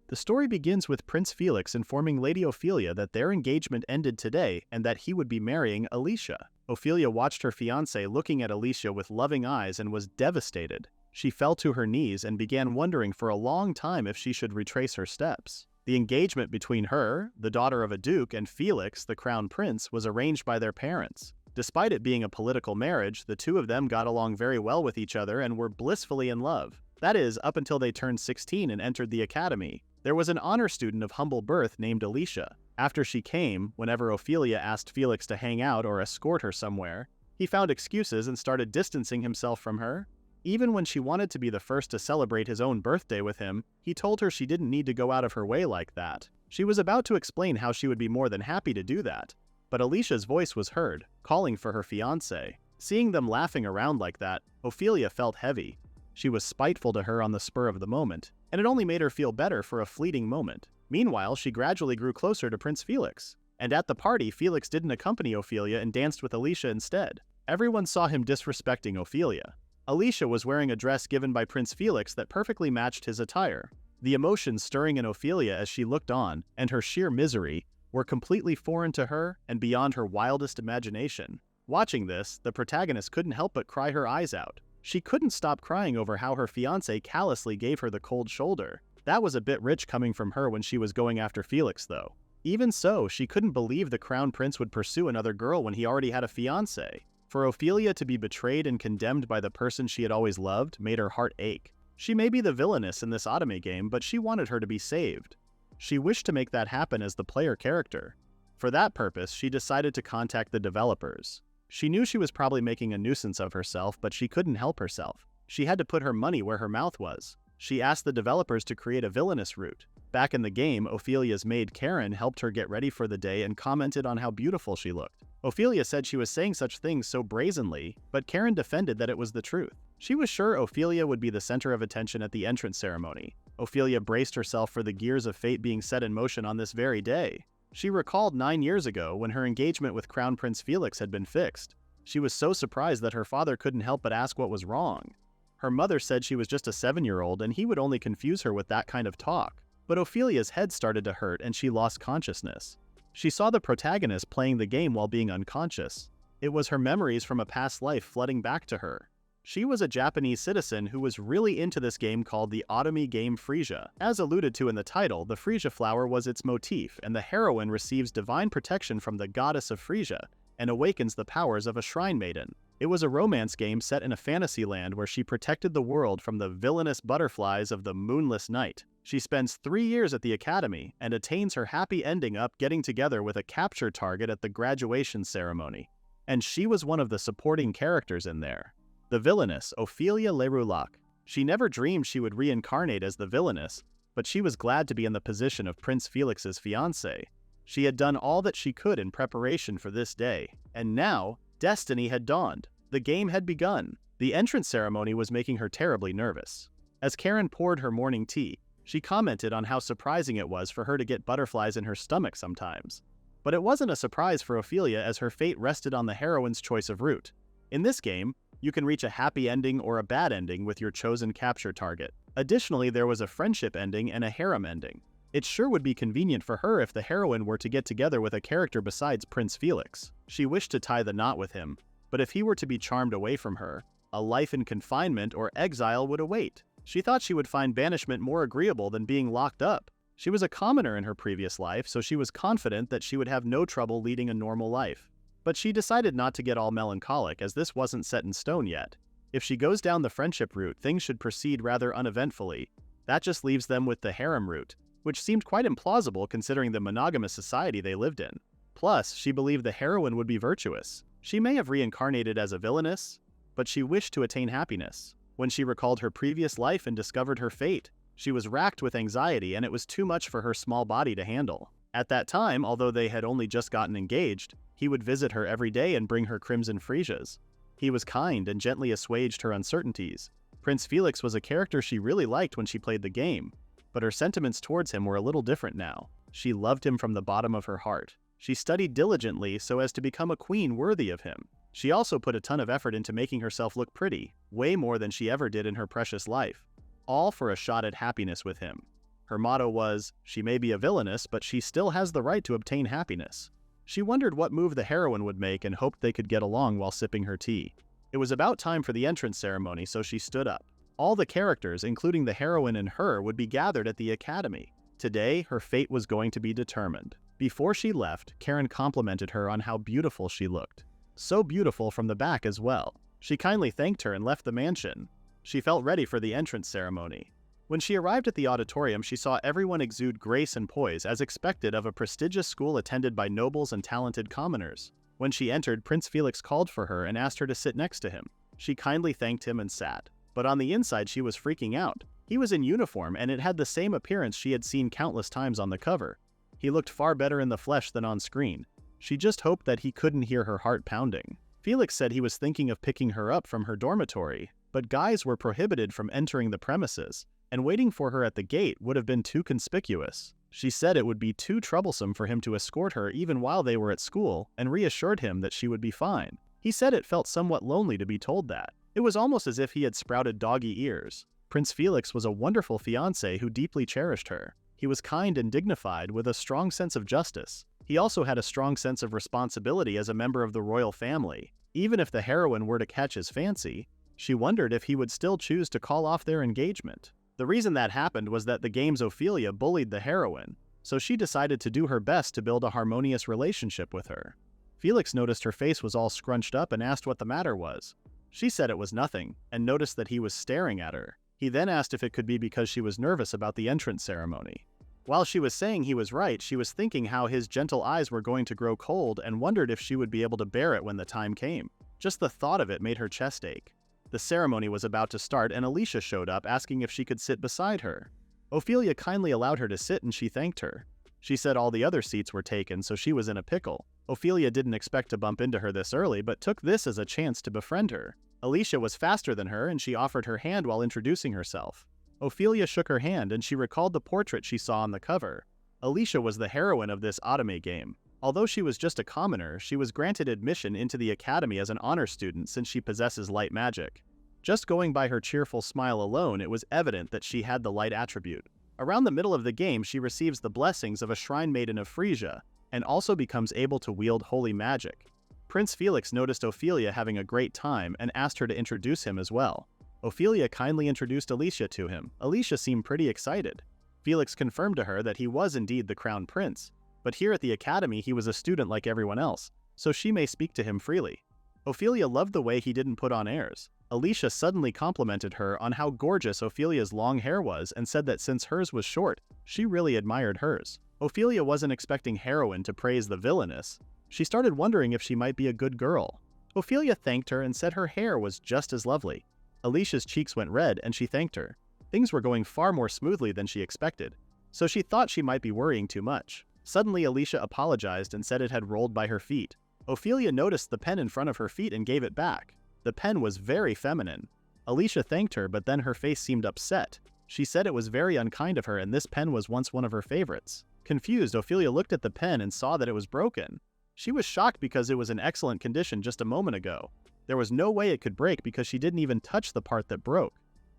The story begins with Prince Felix informing Lady Ophelia that their engagement ended today and that he would be marrying Alicia. Ophelia watched her fiancé looking at Alicia with loving eyes and was devastated. She fell to her knees and began wondering for a long time if she should retrace her steps. The engagement between her, the daughter of a duke, and Felix, the crown prince, was arranged by their parents. Despite it being a political marriage, the two of them got along very well with each other and were blissfully in love. That is, up until they turned 16 and entered the academy. There was an honor student of humble birth named Alicia. After she came, whenever Ophelia asked Felix to hang out or escort her somewhere, he found excuses and started distancing himself from her. Even when she wanted to be the first to celebrate his own birthday with him, he told her she didn't need to go out of her way like that. She was about to explain how she would be more than happy to do that, but Alicia's voice was heard, calling for her fiancé. Seeing them laughing around like that, Ophelia felt heavy. She was spiteful to her on the spur of the moment, and it only made her feel better for a fleeting moment. Meanwhile, she gradually grew closer to Prince Felix. And at the party, Felix didn't accompany Ophelia and danced with Alicia instead. Everyone saw him disrespecting Ophelia. Alicia was wearing a dress given by Prince Felix that perfectly matched his attire. The emotions stirring in Ophelia as she looked on, and her sheer misery, were completely foreign to her and beyond her wildest imagination. Watching this, the protagonist couldn't help but cry her eyes out. She couldn't stop crying over how her fiancé callously gave her the cold shoulder. That was a bit rich coming from her when she was going after Felix, though. Even so, she couldn't believe the crown prince would pursue another girl when he already had a fiancé. For Ophelia to be betrayed and condemned by the person she had always loved made her heart ache. She may be the villainess in this otome game, but she wanted her to be saved. She wished to make that happen as the player character. For that purpose, she decided to contact the developers. She knew she was probably making a nuisance of herself, but she couldn't help herself. She had to put her money where her mouth was. She asked the developers to create a villainous route. Back in the game, Ophelia's maid Karen helped her get ready for the day and commented on how beautiful she looked. Ophelia said she was saying such things so brazenly, but Karen defended that it was the truth. She was sure Ophelia would be the center of attention at the entrance ceremony. Ophelia braced herself for the gears of fate being set in motion on this very day. She recalled 9 years ago when her engagement with Crown Prince Felix had been fixed. She was so surprised that her father couldn't help but ask what was wrong. Her mother said she was just a 7-year-old and he would only confuse her with that kind of talk. But Ophelia's head started to hurt and she lost consciousness. She saw the protagonist playing the game while being unconscious. It was her memories from a past life flooding back to her. She was a Japanese citizen who was really into this game called the otome game Frisia. As alluded to in the title, the Frisia flower was its motif, and the heroine receives divine protection from the goddess of Frisia and awakens the powers of a shrine maiden. It was a romance game set in a fantasy land where she protected the world from the villainous butterflies of the moonless night. She spends 3 years at the academy and attains her happy ending up getting together with a capture target at the graduation ceremony. And she was one of the supporting characters in there. The villainess, Ophelia Leroulac. She never dreamed she would reincarnate as the villainess, but she was glad to be in the position of Prince Felix's fiancé. She had done all that she could in preparation for this day, and now, destiny had dawned. The game had begun. The entrance ceremony was making her terribly nervous. As Karen poured her morning tea, she commented on how surprising it was for her to get butterflies in her stomach sometimes. But it wasn't a surprise for Ophelia as her fate rested on the heroine's choice of route. In this game, you can reach a happy ending or a bad ending with your chosen capture target. Additionally, there was a friendship ending and a harem ending. It sure would be convenient for her if the heroine were to get together with a character besides Prince Felix. She wished to tie the knot with him, but if he were to be charmed away from her, a life in confinement or exile would await. She thought she would find banishment more agreeable than being locked up. She was a commoner in her previous life, so she was confident that she would have no trouble leading a normal life. But she decided not to get all melancholic as this wasn't set in stone yet. If she goes down the friendship route, things should proceed rather uneventfully. That just leaves them with the harem route, which seemed quite implausible considering the monogamous society they lived in. Plus, she believed the heroine would be virtuous. She may have reincarnated as a villainess, but she wished to attain happiness. When she recalled her previous life and discovered her fate, she was racked with anxiety and it was too much for her small body to handle. At that time, although they had only just gotten engaged, he would visit her every day and bring her crimson freesias. He was kind and gently assuaged her uncertainties. Prince Felix was a character she really liked when she played the game, but her sentiments towards him were a little different now. She loved him from the bottom of her heart. She studied diligently so as to become a queen worthy of him. She also put a ton of effort into making herself look pretty, way more than she ever did in her precious life, all for a shot at happiness with him. Her motto was, "She may be a villainess, but she still has the right to obtain happiness." She wondered what move the heroine would make and hoped they could get along while sipping her tea. It was about time for the entrance ceremony, so she stood up. All the characters, including the heroine and her, would be gathered at the academy. Today, her fate was going to be determined. Before she left, Karen complimented her on how beautiful she looked. So beautiful from the back as well. She kindly thanked her and left the mansion. She felt ready for the entrance ceremony. When she arrived at the auditorium, she saw everyone exude grace and poise as expected of a prestigious school attended by nobles and talented commoners. When she entered, Prince Felix called for her and asked her to sit next to him. She kindly thanked him and sat. But on the inside, she was freaking out. He was in uniform and it had the same appearance she had seen countless times on the cover. He looked far better in the flesh than on screen. She just hoped that he couldn't hear her heart pounding. Felix said he was thinking of picking her up from her dormitory, but guys were prohibited from entering the premises, and waiting for her at the gate would have been too conspicuous. She said it would be too troublesome for him to escort her even while they were at school, and reassured him that she would be fine. He said it felt somewhat lonely to be told that. It was almost as if he had sprouted doggy ears. Prince Felix was a wonderful fiancé who deeply cherished her. He was kind and dignified with a strong sense of justice. He also had a strong sense of responsibility as a member of the royal family. Even if the heroine were to catch his fancy, she wondered if he would still choose to call off their engagement. The reason that happened was that the game's Ophelia bullied the heroine, so she decided to do her best to build a harmonious relationship with her. Felix noticed her face was all scrunched up and asked what the matter was. She said it was nothing, and noticed that he was staring at her. He then asked if it could be because she was nervous about the entrance ceremony. While she was saying he was right, she was thinking how his gentle eyes were going to grow cold and wondered if she would be able to bear it when the time came. Just the thought of it made her chest ache. The ceremony was about to start and Alicia showed up asking if she could sit beside her. Ophelia kindly allowed her to sit and she thanked her. She said all the other seats were taken, so she was in a pickle. Ophelia didn't expect to bump into her this early, but took this as a chance to befriend her. Alicia was faster than her and she offered her hand while introducing herself. Ophelia shook her hand and she recalled the portrait she saw on the cover. Alicia was the heroine of this otome game. Although she was just a commoner, she was granted admission into the academy as an honor student since she possesses light magic. Just going by her cheerful smile alone, it was evident that she had the light attribute. Around the middle of the game, she receives the blessings of a shrine maiden of Frisia, and also becomes able to wield holy magic. Prince Felix noticed Ophelia having a great time and asked her to introduce him as well. Ophelia kindly introduced Alicia to him. Alicia seemed pretty excited. Felix confirmed to her that he was indeed the crown prince, but here at the academy he was a student like everyone else, so she may speak to him freely. Ophelia loved the way he didn't put on airs. Alicia suddenly complimented her on how gorgeous Ophelia's long hair was and said that since hers was short, she really admired hers. Ophelia wasn't expecting heroine to praise the villainess. She started wondering if she might be a good girl. Ophelia thanked her and said her hair was just as lovely. Alicia's cheeks went red and she thanked her. Things were going far more smoothly than she expected, so she thought she might be worrying too much. Suddenly Alicia apologized and said it had rolled by her feet. Ophelia noticed the pen in front of her feet and gave it back. The pen was very feminine. Alicia thanked her, but then her face seemed upset. She said it was very unkind of her and this pen was once one of her favorites. Confused, Ophelia looked at the pen and saw that it was broken. She was shocked because it was in excellent condition just a moment ago. There was no way it could break because she didn't even touch the part that broke.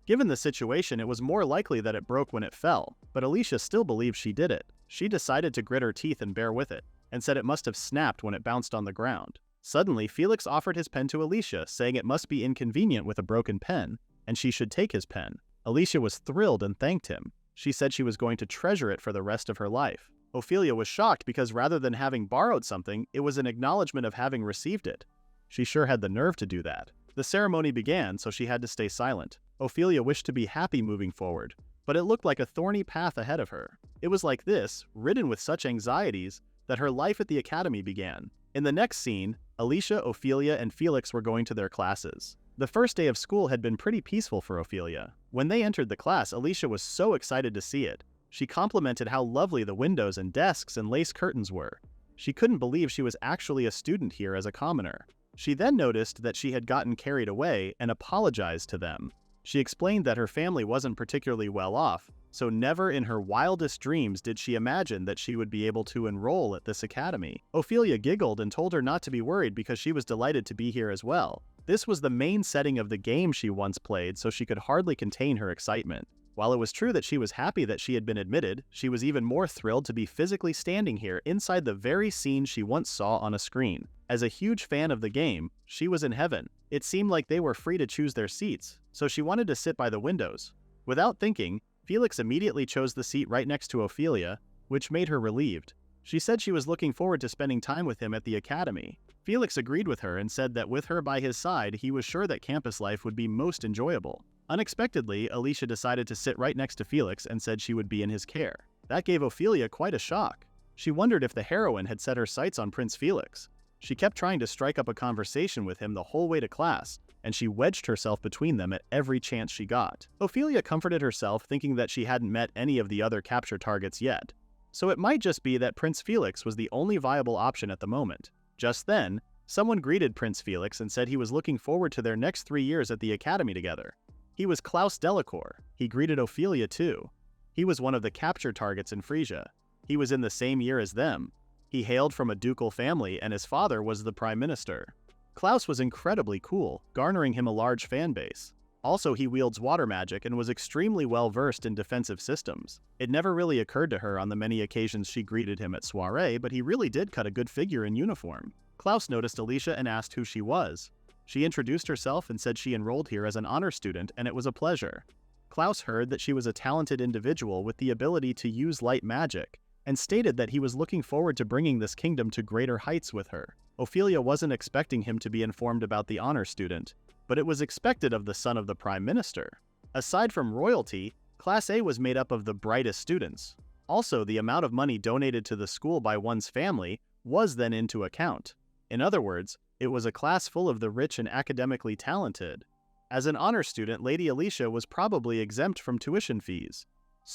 Given the situation, it was more likely that it broke when it fell, but Alicia still believed she did it. She decided to grit her teeth and bear with it, and said it must have snapped when it bounced on the ground. Suddenly, Felix offered his pen to Alicia, saying it must be inconvenient with a broken pen, and she should take his pen. Alicia was thrilled and thanked him. She said she was going to treasure it for the rest of her life. Ophelia was shocked because rather than having borrowed something, it was an acknowledgement of having received it. She sure had the nerve to do that. The ceremony began, so she had to stay silent. Ophelia wished to be happy moving forward, but it looked like a thorny path ahead of her. It was like this, ridden with such anxieties, that her life at the academy began. In the next scene, Alicia, Ophelia, and Felix were going to their classes. The first day of school had been pretty peaceful for Ophelia. When they entered the class, Alicia was so excited to see it. She complimented how lovely the windows and desks and lace curtains were. She couldn't believe she was actually a student here as a commoner. She then noticed that she had gotten carried away and apologized to them. She explained that her family wasn't particularly well off, so never in her wildest dreams did she imagine that she would be able to enroll at this academy. Ophelia giggled and told her not to be worried because she was delighted to be here as well. This was the main setting of the game she once played, so she could hardly contain her excitement. While it was true that she was happy that she had been admitted, she was even more thrilled to be physically standing here inside the very scene she once saw on a screen. As a huge fan of the game, she was in heaven. It seemed like they were free to choose their seats, so she wanted to sit by the windows. Without thinking, Felix immediately chose the seat right next to Ophelia, which made her relieved. She said she was looking forward to spending time with him at the academy. Felix agreed with her and said that with her by his side, he was sure that campus life would be most enjoyable. Unexpectedly, Alicia decided to sit right next to Felix and said she would be in his care. That gave Ophelia quite a shock. She wondered if the heroine had set her sights on Prince Felix. She kept trying to strike up a conversation with him the whole way to class, and she wedged herself between them at every chance she got. Ophelia comforted herself thinking that she hadn't met any of the other capture targets yet, so it might just be that Prince Felix was the only viable option at the moment. Just then, someone greeted Prince Felix and said he was looking forward to their next 3 years at the academy together. He was Klaus Delacour. He greeted Ophelia too. He was one of the capture targets in Frisia. He was in the same year as them. He hailed from a ducal family and his father was the prime minister. Klaus was incredibly cool, garnering him a large fan base. Also, he wields water magic and was extremely well versed in defensive systems. It never really occurred to her on the many occasions she greeted him at soiree, but he really did cut a good figure in uniform. Klaus noticed Alicia and asked who she was. She introduced herself and said she enrolled here as an honor student and it was a pleasure. Klaus heard that she was a talented individual with the ability to use light magic, and stated that he was looking forward to bringing this kingdom to greater heights with her. Ophelia wasn't expecting him to be informed about the honor student, but it was expected of the son of the prime minister. Aside from royalty, Class A was made up of the brightest students. Also, the amount of money donated to the school by one's family was then into account. In other words, it was a class full of the rich and academically talented. As an honor student, Lady Alicia was probably exempt from tuition fees.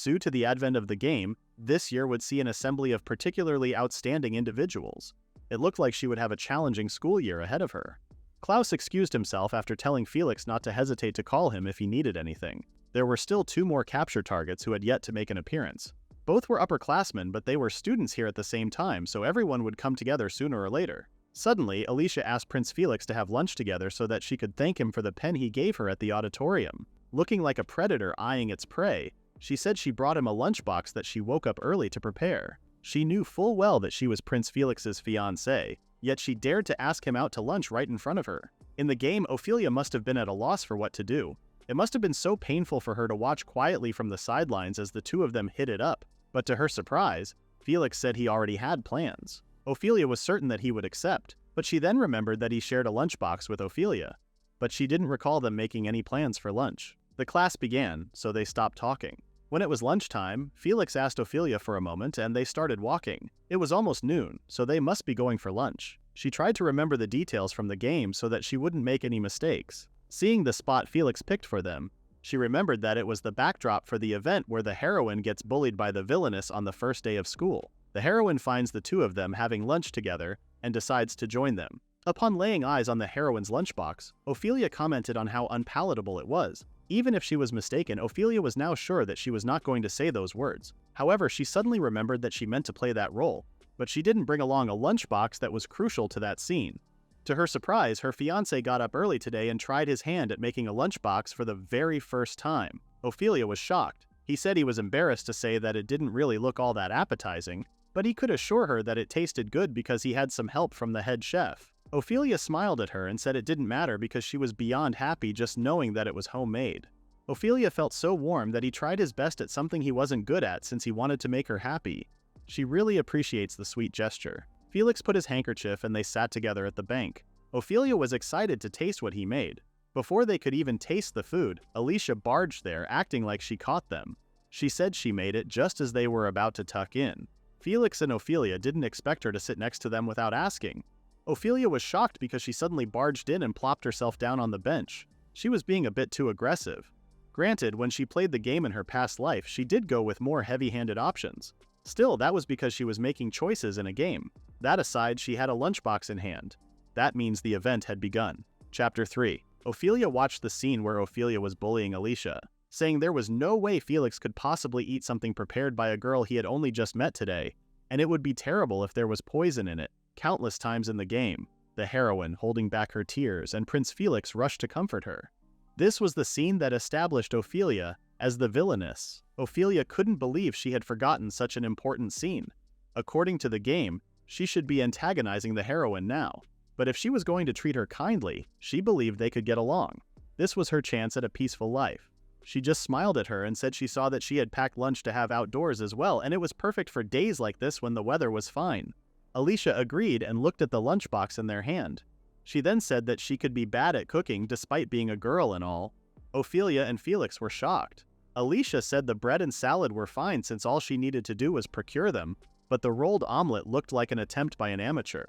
Due to the advent of the game, this year would see an assembly of particularly outstanding individuals. It looked like she would have a challenging school year ahead of her. Klaus excused himself after telling Felix not to hesitate to call him if he needed anything. There were still 2 more capture targets who had yet to make an appearance. Both were upperclassmen, but they were students here at the same time, so everyone would come together sooner or later. Suddenly, Alicia asked Prince Felix to have lunch together so that she could thank him for the pen he gave her at the auditorium. Looking like a predator eyeing its prey, she said she brought him a lunchbox that she woke up early to prepare. She knew full well that she was Prince Felix's fiancée, yet she dared to ask him out to lunch right in front of her. In the game, Ophelia must have been at a loss for what to do. It must have been so painful for her to watch quietly from the sidelines as the two of them hit it up, but to her surprise, Felix said he already had plans. Ophelia was certain that he would accept, but she then remembered that he shared a lunchbox with Ophelia, but she didn't recall them making any plans for lunch. The class began, so they stopped talking. When it was lunchtime, Felix asked Ophelia for a moment and they started walking. It was almost noon, so they must be going for lunch. She tried to remember the details from the game so that she wouldn't make any mistakes. Seeing the spot Felix picked for them, she remembered that it was the backdrop for the event where the heroine gets bullied by the villainess on the first day of school. The heroine finds the two of them having lunch together and decides to join them. Upon laying eyes on the heroine's lunchbox, Ophelia commented on how unpalatable it was. Even if she was mistaken, Ophelia was now sure that she was not going to say those words. However, she suddenly remembered that she meant to play that role, but she didn't bring along a lunchbox that was crucial to that scene. To her surprise, her fiancé got up early today and tried his hand at making a lunchbox for the very first time. Ophelia was shocked. He said he was embarrassed to say that it didn't really look all that appetizing, but he could assure her that it tasted good because he had some help from the head chef. Ophelia smiled at her and said it didn't matter because she was beyond happy just knowing that it was homemade. Ophelia felt so warm that he tried his best at something he wasn't good at since he wanted to make her happy. She really appreciates the sweet gesture. Felix put his handkerchief and they sat together at the bank. Ophelia was excited to taste what he made. Before they could even taste the food, Alicia barged there, acting like she caught them. She said she made it just as they were about to tuck in. Felix and Ophelia didn't expect her to sit next to them without asking. Ophelia was shocked because she suddenly barged in and plopped herself down on the bench. She was being a bit too aggressive. Granted, when she played the game in her past life, she did go with more heavy-handed options. Still, that was because she was making choices in a game. That aside, she had a lunchbox in hand. That means the event had begun. Chapter 3. Ophelia watched the scene where Ophelia was bullying Alicia, saying there was no way Felix could possibly eat something prepared by a girl he had only just met today, and it would be terrible if there was poison in it. Countless times in the game, the heroine holding back her tears and Prince Felix rushed to comfort her. This was the scene that established Ophelia As the villainess, Ophelia couldn't believe she had forgotten such an important scene. According to the game, she should be antagonizing the heroine now. But if she was going to treat her kindly, she believed they could get along. This was her chance at a peaceful life. She just smiled at her and said she saw that she had packed lunch to have outdoors as well, and it was perfect for days like this when the weather was fine. Alicia agreed and looked at the lunchbox in their hand. She then said that she could be bad at cooking despite being a girl and all. Ophelia and Felix were shocked. Alicia said the bread and salad were fine since all she needed to do was procure them, but the rolled omelet looked like an attempt by an amateur.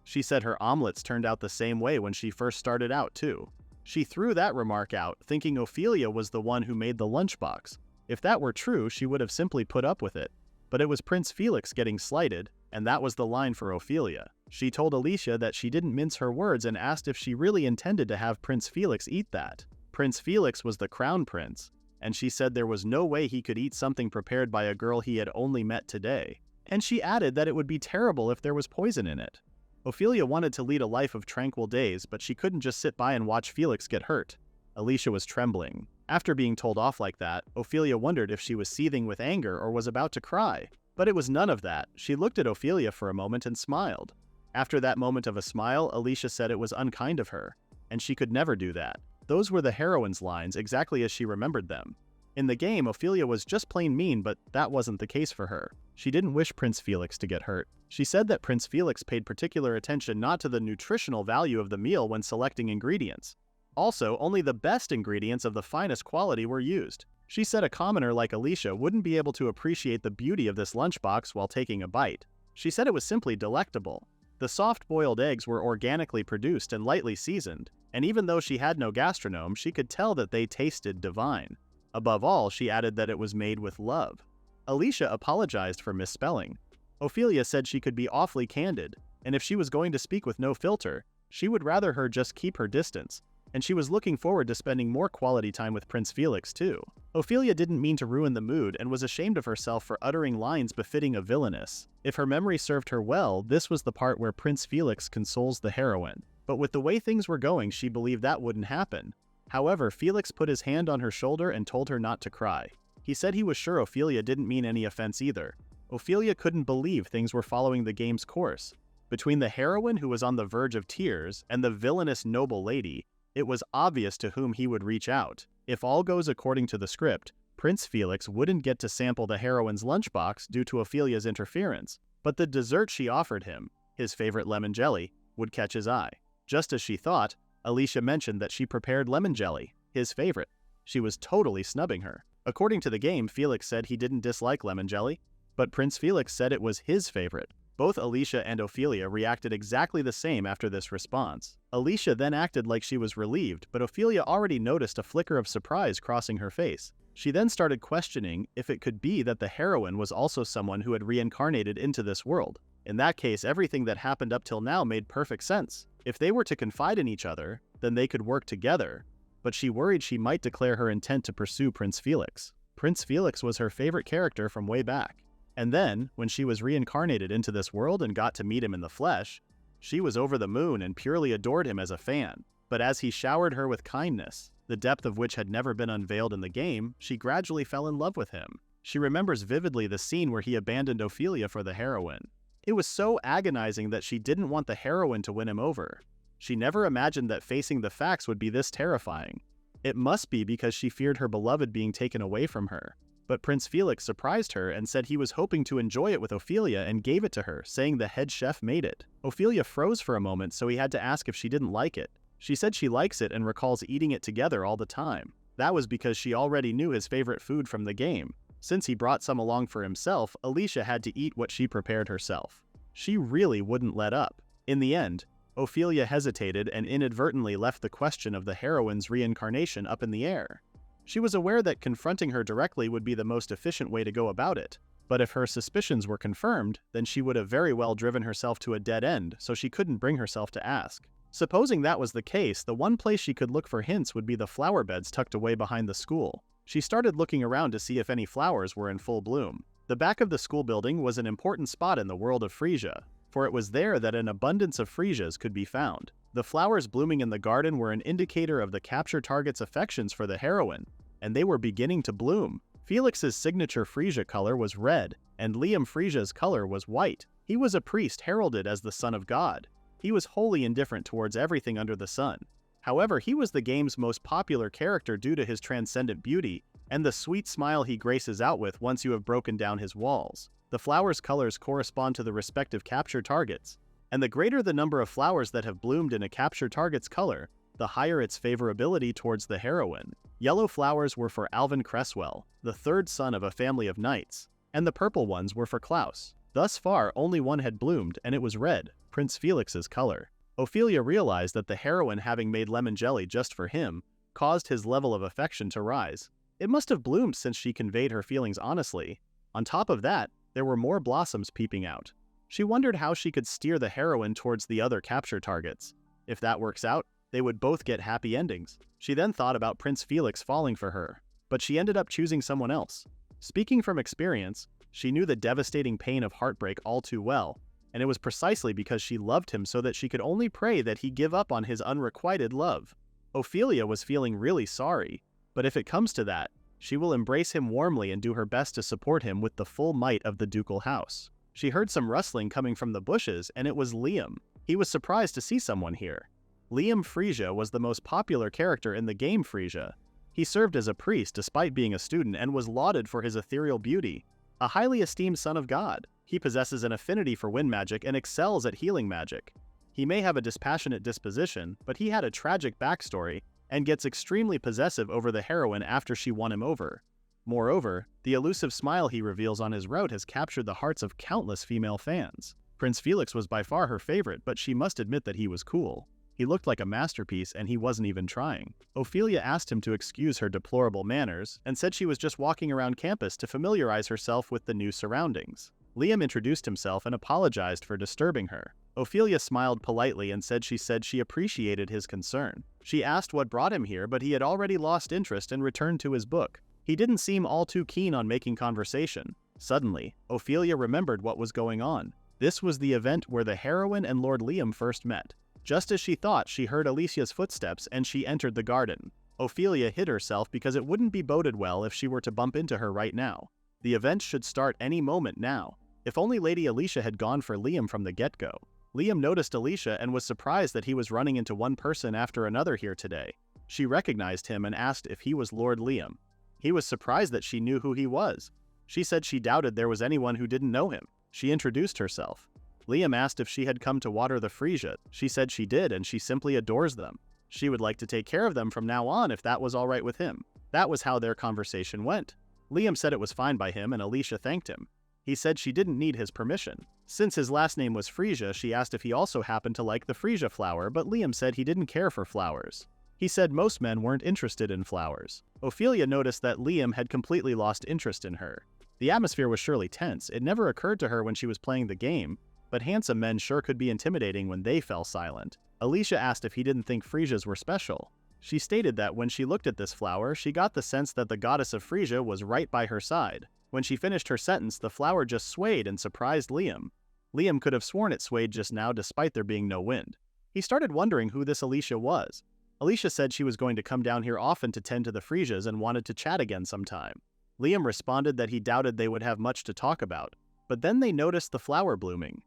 She said her omelets turned out the same way when she first started out too. She threw that remark out, thinking Ophelia was the one who made the lunchbox. If that were true, she would have simply put up with it. But it was Prince Felix getting slighted, and that was the line for Ophelia. She told Alicia that she didn't mince her words and asked if she really intended to have Prince Felix eat that. Prince Felix was the crown prince, and she said there was no way he could eat something prepared by a girl he had only met today. And she added that it would be terrible if there was poison in it. Ophelia wanted to lead a life of tranquil days, but she couldn't just sit by and watch Felix get hurt. Alicia was trembling. After being told off like that, Ophelia wondered if she was seething with anger or was about to cry. But it was none of that. She looked at Ophelia for a moment and smiled. After that moment of a smile, Alicia said it was unkind of her, and she could never do that. Those were the heroine's lines, exactly as she remembered them. In the game, Ophelia was just plain mean, but that wasn't the case for her. She didn't wish Prince Felix to get hurt. She said that Prince Felix paid particular attention not to the nutritional value of the meal when selecting ingredients. Also, only the best ingredients of the finest quality were used. She said a commoner like Alicia wouldn't be able to appreciate the beauty of this lunchbox while taking a bite. She said it was simply delectable. The soft-boiled eggs were organically produced and lightly seasoned, and even though she had no gastronome, she could tell that they tasted divine. Above all, she added that it was made with love. Alicia apologized for misspelling. Ophelia said she could be awfully candid, and if she was going to speak with no filter, she would rather her just keep her distance, and she was looking forward to spending more quality time with Prince Felix too. Ophelia didn't mean to ruin the mood and was ashamed of herself for uttering lines befitting a villainess. If her memory served her well, this was the part where Prince Felix consoles the heroine. But with the way things were going, she believed that wouldn't happen. However, Felix put his hand on her shoulder and told her not to cry. He said he was sure Ophelia didn't mean any offense either. Ophelia couldn't believe things were following the game's course. Between the heroine who was on the verge of tears and the villainous noble lady, it was obvious to whom he would reach out. If all goes according to the script, Prince Felix wouldn't get to sample the heroine's lunchbox due to Ophelia's interference, but the dessert she offered him, his favorite lemon jelly, would catch his eye. Just as she thought, Alicia mentioned that she prepared lemon jelly, his favorite. She was totally snubbing her. According to the game, Felix said he didn't dislike lemon jelly, but Prince Felix said it was his favorite. Both Alicia and Ophelia reacted exactly the same after this response. Alicia then acted like she was relieved, but Ophelia already noticed a flicker of surprise crossing her face. She then started questioning if it could be that the heroine was also someone who had reincarnated into this world. In that case, everything that happened up till now made perfect sense. If they were to confide in each other, then they could work together. But she worried she might declare her intent to pursue Prince Felix. Prince Felix was her favorite character from way back. And then, when she was reincarnated into this world and got to meet him in the flesh, she was over the moon and purely adored him as a fan. But as he showered her with kindness, the depth of which had never been unveiled in the game, she gradually fell in love with him. She remembers vividly the scene where he abandoned Ophelia for the heroine. It was so agonizing that she didn't want the heroine to win him over. She never imagined that facing the facts would be this terrifying. It must be because she feared her beloved being taken away from her. But Prince Felix surprised her and said he was hoping to enjoy it with Ophelia and gave it to her, saying the head chef made it. Ophelia froze for a moment, so he had to ask if she didn't like it. She said she likes it and recalls eating it together all the time. That was because she already knew his favorite food from the game. Since he brought some along for himself, Alicia had to eat what she prepared herself. She really wouldn't let up. In the end, Ophelia hesitated and inadvertently left the question of the heroine's reincarnation up in the air. She was aware that confronting her directly would be the most efficient way to go about it, but if her suspicions were confirmed, then she would have very well driven herself to a dead end, so she couldn't bring herself to ask. Supposing that was the case, the one place she could look for hints would be the flower beds tucked away behind the school. She started looking around to see if any flowers were in full bloom. The back of the school building was an important spot in the world of Frisia, for it was there that an abundance of Frisias could be found. The flowers blooming in the garden were an indicator of the capture target's affections for the heroine, and they were beginning to bloom. Felix's signature freesia color was red, and Liam Freesia's color was white. He was a priest heralded as the son of God. He was wholly indifferent towards everything under the sun. However, he was the game's most popular character due to his transcendent beauty and the sweet smile he graces out with once you have broken down his walls. The flowers' colors correspond to the respective capture targets, and the greater the number of flowers that have bloomed in a capture target's color, the higher its favorability towards the heroine. Yellow flowers were for Alvin Cresswell, the third son of a family of knights, and the purple ones were for Klaus. Thus far, only one had bloomed, and it was red, Prince Felix's color. Ophelia realized that the heroine, having made lemon jelly just for him, caused his level of affection to rise. It must have bloomed since she conveyed her feelings honestly. On top of that, there were more blossoms peeping out. She wondered how she could steer the heroine towards the other capture targets. If that works out, they would both get happy endings. She then thought about Prince Felix falling for her, but she ended up choosing someone else. Speaking from experience, she knew the devastating pain of heartbreak all too well, and it was precisely because she loved him so that she could only pray that he give up on his unrequited love. Ophelia was feeling really sorry, but if it comes to that, she will embrace him warmly and do her best to support him with the full might of the ducal house. She heard some rustling coming from the bushes, and it was Liam. He was surprised to see someone here. Liam Freesia was the most popular character in the game Freesia. He served as a priest despite being a student and was lauded for his ethereal beauty. A highly esteemed son of God, he possesses an affinity for wind magic and excels at healing magic. He may have a dispassionate disposition, but he had a tragic backstory and gets extremely possessive over the heroine after she won him over. Moreover, the elusive smile he reveals on his route has captured the hearts of countless female fans. Prince Felix was by far her favorite, but she must admit that he was cool. He looked like a masterpiece and he wasn't even trying. Ophelia asked him to excuse her deplorable manners and said she was just walking around campus to familiarize herself with the new surroundings. Liam introduced himself and apologized for disturbing her. Ophelia smiled politely and said she appreciated his concern. She asked what brought him here, but he had already lost interest and returned to his book. He didn't seem all too keen on making conversation. Suddenly, Ophelia remembered what was going on. This was the event where the heroine and Lord Liam first met. Just as she thought, she heard Alicia's footsteps and she entered the garden. Ophelia hid herself because it wouldn't be boded well if she were to bump into her right now. The event should start any moment now. If only Lady Alicia had gone for Liam from the get-go. Liam noticed Alicia and was surprised that he was running into one person after another here today. She recognized him and asked if he was Lord Liam. He was surprised that she knew who he was. She said she doubted there was anyone who didn't know him. She introduced herself. Liam asked if she had come to water the freesia. She said she did and she simply adores them. She would like to take care of them from now on if that was alright with him. That was how their conversation went. Liam said it was fine by him and Alicia thanked him. He said she didn't need his permission. Since his last name was Freesia, she asked if he also happened to like the freesia flower, but Liam said he didn't care for flowers. He said most men weren't interested in flowers. Ophelia noticed that Liam had completely lost interest in her. The atmosphere was surely tense. It never occurred to her when she was playing the game, but handsome men sure could be intimidating when they fell silent. Alicia asked if he didn't think freesias were special. She stated that when she looked at this flower, she got the sense that the goddess of Freesia was right by her side. When she finished her sentence, the flower just swayed and surprised Liam. Liam could have sworn it swayed just now despite there being no wind. He started wondering who this Alicia was. Alicia said she was going to come down here often to tend to the freesias and wanted to chat again sometime. Liam responded that he doubted they would have much to talk about, but then they noticed the flower blooming.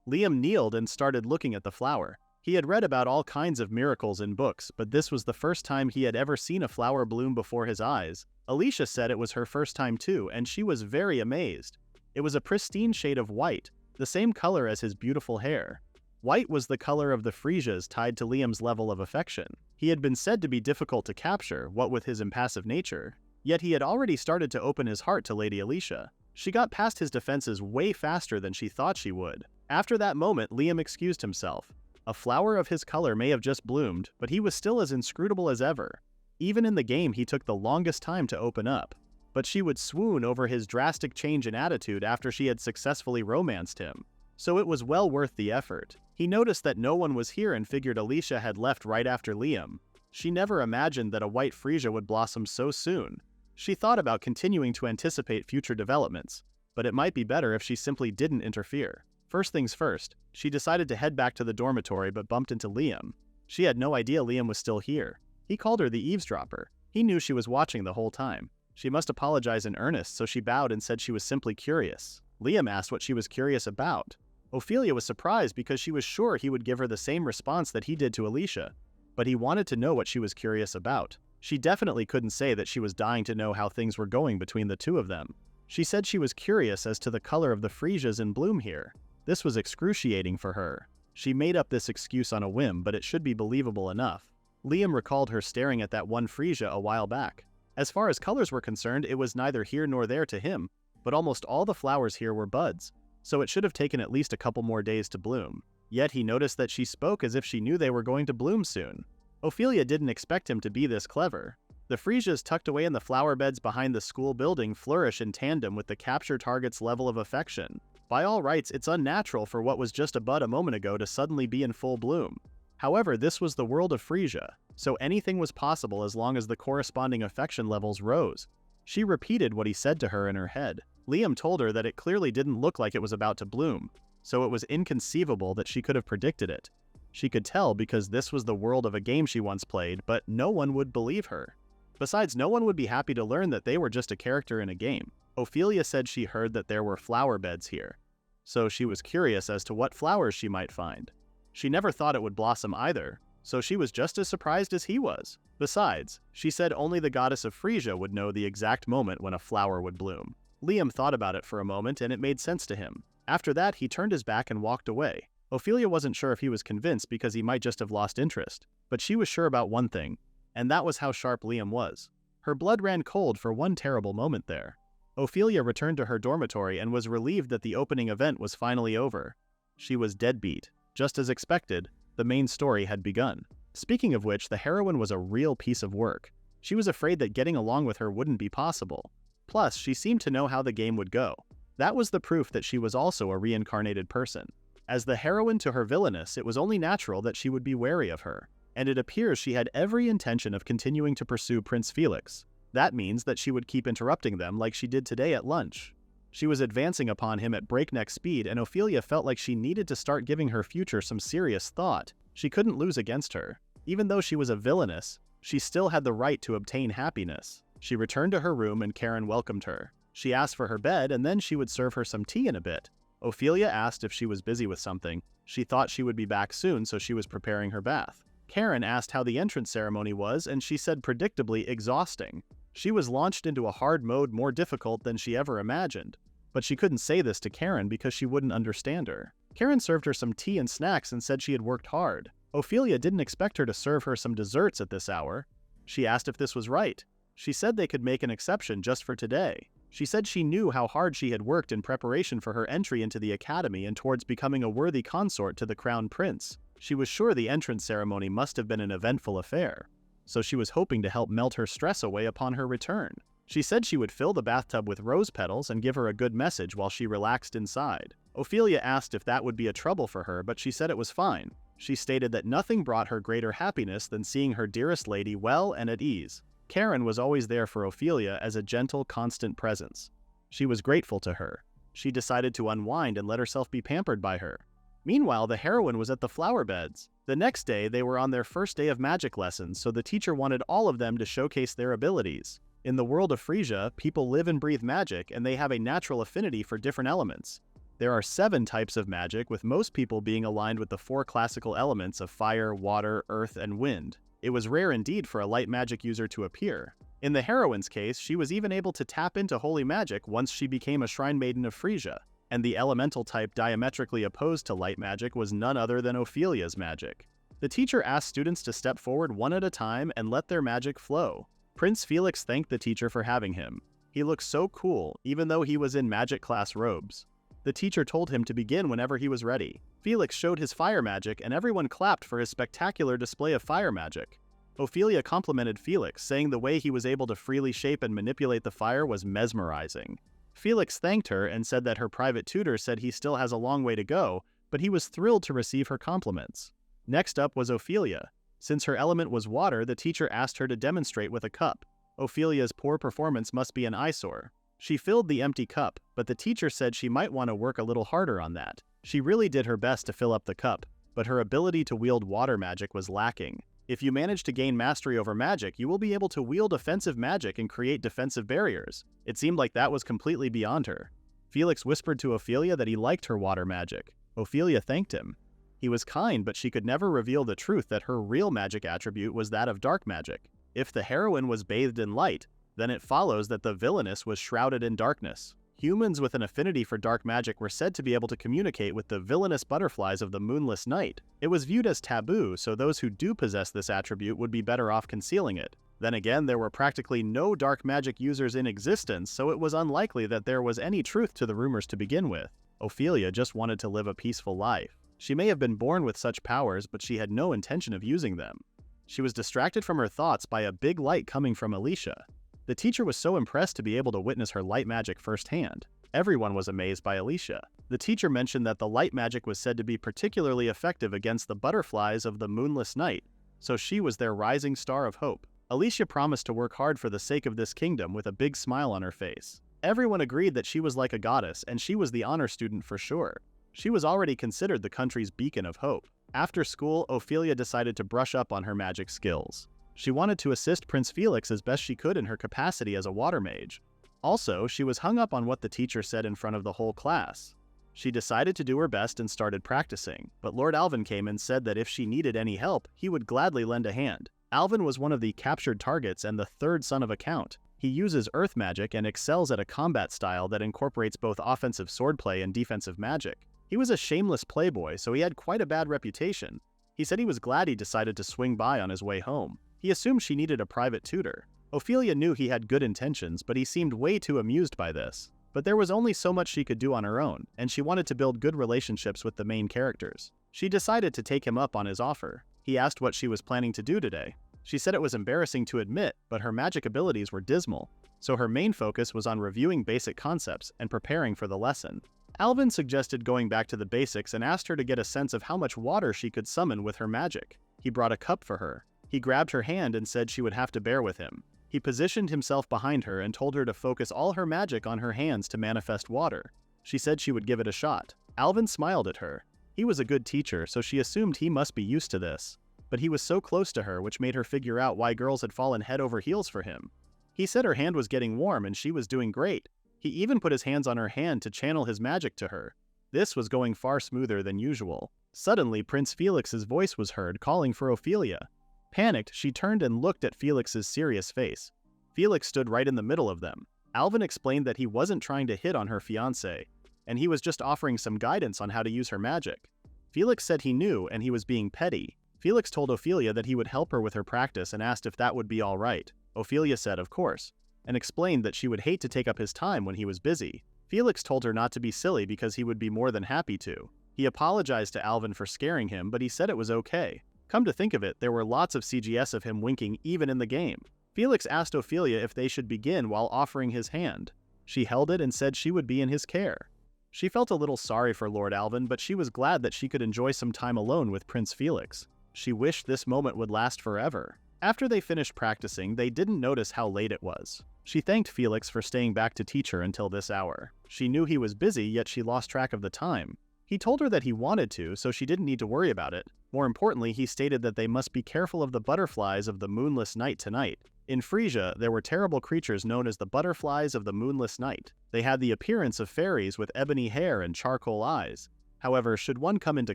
Liam kneeled and started looking at the flower. He had read about all kinds of miracles in books, but this was the first time he had ever seen a flower bloom before his eyes. Alicia said it was her first time too, and she was very amazed. It was a pristine shade of white, the same color as his beautiful hair. White was the color of the freesias tied to Liam's level of affection. He had been said to be difficult to capture, what with his impassive nature, yet he had already started to open his heart to Lady Alicia. She got past his defenses way faster than she thought she would. After that moment, Liam excused himself. A flower of his color may have just bloomed, but he was still as inscrutable as ever. Even in the game, he took the longest time to open up. But she would swoon over his drastic change in attitude after she had successfully romanced him. So it was well worth the effort. He noticed that no one was here and figured Alicia had left right after Liam. She never imagined that a white freesia would blossom so soon. She thought about continuing to anticipate future developments, but it might be better if she simply didn't interfere. First things first, she decided to head back to the dormitory but bumped into Liam. She had no idea Liam was still here. He called her the eavesdropper. He knew she was watching the whole time. She must apologize in earnest, so she bowed and said she was simply curious. Liam asked what she was curious about. Ophelia was surprised because she was sure he would give her the same response that he did to Alicia, but he wanted to know what she was curious about. She definitely couldn't say that she was dying to know how things were going between the two of them. She said she was curious as to the color of the freesias in bloom here. This was excruciating for her. She made up this excuse on a whim, but it should be believable enough. Liam recalled her staring at that one freesia a while back. As far as colors were concerned, it was neither here nor there to him, but almost all the flowers here were buds, so it should have taken at least a couple more days to bloom. Yet he noticed that she spoke as if she knew they were going to bloom soon. Ophelia didn't expect him to be this clever. The freesias tucked away in the flower beds behind the school building flourish in tandem with the capture target's level of affection. By all rights, it's unnatural for what was just a bud a moment ago to suddenly be in full bloom. However, this was the world of freesia, so anything was possible as long as the corresponding affection levels rose. She repeated what he said to her in her head. Liam told her that it clearly didn't look like it was about to bloom, so it was inconceivable that she could have predicted it. She could tell because this was the world of a game she once played, but no one would believe her. Besides, no one would be happy to learn that they were just a character in a game. Ophelia said she heard that there were flower beds here, so she was curious as to what flowers she might find. She never thought it would blossom either, so she was just as surprised as he was. Besides, she said only the goddess of Frisia would know the exact moment when a flower would bloom. Liam thought about it for a moment and it made sense to him. After that, he turned his back and walked away. Ophelia wasn't sure if he was convinced because he might just have lost interest, but she was sure about one thing, and that was how sharp Liam was. Her blood ran cold for one terrible moment there. Ophelia returned to her dormitory and was relieved that the opening event was finally over. She was deadbeat. Just as expected, the main story had begun. Speaking of which, the heroine was a real piece of work. She was afraid that getting along with her wouldn't be possible. Plus, she seemed to know how the game would go. That was the proof that she was also a reincarnated person. As the heroine to her villainess, it was only natural that she would be wary of her. And it appears she had every intention of continuing to pursue Prince Felix. That means that she would keep interrupting them like she did today at lunch. She was advancing upon him at breakneck speed, and Ophelia felt like she needed to start giving her future some serious thought. She couldn't lose against her. Even though she was a villainess, she still had the right to obtain happiness. She returned to her room and Karen welcomed her. She asked for her bed and then she would serve her some tea in a bit. Ophelia asked if she was busy with something. She thought she would be back soon, so she was preparing her bath. Karen asked how the entrance ceremony was, and she said predictably exhausting. She was launched into a hard mode more difficult than she ever imagined. But she couldn't say this to Karen because she wouldn't understand her. Karen served her some tea and snacks and said she had worked hard. Ophelia didn't expect her to serve her some desserts at this hour. She asked if this was right. She said they could make an exception just for today. She said she knew how hard she had worked in preparation for her entry into the academy and towards becoming a worthy consort to the crown prince. She was sure the entrance ceremony must have been an eventful affair, so she was hoping to help melt her stress away upon her return. She said she would fill the bathtub with rose petals and give her a good message while she relaxed inside. Ophelia asked if that would be a trouble for her, but she said it was fine. She stated that nothing brought her greater happiness than seeing her dearest lady well and at ease. Karen was always there for Ophelia as a gentle, constant presence. She was grateful to her. She decided to unwind and let herself be pampered by her. Meanwhile, the heroine was at the flower beds. The next day, they were on their first day of magic lessons, so the teacher wanted all of them to showcase their abilities. In the world of Frisia, people live and breathe magic, and they have a natural affinity for different elements. There are 7 types of magic, with most people being aligned with the 4 classical elements of fire, water, earth, and wind. It was rare indeed for a light magic user to appear. In the heroine's case, she was even able to tap into holy magic once she became a shrine maiden of Frisia, and the elemental type diametrically opposed to light magic was none other than Ophelia's magic. The teacher asked students to step forward one at a time and let their magic flow. Prince Felix thanked the teacher for having him. He looked so cool, even though he was in magic class robes. The teacher told him to begin whenever he was ready. Felix showed his fire magic and everyone clapped for his spectacular display of fire magic. Ophelia complimented Felix, saying the way he was able to freely shape and manipulate the fire was mesmerizing. Felix thanked her and said that her private tutor said he still has a long way to go, but he was thrilled to receive her compliments. Next up was Ophelia. Since her element was water, the teacher asked her to demonstrate with a cup. Ophelia's poor performance must be an eyesore. She filled the empty cup, but the teacher said she might want to work a little harder on that. She really did her best to fill up the cup, but her ability to wield water magic was lacking. If you manage to gain mastery over magic, you will be able to wield offensive magic and create defensive barriers. It seemed like that was completely beyond her. Felix whispered to Ophelia that he liked her water magic. Ophelia thanked him. He was kind, but she could never reveal the truth that her real magic attribute was that of dark magic. If the heroine was bathed in light, then it follows that the villainess was shrouded in darkness. Humans with an affinity for dark magic were said to be able to communicate with the villainous butterflies of the moonless night. It was viewed as taboo, so those who do possess this attribute would be better off concealing it. Then again, there were practically no dark magic users in existence, so it was unlikely that there was any truth to the rumors to begin with. Ophelia just wanted to live a peaceful life. She may have been born with such powers, but she had no intention of using them. She was distracted from her thoughts by a big light coming from Alicia. The teacher was so impressed to be able to witness her light magic firsthand. Everyone was amazed by Alicia. The teacher mentioned that the light magic was said to be particularly effective against the butterflies of the moonless night, so she was their rising star of hope. Alicia promised to work hard for the sake of this kingdom with a big smile on her face. Everyone agreed that she was like a goddess, and she was the honor student for sure. She was already considered the country's beacon of hope. After school, Ophelia decided to brush up on her magic skills. She wanted to assist Prince Felix as best she could in her capacity as a water mage. Also, she was hung up on what the teacher said in front of the whole class. She decided to do her best and started practicing, but Lord Alvin came and said that if she needed any help, he would gladly lend a hand. Alvin was one of the captured targets and the third son of a count. He uses earth magic and excels at a combat style that incorporates both offensive swordplay and defensive magic. He was a shameless playboy, so he had quite a bad reputation. He said he was glad he decided to swing by on his way home. He assumed she needed a private tutor. Ophelia knew he had good intentions, but he seemed way too amused by this. But there was only so much she could do on her own, and she wanted to build good relationships with the main characters. She decided to take him up on his offer. He asked what she was planning to do today. She said it was embarrassing to admit, but her magic abilities were dismal, so her main focus was on reviewing basic concepts and preparing for the lesson. Alvin suggested going back to the basics and asked her to get a sense of how much water she could summon with her magic. He brought a cup for her. He grabbed her hand and said she would have to bear with him. He positioned himself behind her and told her to focus all her magic on her hands to manifest water. She said she would give it a shot. Alvin smiled at her. He was a good teacher, so she assumed he must be used to this. But he was so close to her, which made her figure out why girls had fallen head over heels for him. He said her hand was getting warm and she was doing great. He even put his hands on her hand to channel his magic to her. This was going far smoother than usual. Suddenly, Prince Felix's voice was heard calling for Ophelia. Panicked, she turned and looked at Felix's serious face. Felix stood right in the middle of them. Alvin explained that he wasn't trying to hit on her fiancé, and he was just offering some guidance on how to use her magic. Felix said he knew, and he was being petty. Felix told Ophelia that he would help her with her practice and asked if that would be all right. Ophelia said of course, and explained that she would hate to take up his time when he was busy. Felix told her not to be silly because he would be more than happy to. He apologized to Alvin for scaring him, but he said it was okay. Come to think of it, there were lots of CGS of him winking even in the game. Felix asked Ophelia if they should begin while offering his hand. She held it and said she would be in his care. She felt a little sorry for Lord Alvin, but she was glad that she could enjoy some time alone with Prince Felix. She wished this moment would last forever. After they finished practicing, they didn't notice how late it was. She thanked Felix for staying back to teach her until this hour. She knew he was busy, yet she lost track of the time. He told her that he wanted to, so she didn't need to worry about it. More importantly, he stated that they must be careful of the butterflies of the moonless night tonight. In Frisia, there were terrible creatures known as the butterflies of the moonless night. They had the appearance of fairies with ebony hair and charcoal eyes. However, should one come into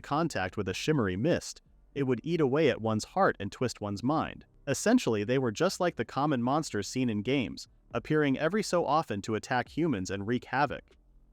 contact with a shimmery mist, it would eat away at one's heart and twist one's mind. Essentially, they were just like the common monsters seen in games, appearing every so often to attack humans and wreak havoc.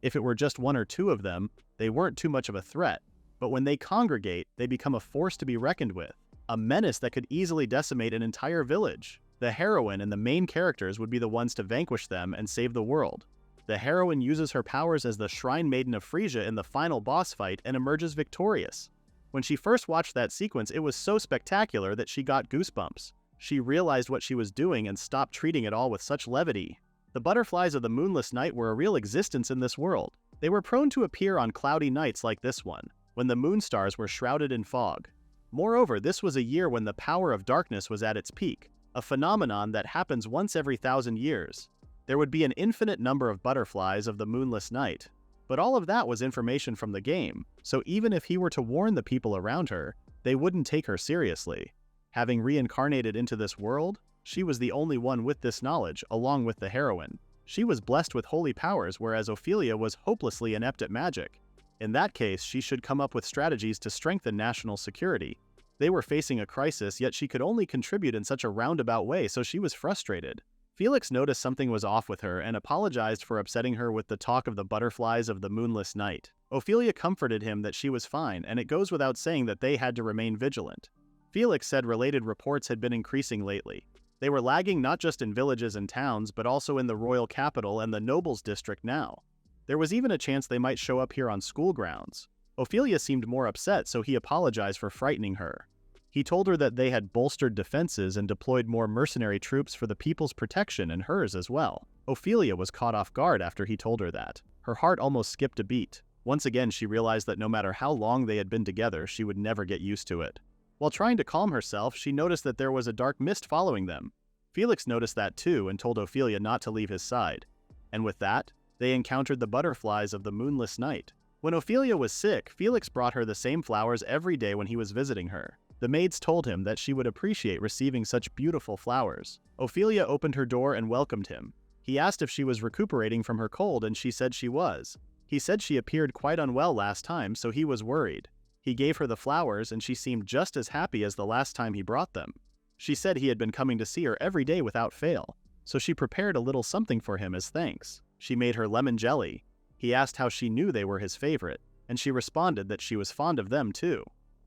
If it were just one or two of them, they weren't too much of a threat, but when they congregate, they become a force to be reckoned with, a menace that could easily decimate an entire village. The heroine and the main characters would be the ones to vanquish them and save the world. The heroine uses her powers as the Shrine Maiden of Frisia in the final boss fight and emerges victorious. When she first watched that sequence, it was so spectacular that she got goosebumps. She realized what she was doing and stopped treating it all with such levity. The butterflies of the moonless night were a real existence in this world. They were prone to appear on cloudy nights like this one, when the moon stars were shrouded in fog. Moreover, this was a year when the power of darkness was at its peak, a phenomenon that happens once every 1,000 years. There would be an infinite number of butterflies of the moonless night. But all of that was information from the game, so even if he were to warn the people around her, they wouldn't take her seriously. Having reincarnated into this world, she was the only one with this knowledge, along with the heroine. She was blessed with holy powers, whereas Ophelia was hopelessly inept at magic. In that case, she should come up with strategies to strengthen national security. They were facing a crisis, yet she could only contribute in such a roundabout way, so she was frustrated. Felix noticed something was off with her and apologized for upsetting her with the talk of the butterflies of the moonless night. Ophelia comforted him that she was fine, and it goes without saying that they had to remain vigilant. Felix said related reports had been increasing lately. They were lagging not just in villages and towns, but also in the royal capital and the nobles district now. There was even a chance they might show up here on school grounds. Ophelia seemed more upset, so he apologized for frightening her. He told her that they had bolstered defenses and deployed more mercenary troops for the people's protection and hers as well. Ophelia was caught off guard after he told her that. Her heart almost skipped a beat. Once again, she realized that no matter how long they had been together, she would never get used to it. While trying to calm herself, she noticed that there was a dark mist following them. Felix noticed that too and told Ophelia not to leave his side. And with that, they encountered the butterflies of the moonless night. When Ophelia was sick, Felix brought her the same flowers every day when he was visiting her. The maids told him that she would appreciate receiving such beautiful flowers. Ophelia opened her door and welcomed him. He asked if she was recuperating from her cold, and she said she was. He said she appeared quite unwell last time, so he was worried. He gave her the flowers, and she seemed just as happy as the last time he brought them. She said he had been coming to see her every day without fail, so she prepared a little something for him as thanks. She made her lemon jelly. He asked how she knew they were his favorite, and she responded that she was fond of them too.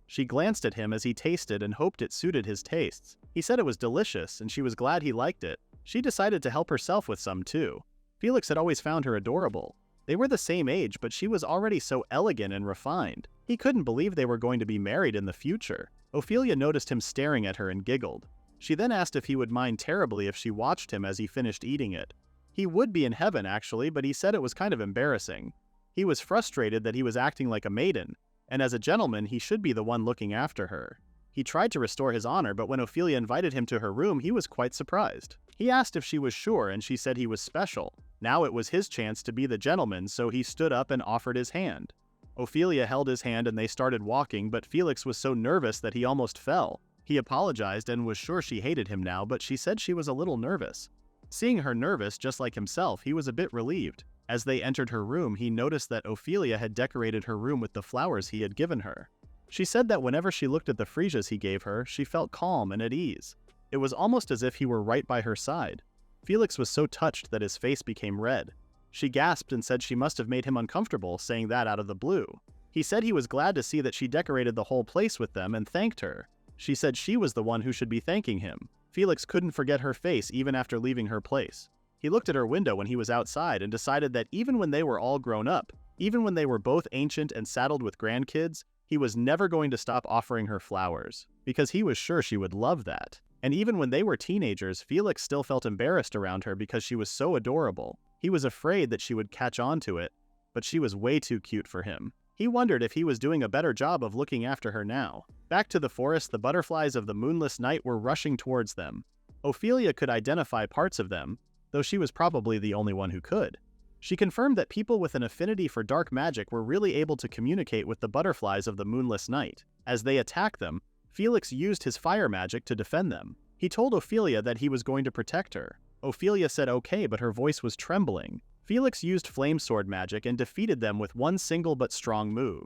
She glanced at him as he tasted and hoped it suited his tastes. He said it was delicious, and she was glad he liked it. She decided to help herself with some too. Felix had always found her adorable. They were the same age, but she was already so elegant and refined. He couldn't believe they were going to be married in the future. Ophelia noticed him staring at her and giggled. She then asked if he would mind terribly if she watched him as he finished eating it. He would be in heaven actually, but he said it was kind of embarrassing. He was frustrated that he was acting like a maiden, and as a gentleman he should be the one looking after her. He tried to restore his honor, but when Ophelia invited him to her room, he was quite surprised. He asked if she was sure, and she said he was special. Now it was his chance to be the gentleman, so he stood up and offered his hand. Ophelia held his hand and they started walking, but Felix was so nervous that he almost fell. He apologized and was sure she hated him now, but she said she was a little nervous. Seeing her nervous, just like himself, he was a bit relieved. As they entered her room, he noticed that Ophelia had decorated her room with the flowers he had given her. She said that whenever she looked at the freesias he gave her, she felt calm and at ease. It was almost as if he were right by her side. Felix was so touched that his face became red. She gasped and said she must have made him uncomfortable, saying that out of the blue. He said he was glad to see that she decorated the whole place with them and thanked her. She said she was the one who should be thanking him. Felix couldn't forget her face even after leaving her place. He looked at her window when he was outside and decided that even when they were all grown up, even when they were both ancient and saddled with grandkids, he was never going to stop offering her flowers, because he was sure she would love that. And even when they were teenagers, Felix still felt embarrassed around her because she was so adorable. He was afraid that she would catch on to it, but she was way too cute for him. He wondered if he was doing a better job of looking after her now. Back to the forest, the butterflies of the moonless night were rushing towards them. Ophelia could identify parts of them, though she was probably the only one who could. She confirmed that people with an affinity for dark magic were really able to communicate with the butterflies of the moonless night. As they attacked them, Felix used his fire magic to defend them. He told Ophelia that he was going to protect her. Ophelia said okay, but her voice was trembling. Felix used flame sword magic and defeated them with one single but strong move.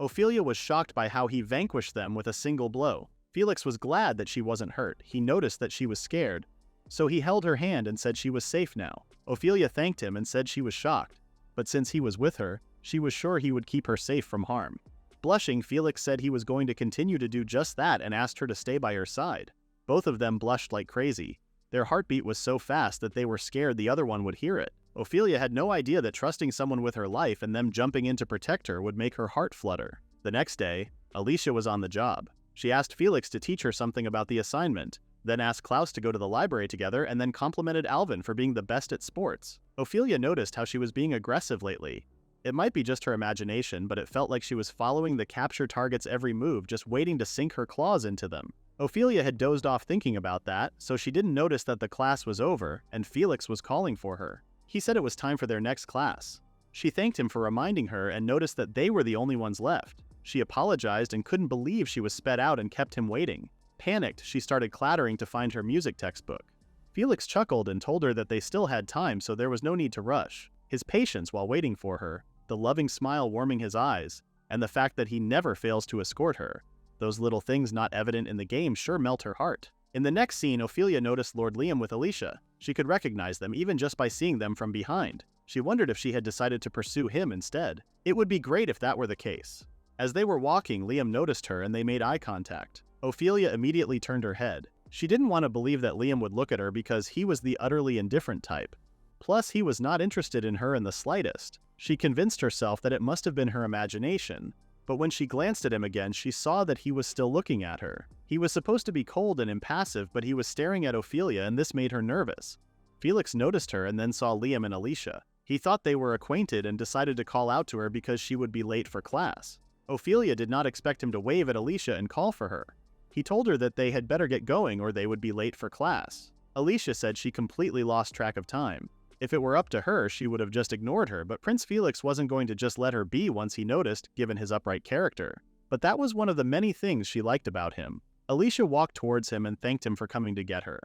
Ophelia was shocked by how he vanquished them with a single blow. Felix was glad that she wasn't hurt. He noticed that she was scared, so he held her hand and said she was safe now. Ophelia thanked him and said she was shocked, but since he was with her, she was sure he would keep her safe from harm. Blushing, Felix said he was going to continue to do just that and asked her to stay by her side. Both of them blushed like crazy. Their heartbeat was so fast that they were scared the other one would hear it. Ophelia had no idea that trusting someone with her life and them jumping in to protect her would make her heart flutter. The next day, Alicia was on the job. She asked Felix to teach her something about the assignment, then asked Klaus to go to the library together, and then complimented Alvin for being the best at sports. Ophelia noticed how she was being aggressive lately. It might be just her imagination, but it felt like she was following the capture target's every move, just waiting to sink her claws into them. Ophelia had dozed off thinking about that, so she didn't notice that the class was over, and Felix was calling for her. He said it was time for their next class. She thanked him for reminding her and noticed that they were the only ones left. She apologized and couldn't believe she was sped out and kept him waiting. Panicked, she started clattering to find her music textbook. Felix chuckled and told her that they still had time, so there was no need to rush. His patience while waiting for her, the loving smile warming his eyes, and the fact that he never fails to escort her. Those little things not evident in the game sure melt her heart. In the next scene, Ophelia noticed Lord Liam with Alicia. She could recognize them even just by seeing them from behind. She wondered if she had decided to pursue him instead. It would be great if that were the case. As they were walking, Liam noticed her and they made eye contact. Ophelia immediately turned her head. She didn't want to believe that Liam would look at her because he was the utterly indifferent type. Plus, he was not interested in her in the slightest. She convinced herself that it must have been her imagination, but when she glanced at him again, she saw that he was still looking at her. He was supposed to be cold and impassive, but he was staring at Ophelia, and this made her nervous. Felix noticed her and then saw Liam and Alicia. He thought they were acquainted and decided to call out to her because she would be late for class. Ophelia did not expect him to wave at Alicia and call for her. He told her that they had better get going or they would be late for class. Alicia said she completely lost track of time. If it were up to her, she would have just ignored her, but Prince Felix wasn't going to just let her be once he noticed, given his upright character. But that was one of the many things she liked about him. Alicia walked towards him and thanked him for coming to get her.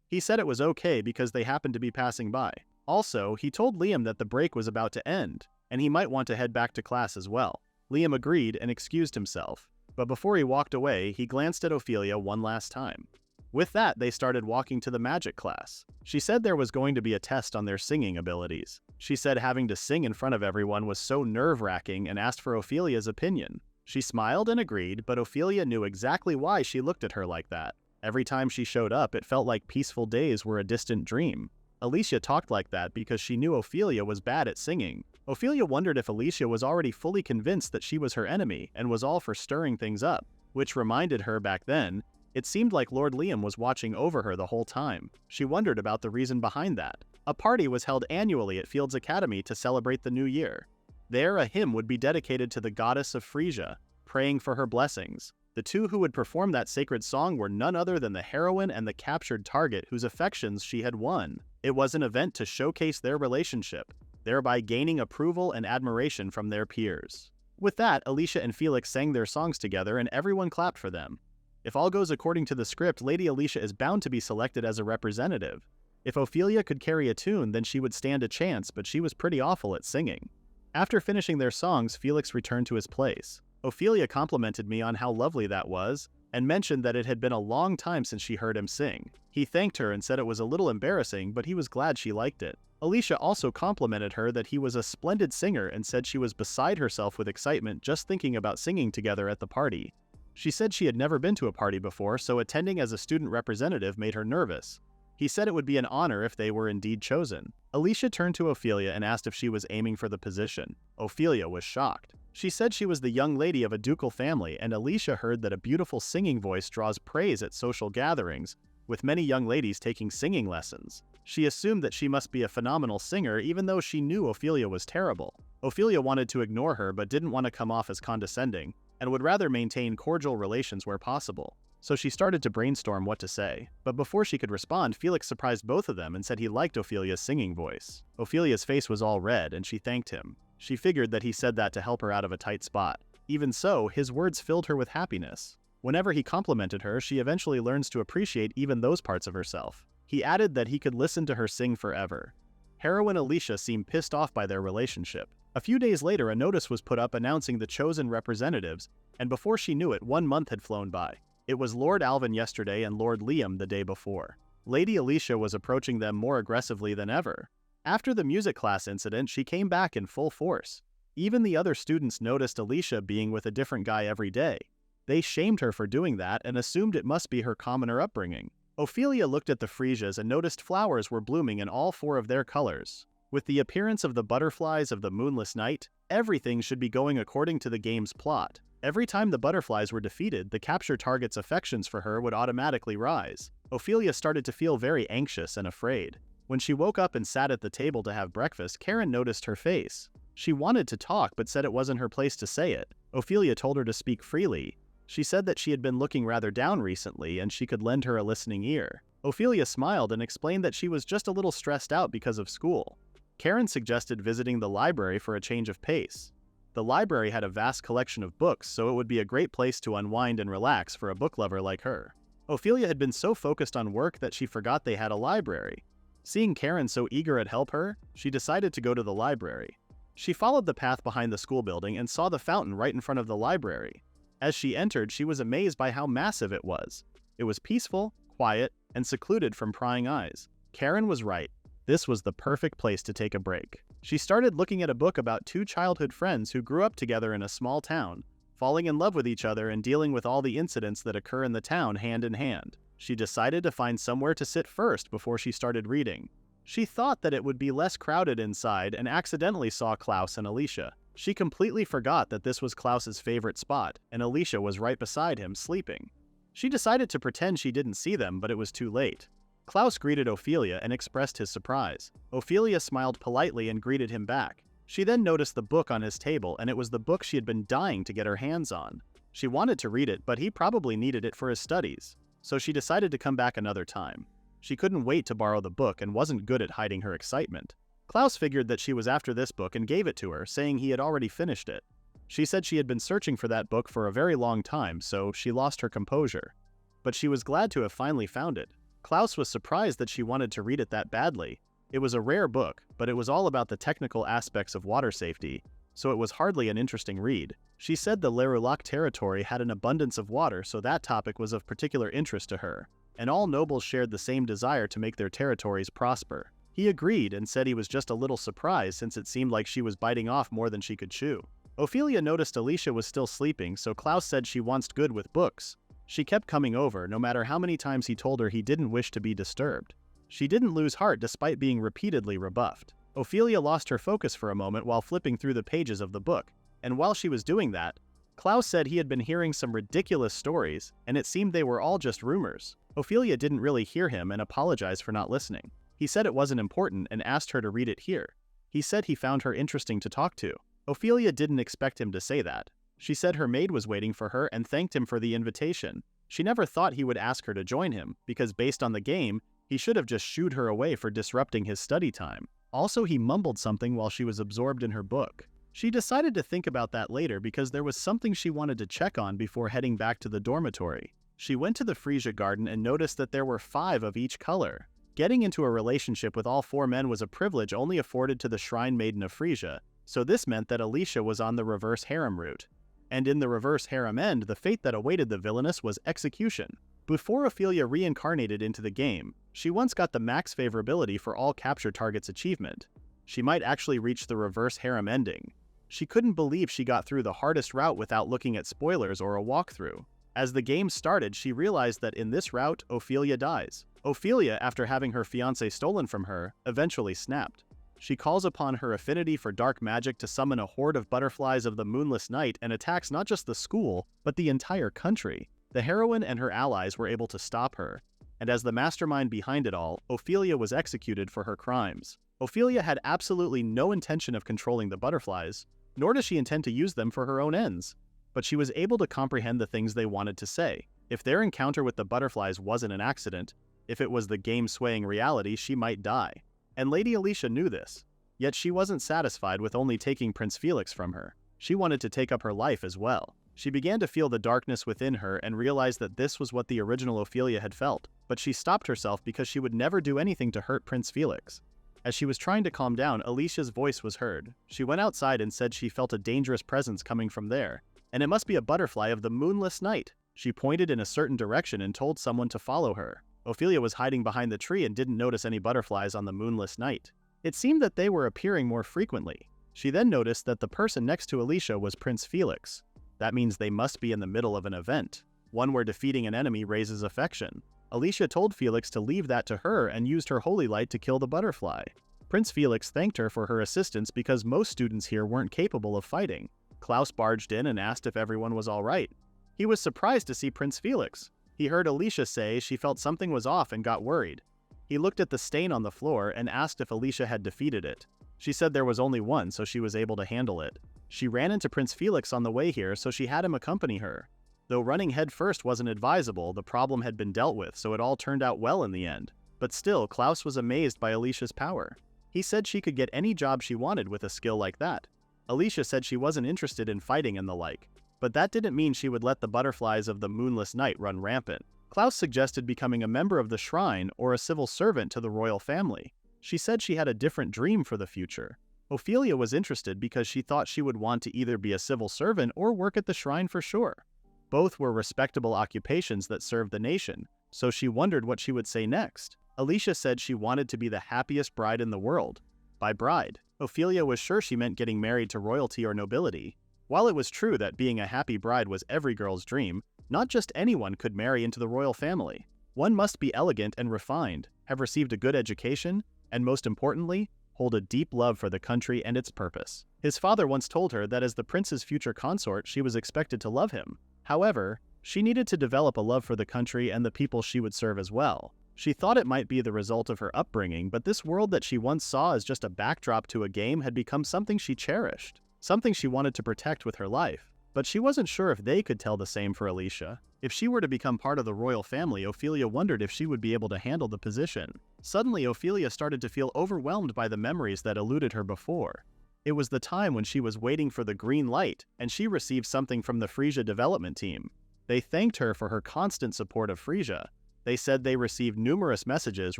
He said it was okay because they happened to be passing by. Also, he told Liam that the break was about to end, and he might want to head back to class as well. Liam agreed and excused himself, but before he walked away, he glanced at Ophelia one last time. With that, they started walking to the magic class. She said there was going to be a test on their singing abilities. She said having to sing in front of everyone was so nerve-wracking and asked for Ophelia's opinion. She smiled and agreed, but Ophelia knew exactly why she looked at her like that. Every time she showed up, it felt like peaceful days were a distant dream. Alicia talked like that because she knew Ophelia was bad at singing. Ophelia wondered if Alicia was already fully convinced that she was her enemy and was all for stirring things up, which reminded her back then, it seemed like Lord Liam was watching over her the whole time. She wondered about the reason behind that. A party was held annually at Fields Academy to celebrate the new year. There, a hymn would be dedicated to the goddess of Frisia, praying for her blessings. The two who would perform that sacred song were none other than the heroine and the captured target whose affections she had won. It was an event to showcase their relationship, thereby gaining approval and admiration from their peers. With that, Alicia and Felix sang their songs together and everyone clapped for them. If all goes according to the script, Lady Alicia is bound to be selected as a representative. If Ophelia could carry a tune, then she would stand a chance, but she was pretty awful at singing. After finishing their songs, Felix returned to his place. Ophelia complimented me on how lovely that was, and mentioned that it had been a long time since she heard him sing. He thanked her and said it was a little embarrassing, but he was glad she liked it. Alicia also complimented her that he was a splendid singer and said she was beside herself with excitement just thinking about singing together at the party. She said she had never been to a party before, so attending as a student representative made her nervous. He said it would be an honor if they were indeed chosen. Alicia turned to Ophelia and asked if she was aiming for the position. Ophelia was shocked. She said she was the young lady of a ducal family, and Alicia heard that a beautiful singing voice draws praise at social gatherings, with many young ladies taking singing lessons. She assumed that she must be a phenomenal singer even though she knew Ophelia was terrible. Ophelia wanted to ignore her but didn't want to come off as condescending, and would rather maintain cordial relations where possible. So she started to brainstorm what to say. But before she could respond, Felix surprised both of them and said he liked Ophelia's singing voice. Ophelia's face was all red and she thanked him. She figured that he said that to help her out of a tight spot. Even so, his words filled her with happiness. Whenever he complimented her, she eventually learns to appreciate even those parts of herself. He added that he could listen to her sing forever. Heroine Alicia seemed pissed off by their relationship. A few days later, a notice was put up announcing the chosen representatives, and before she knew it, 1 month had flown by. It was Lord Alvin yesterday and Lord Liam the day before. Lady Alicia was approaching them more aggressively than ever. After the music class incident, she came back in full force. Even the other students noticed Alicia being with a different guy every day. They shamed her for doing that and assumed it must be her commoner upbringing. Ophelia looked at the Frisias and noticed flowers were blooming in all 4 of their colors. With the appearance of the butterflies of the moonless night, everything should be going according to the game's plot. Every time the butterflies were defeated, the captured target's affections for her would automatically rise. Ophelia started to feel very anxious and afraid. When she woke up and sat at the table to have breakfast, Karen noticed her face. She wanted to talk but said it wasn't her place to say it. Ophelia told her to speak freely. She said that she had been looking rather down recently and she could lend her a listening ear. Ophelia smiled and explained that she was just a little stressed out because of school. Karen suggested visiting the library for a change of pace. The library had a vast collection of books, so it would be a great place to unwind and relax for a book lover like her. Ophelia had been so focused on work that she forgot they had a library. Seeing Karen so eager to help her, she decided to go to the library. She followed the path behind the school building and saw the fountain right in front of the library. As she entered, she was amazed by how massive it was. It was peaceful, quiet, and secluded from prying eyes. Karen was right. This was the perfect place to take a break. She started looking at a book about two childhood friends who grew up together in a small town, falling in love with each other and dealing with all the incidents that occur in the town hand in hand. She decided to find somewhere to sit first before she started reading. She thought that it would be less crowded inside and accidentally saw Klaus and Alicia. She completely forgot that this was Klaus's favorite spot, and Alicia was right beside him, sleeping. She decided to pretend she didn't see them, but it was too late. Klaus greeted Ophelia and expressed his surprise. Ophelia smiled politely and greeted him back. She then noticed the book on his table, and it was the book she had been dying to get her hands on. She wanted to read it, but he probably needed it for his studies, so she decided to come back another time. She couldn't wait to borrow the book and wasn't good at hiding her excitement. Klaus figured that she was after this book and gave it to her, saying he had already finished it. She said she had been searching for that book for a very long time, so she lost her composure. But she was glad to have finally found it. Klaus was surprised that she wanted to read it that badly. It was a rare book, but it was all about the technical aspects of water safety, so it was hardly an interesting read. She said the Lerulac territory had an abundance of water, so that topic was of particular interest to her, and all nobles shared the same desire to make their territories prosper. He agreed and said he was just a little surprised since it seemed like she was biting off more than she could chew. Ophelia noticed Alicia was still sleeping, so Klaus said she once good with books. She kept coming over, no matter how many times he told her he didn't wish to be disturbed. She didn't lose heart despite being repeatedly rebuffed. Ophelia lost her focus for a moment while flipping through the pages of the book, and while she was doing that, Klaus said he had been hearing some ridiculous stories, and it seemed they were all just rumors. Ophelia didn't really hear him and apologized for not listening. He said it wasn't important and asked her to read it here. He said he found her interesting to talk to. Ophelia didn't expect him to say that. She said her maid was waiting for her and thanked him for the invitation. She never thought he would ask her to join him, because based on the game, he should have just shooed her away for disrupting his study time. Also, he mumbled something while she was absorbed in her book. She decided to think about that later because there was something she wanted to check on before heading back to the dormitory. She went to the Frisia garden and noticed that there were 5 of each color. Getting into a relationship with all 4 men was a privilege only afforded to the Shrine Maiden of Frisia, so this meant that Alicia was on the reverse harem route. And in the reverse harem end, the fate that awaited the villainess was execution. Before Ophelia reincarnated into the game, she once got the max favorability for all capture targets achievement. She might actually reach the reverse harem ending. She couldn't believe she got through the hardest route without looking at spoilers or a walkthrough. As the game started, she realized that in this route, Ophelia dies. Ophelia, after having her fiancé stolen from her, eventually snapped. She calls upon her affinity for dark magic to summon a horde of butterflies of the moonless night and attacks not just the school, but the entire country. The heroine and her allies were able to stop her, and as the mastermind behind it all, Ophelia was executed for her crimes. Ophelia had absolutely no intention of controlling the butterflies, nor does she intend to use them for her own ends. But she was able to comprehend the things they wanted to say. If their encounter with the butterflies wasn't an accident, if it was the game-swaying reality, she might die. And Lady Alicia knew this. Yet she wasn't satisfied with only taking Prince Felix from her. She wanted to take up her life as well. She began to feel the darkness within her and realized that this was what the original Ophelia had felt, but she stopped herself because she would never do anything to hurt Prince Felix. As she was trying to calm down, Alicia's voice was heard. She went outside and said she felt a dangerous presence coming from there, and it must be a butterfly of the moonless night. She pointed in a certain direction and told someone to follow her. Ophelia was hiding behind the tree and didn't notice any butterflies on the moonless night. It seemed that they were appearing more frequently. She then noticed that the person next to Alicia was Prince Felix. That means they must be in the middle of an event, one where defeating an enemy raises affection. Alicia told Felix to leave that to her and used her holy light to kill the butterfly. Prince Felix thanked her for her assistance because most students here weren't capable of fighting. Klaus barged in and asked if everyone was all right. He was surprised to see Prince Felix. He heard Alicia say she felt something was off and got worried. He looked at the stain on the floor and asked if Alicia had defeated it. She said there was only one, so she was able to handle it. She ran into Prince Felix on the way here, so she had him accompany her. Though running head first wasn't advisable, the problem had been dealt with, so it all turned out well in the end. But still, Klaus was amazed by Alicia's power. He said she could get any job she wanted with a skill like that. Alicia said she wasn't interested in fighting and the like, but that didn't mean she would let the butterflies of the moonless night run rampant. Klaus suggested becoming a member of the shrine or a civil servant to the royal family. She said she had a different dream for the future. Ophelia was interested because she thought she would want to either be a civil servant or work at the shrine for sure. Both were respectable occupations that served the nation, so she wondered what she would say next. Alicia said she wanted to be the happiest bride in the world. By bride, Ophelia was sure she meant getting married to royalty or nobility. While it was true that being a happy bride was every girl's dream, not just anyone could marry into the royal family. One must be elegant and refined, have received a good education, and most importantly, hold a deep love for the country and its purpose. His father once told her that as the prince's future consort, she was expected to love him. However, she needed to develop a love for the country and the people she would serve as well. She thought it might be the result of her upbringing, but this world that she once saw as just a backdrop to a game had become something she cherished, something she wanted to protect with her life. But she wasn't sure if they could tell the same for Alicia. If she were to become part of the royal family, Ophelia wondered if she would be able to handle the position. Suddenly, Ophelia started to feel overwhelmed by the memories that eluded her before. It was the time when she was waiting for the green light, and she received something from the Frisia development team. They thanked her for her constant support of Frisia. They said they received numerous messages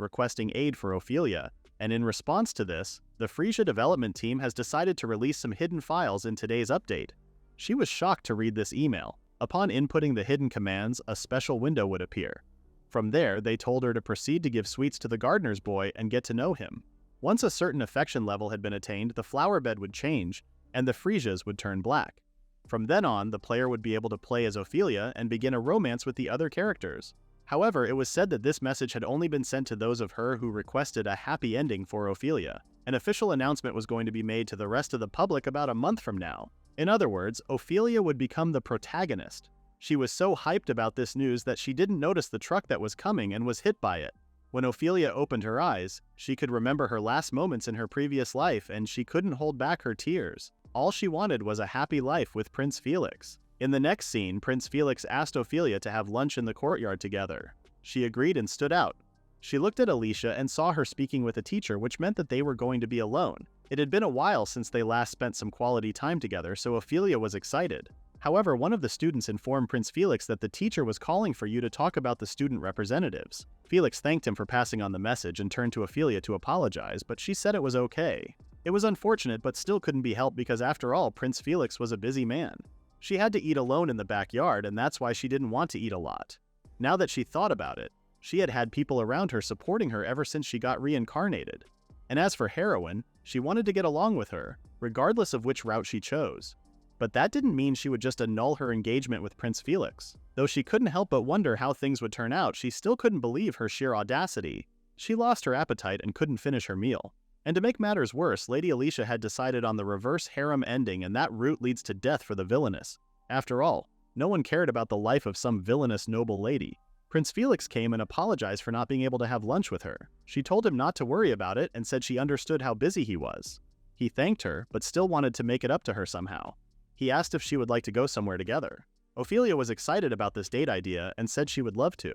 requesting aid for Ophelia, and in response to this, the Frisia development team has decided to release some hidden files in today's update. She was shocked to read this email. Upon inputting the hidden commands, a special window would appear. From there, they told her to proceed to give sweets to the gardener's boy and get to know him. Once a certain affection level had been attained, the flower bed would change, and the Frisias would turn black. From then on, the player would be able to play as Ophelia and begin a romance with the other characters. However, it was said that this message had only been sent to those of her who requested a happy ending for Ophelia. An official announcement was going to be made to the rest of the public about a month from now. In other words, Ophelia would become the protagonist. She was so hyped about this news that she didn't notice the truck that was coming and was hit by it. When Ophelia opened her eyes, she could remember her last moments in her previous life and she couldn't hold back her tears. All she wanted was a happy life with Prince Felix. In the next scene, Prince Felix asked Ophelia to have lunch in the courtyard together. She agreed and stood out. She looked at Alicia and saw her speaking with a teacher, which meant that they were going to be alone. It had been a while since they last spent some quality time together, so Ophelia was excited. However, one of the students informed Prince Felix that the teacher was calling for you to talk about the student representatives. Felix thanked him for passing on the message and turned to Ophelia to apologize, but she said it was okay. It was unfortunate, but still couldn't be helped because after all, Prince Felix was a busy man. She had to eat alone in the backyard, and that's why she didn't want to eat a lot. Now that she thought about it, she had had people around her supporting her ever since she got reincarnated. And as for heroine, she wanted to get along with her, regardless of which route she chose. But that didn't mean she would just annul her engagement with Prince Felix. Though she couldn't help but wonder how things would turn out, she still couldn't believe her sheer audacity. She lost her appetite and couldn't finish her meal. And to make matters worse, Lady Alicia had decided on the reverse harem ending, and that route leads to death for the villainess. After all, no one cared about the life of some villainous noble lady. Prince Felix came and apologized for not being able to have lunch with her. She told him not to worry about it and said she understood how busy he was. He thanked her, but still wanted to make it up to her somehow. He asked if she would like to go somewhere together. Ophelia was excited about this date idea and said she would love to.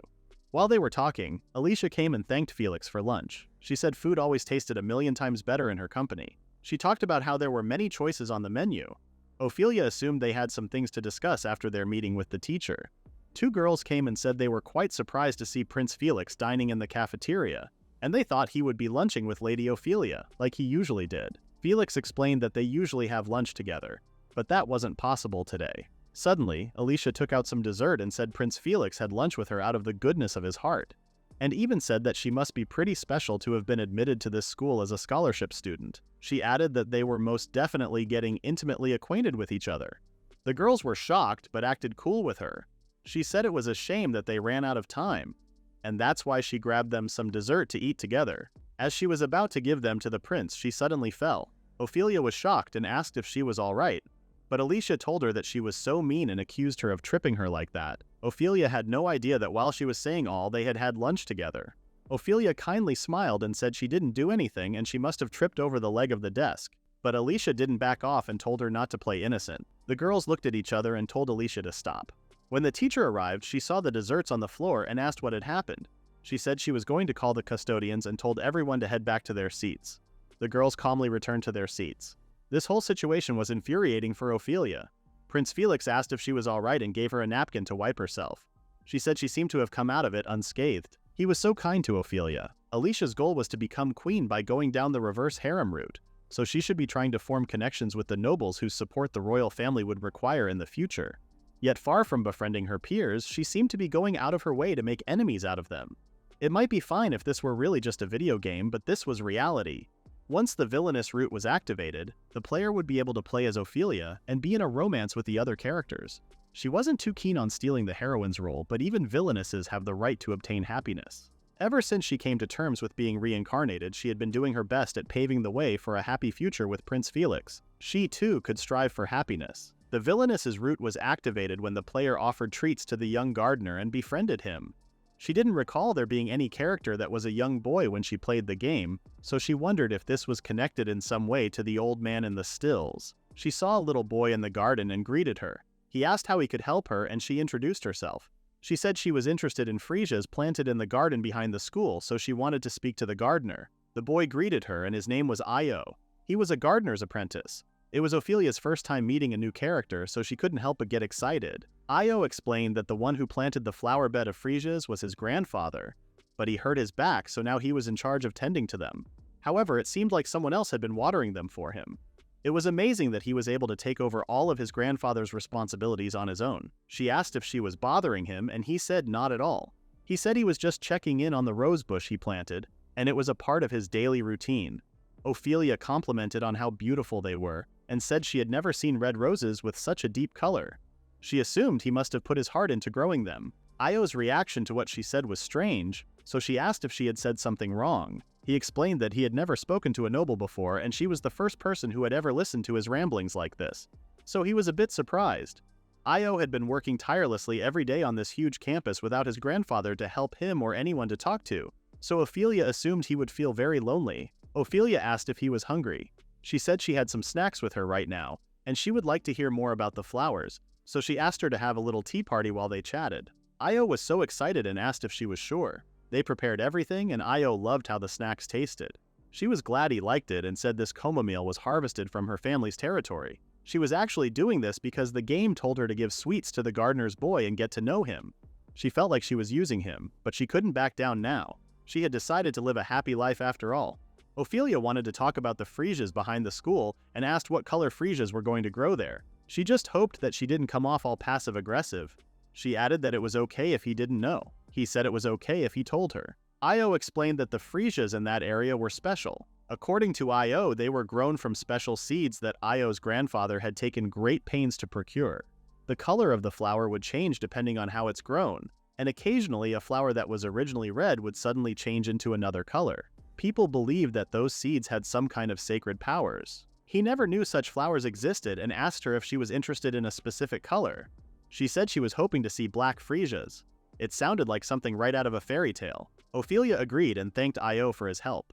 While they were talking, Alicia came and thanked Felix for lunch. She said food always tasted 1,000,000 times better in her company. She talked about how there were many choices on the menu. Ophelia assumed they had some things to discuss after their meeting with the teacher. Two girls came and said they were quite surprised to see Prince Felix dining in the cafeteria, and they thought he would be lunching with Lady Ophelia, like he usually did. Felix explained that they usually have lunch together, but that wasn't possible today. Suddenly, Alicia took out some dessert and said Prince Felix had lunch with her out of the goodness of his heart, and even said that she must be pretty special to have been admitted to this school as a scholarship student. She added that they were most definitely getting intimately acquainted with each other. The girls were shocked but acted cool with her. She said it was a shame that they ran out of time, and that's why she grabbed them some dessert to eat together. As she was about to give them to the prince, she suddenly fell. Ophelia was shocked and asked if she was all right, but Alicia told her that she was so mean and accused her of tripping her like that. Ophelia had no idea that while she was saying all, they had had lunch together. Ophelia kindly smiled and said she didn't do anything and she must have tripped over the leg of the desk. But Alicia didn't back off and told her not to play innocent. The girls looked at each other and told Alicia to stop. When the teacher arrived, she saw the desserts on the floor and asked what had happened. She said she was going to call the custodians and told everyone to head back to their seats. The girls calmly returned to their seats. This whole situation was infuriating for Ophelia. Prince Felix asked if she was all right and gave her a napkin to wipe herself. She said she seemed to have come out of it unscathed. He was so kind to Ophelia. Alicia's goal was to become queen by going down the reverse harem route, so she should be trying to form connections with the nobles whose support the royal family would require in the future. Yet far from befriending her peers, she seemed to be going out of her way to make enemies out of them. It might be fine if this were really just a video game, but this was reality. Once the Villainess Route was activated, the player would be able to play as Ophelia and be in a romance with the other characters. She wasn't too keen on stealing the heroine's role, but even villainesses have the right to obtain happiness. Ever since she came to terms with being reincarnated, she had been doing her best at paving the way for a happy future with Prince Felix. She, too, could strive for happiness. The Villainess's route was activated when the player offered treats to the young gardener and befriended him. She didn't recall there being any character that was a young boy when she played the game, so she wondered if this was connected in some way to the old man in the stills. She saw a little boy in the garden and greeted her. He asked how he could help her, and she introduced herself. She said she was interested in freesias planted in the garden behind the school, so she wanted to speak to the gardener. The boy greeted her, and his name was Io. He was a gardener's apprentice. It was Ophelia's first time meeting a new character, so she couldn't help but get excited. Io explained that the one who planted the flower bed of freesias was his grandfather, but he hurt his back, so now he was in charge of tending to them. However, it seemed like someone else had been watering them for him. It was amazing that he was able to take over all of his grandfather's responsibilities on his own. She asked if she was bothering him, and he said not at all. He said he was just checking in on the rose bush he planted, and it was a part of his daily routine. Ophelia complimented on how beautiful they were, and said she had never seen red roses with such a deep color. She assumed he must have put his heart into growing them. Io's reaction to what she said was strange, so she asked if she had said something wrong. He explained that he had never spoken to a noble before, and she was the first person who had ever listened to his ramblings like this. So he was a bit surprised. Io had been working tirelessly every day on this huge campus without his grandfather to help him or anyone to talk to, so Ophelia assumed he would feel very lonely. Ophelia asked if he was hungry. She said she had some snacks with her right now, and she would like to hear more about the flowers, so she asked her to have a little tea party while they chatted. Io was so excited and asked if she was sure. They prepared everything, and Io loved how the snacks tasted. She was glad he liked it and said this coma meal was harvested from her family's territory. She was actually doing this because the game told her to give sweets to the gardener's boy and get to know him. She felt like she was using him, but she couldn't back down now. She had decided to live a happy life after all. Ophelia wanted to talk about the freesias behind the school and asked what color freesias were going to grow there. She just hoped that she didn't come off all passive-aggressive. She added that it was okay if he didn't know. He said it was okay if he told her. Io explained that the freesias in that area were special. According to Io, they were grown from special seeds that Io's grandfather had taken great pains to procure. The color of the flower would change depending on how it's grown, and occasionally a flower that was originally red would suddenly change into another color. People believed that those seeds had some kind of sacred powers. He never knew such flowers existed and asked her if she was interested in a specific color. She said she was hoping to see black freesias. It sounded like something right out of a fairy tale. Ophelia agreed and thanked Io for his help.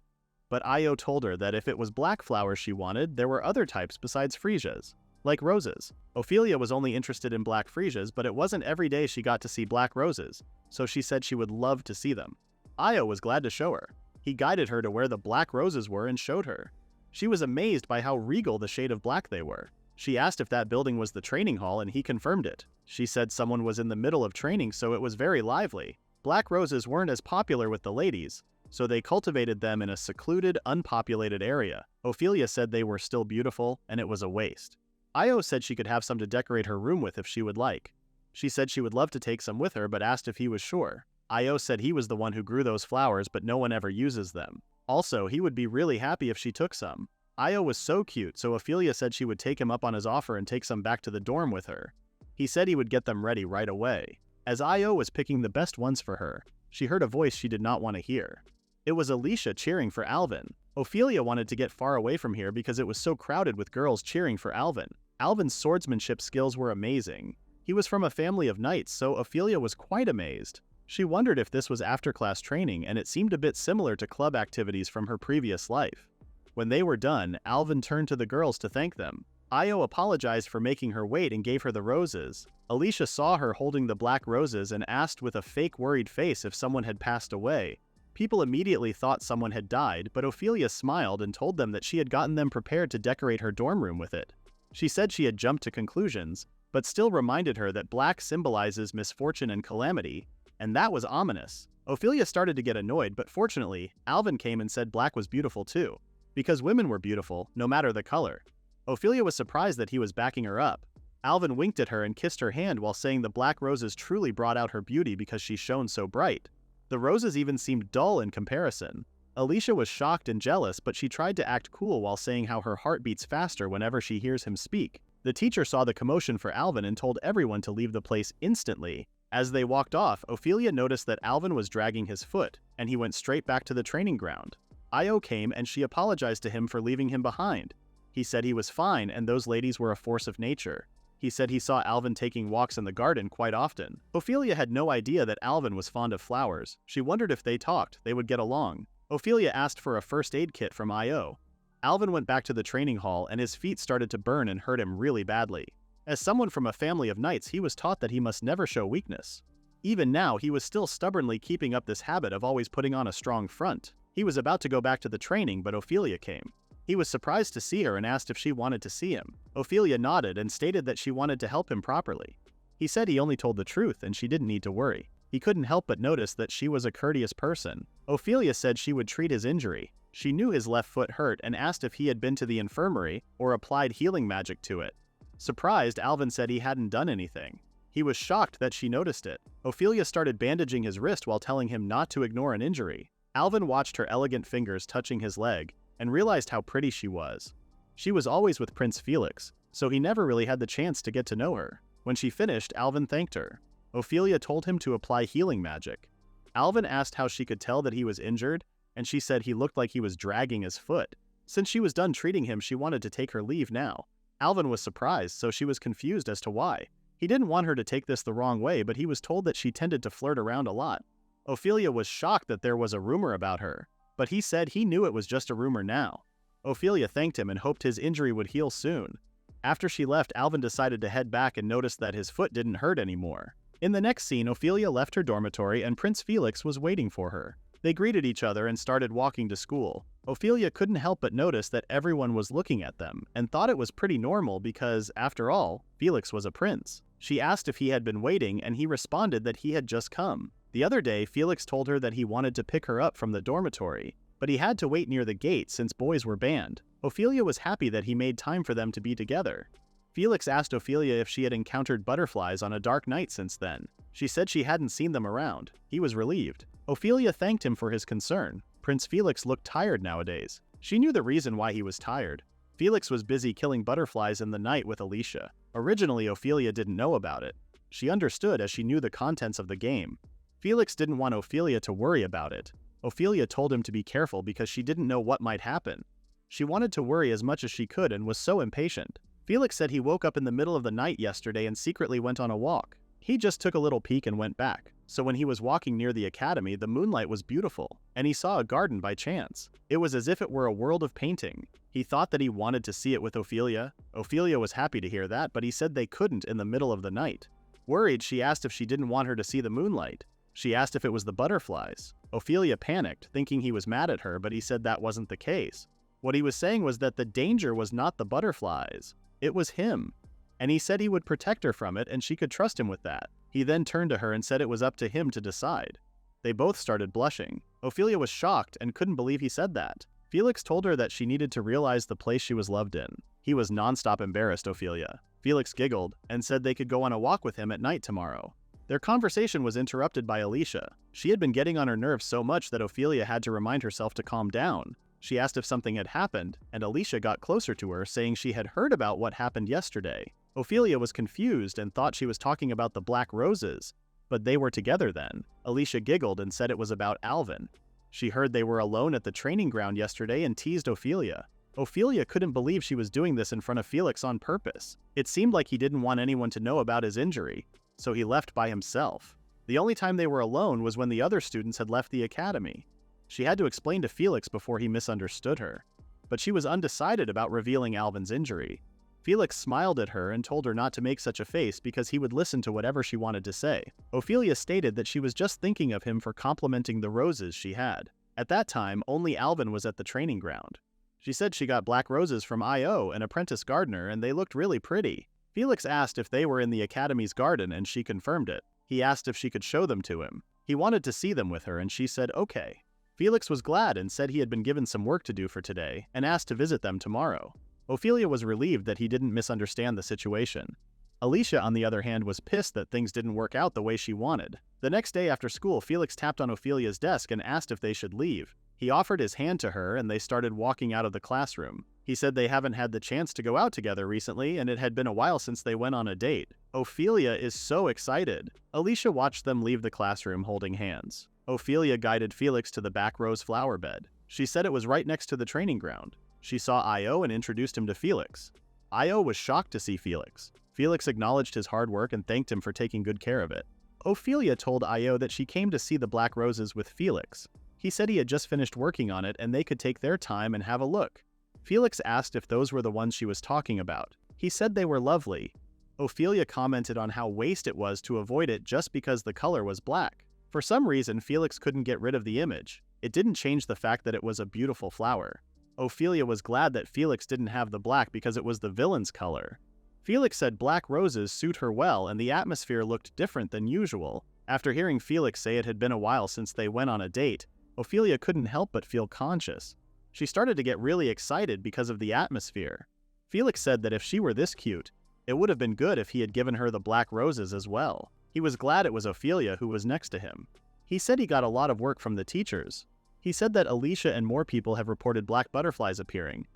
But Io told her that if it was black flowers she wanted, there were other types besides freesias, like roses. Ophelia was only interested in black freesias, but it wasn't every day she got to see black roses, so she said she would love to see them. Io was glad to show her. He guided her to where the black roses were and showed her. She was amazed by how regal the shade of black they were. She asked if that building was the training hall, and he confirmed it. She said someone was in the middle of training, so it was very lively. Black roses weren't as popular with the ladies, so they cultivated them in a secluded, unpopulated area. Ophelia said they were still beautiful, and it was a waste. Io said she could have some to decorate her room with if she would like. She said she would love to take some with her, but asked if he was sure. Io said he was the one who grew those flowers, but no one ever uses them. Also, he would be really happy if she took some. Io was so cute, so Ophelia said she would take him up on his offer and take some back to the dorm with her. He said he would get them ready right away. As Io was picking the best ones for her, she heard a voice she did not want to hear. It was Alicia cheering for Alvin. Ophelia wanted to get far away from here because it was so crowded with girls cheering for Alvin. Alvin's swordsmanship skills were amazing. He was from a family of knights, so Ophelia was quite amazed. She wondered if this was after-class training, and it seemed a bit similar to club activities from her previous life. When they were done, Alvin turned to the girls to thank them. Io apologized for making her wait and gave her the roses. Alicia saw her holding the black roses and asked with a fake worried face if someone had passed away. People immediately thought someone had died, but Ophelia smiled and told them that she had gotten them prepared to decorate her dorm room with it. She said she had jumped to conclusions, but still reminded her that black symbolizes misfortune and calamity, and that was ominous. Ophelia started to get annoyed, but fortunately, Alvin came and said black was beautiful too, because women were beautiful, no matter the color. Ophelia was surprised that he was backing her up. Alvin winked at her and kissed her hand while saying the black roses truly brought out her beauty because she shone so bright. The roses even seemed dull in comparison. Alicia was shocked and jealous, but she tried to act cool while saying how her heart beats faster whenever she hears him speak. The teacher saw the commotion for Alvin and told everyone to leave the place instantly. As they walked off, Ophelia noticed that Alvin was dragging his foot, and he went straight back to the training ground. Io came and she apologized to him for leaving him behind. He said he was fine and those ladies were a force of nature. He said he saw Alvin taking walks in the garden quite often. Ophelia had no idea that Alvin was fond of flowers. She wondered if they talked, they would get along. Ophelia asked for a first aid kit from Io. Alvin went back to the training hall and his feet started to burn and hurt him really badly. As someone from a family of knights, he was taught that he must never show weakness. Even now, he was still stubbornly keeping up this habit of always putting on a strong front. He was about to go back to the training, but Ophelia came. He was surprised to see her and asked if she wanted to see him. Ophelia nodded and stated that she wanted to help him properly. He said he only told the truth and she didn't need to worry. He couldn't help but notice that she was a courteous person. Ophelia said she would treat his injury. She knew his left foot hurt and asked if he had been to the infirmary or applied healing magic to it. Surprised, Alvin said he hadn't done anything. He was shocked that she noticed it. Ophelia started bandaging his wrist while telling him not to ignore an injury. Alvin watched her elegant fingers touching his leg and realized how pretty she was. She was always with Prince Felix, so he never really had the chance to get to know her. When she finished, Alvin thanked her. Ophelia told him to apply healing magic. Alvin asked how she could tell that he was injured, and she said he looked like he was dragging his foot. Since she was done treating him, she wanted to take her leave now. Alvin was surprised, so she was confused as to why. He didn't want her to take this the wrong way, but he was told that she tended to flirt around a lot. Ophelia was shocked that there was a rumor about her, but he said he knew it was just a rumor now. Ophelia thanked him and hoped his injury would heal soon. After she left, Alvin decided to head back and noticed that his foot didn't hurt anymore. In the next scene, Ophelia left her dormitory and Prince Felix was waiting for her. They greeted each other and started walking to school. Ophelia couldn't help but notice that everyone was looking at them and thought it was pretty normal because, after all, Felix was a prince. She asked if he had been waiting and he responded that he had just come. The other day, Felix told her that he wanted to pick her up from the dormitory, but he had to wait near the gate since boys were banned. Ophelia was happy that he made time for them to be together. Felix asked Ophelia if she had encountered butterflies on a dark night since then. She said she hadn't seen them around. He was relieved. Ophelia thanked him for his concern. Prince Felix looked tired nowadays. She knew the reason why he was tired. Felix was busy killing butterflies in the night with Alicia. Originally, Ophelia didn't know about it. She understood as she knew the contents of the game. Felix didn't want Ophelia to worry about it. Ophelia told him to be careful because she didn't know what might happen. She wanted to worry as much as she could and was so impatient. Felix said he woke up in the middle of the night yesterday and secretly went on a walk. He just took a little peek and went back. So when he was walking near the academy, the moonlight was beautiful, and he saw a garden by chance. It was as if it were a world of painting. He thought that he wanted to see it with Ophelia. Ophelia was happy to hear that, but he said they couldn't in the middle of the night. Worried, she asked if she didn't want her to see the moonlight. She asked if it was the butterflies. Ophelia panicked, thinking he was mad at her, but he said that wasn't the case. What he was saying was that the danger was not the butterflies. It was him. And he said he would protect her from it and she could trust him with that. He then turned to her and said it was up to him to decide. They both started blushing. Ophelia was shocked and couldn't believe he said that. Felix told her that she needed to realize the place she was loved in. He was nonstop embarrassed Ophelia. Felix giggled and said they could go on a walk with him at night tomorrow. Their conversation was interrupted by Alicia. She had been getting on her nerves so much that Ophelia had to remind herself to calm down. She asked if something had happened, and Alicia got closer to her, saying she had heard about what happened yesterday. Ophelia was confused and thought she was talking about the black roses, but they were together then. Alicia giggled and said it was about Alvin. She heard they were alone at the training ground yesterday and teased Ophelia. Ophelia couldn't believe she was doing this in front of Felix on purpose. It seemed like he didn't want anyone to know about his injury, so he left by himself. The only time they were alone was when the other students had left the academy. She had to explain to Felix before he misunderstood her, but she was undecided about revealing Alvin's injury. Felix smiled at her and told her not to make such a face because he would listen to whatever she wanted to say. Ophelia stated that she was just thinking of him for complimenting the roses she had. At that time, only Alvin was at the training ground. She said she got black roses from Io, an apprentice gardener, and they looked really pretty. Felix asked if they were in the academy's garden and she confirmed it. He asked if she could show them to him. He wanted to see them with her and she said okay. Felix was glad and said he had been given some work to do for today and asked to visit them tomorrow. Ophelia was relieved that he didn't misunderstand the situation. Alicia, on the other hand, was pissed that things didn't work out the way she wanted. The next day after school, Felix tapped on Ophelia's desk and asked if they should leave. He offered his hand to her and they started walking out of the classroom. He said they haven't had the chance to go out together recently and it had been a while since they went on a date. Ophelia is so excited. Alicia watched them leave the classroom holding hands. Ophelia guided Felix to the back rose flower bed. She said it was right next to the training ground. She saw Io and introduced him to Felix. Io was shocked to see Felix. Felix acknowledged his hard work and thanked him for taking good care of it. Ophelia told Io that she came to see the black roses with Felix. He said he had just finished working on it and they could take their time and have a look. Felix asked if those were the ones she was talking about. He said they were lovely. Ophelia commented on how waste it was to avoid it just because the color was black. For some reason, Felix couldn't get rid of the image. It didn't change the fact that it was a beautiful flower. Ophelia was glad that Felix didn't have the black because it was the villain's color. Felix said black roses suit her well and the atmosphere looked different than usual. After hearing Felix say it had been a while since they went on a date, Ophelia couldn't help but feel conscious. She started to get really excited because of the atmosphere. Felix said that if she were this cute, it would have been good if he had given her the black roses as well. He was glad it was Ophelia who was next to him. He said he got a lot of work from the teachers. He said that Alicia and more people have reported black butterflies appearing,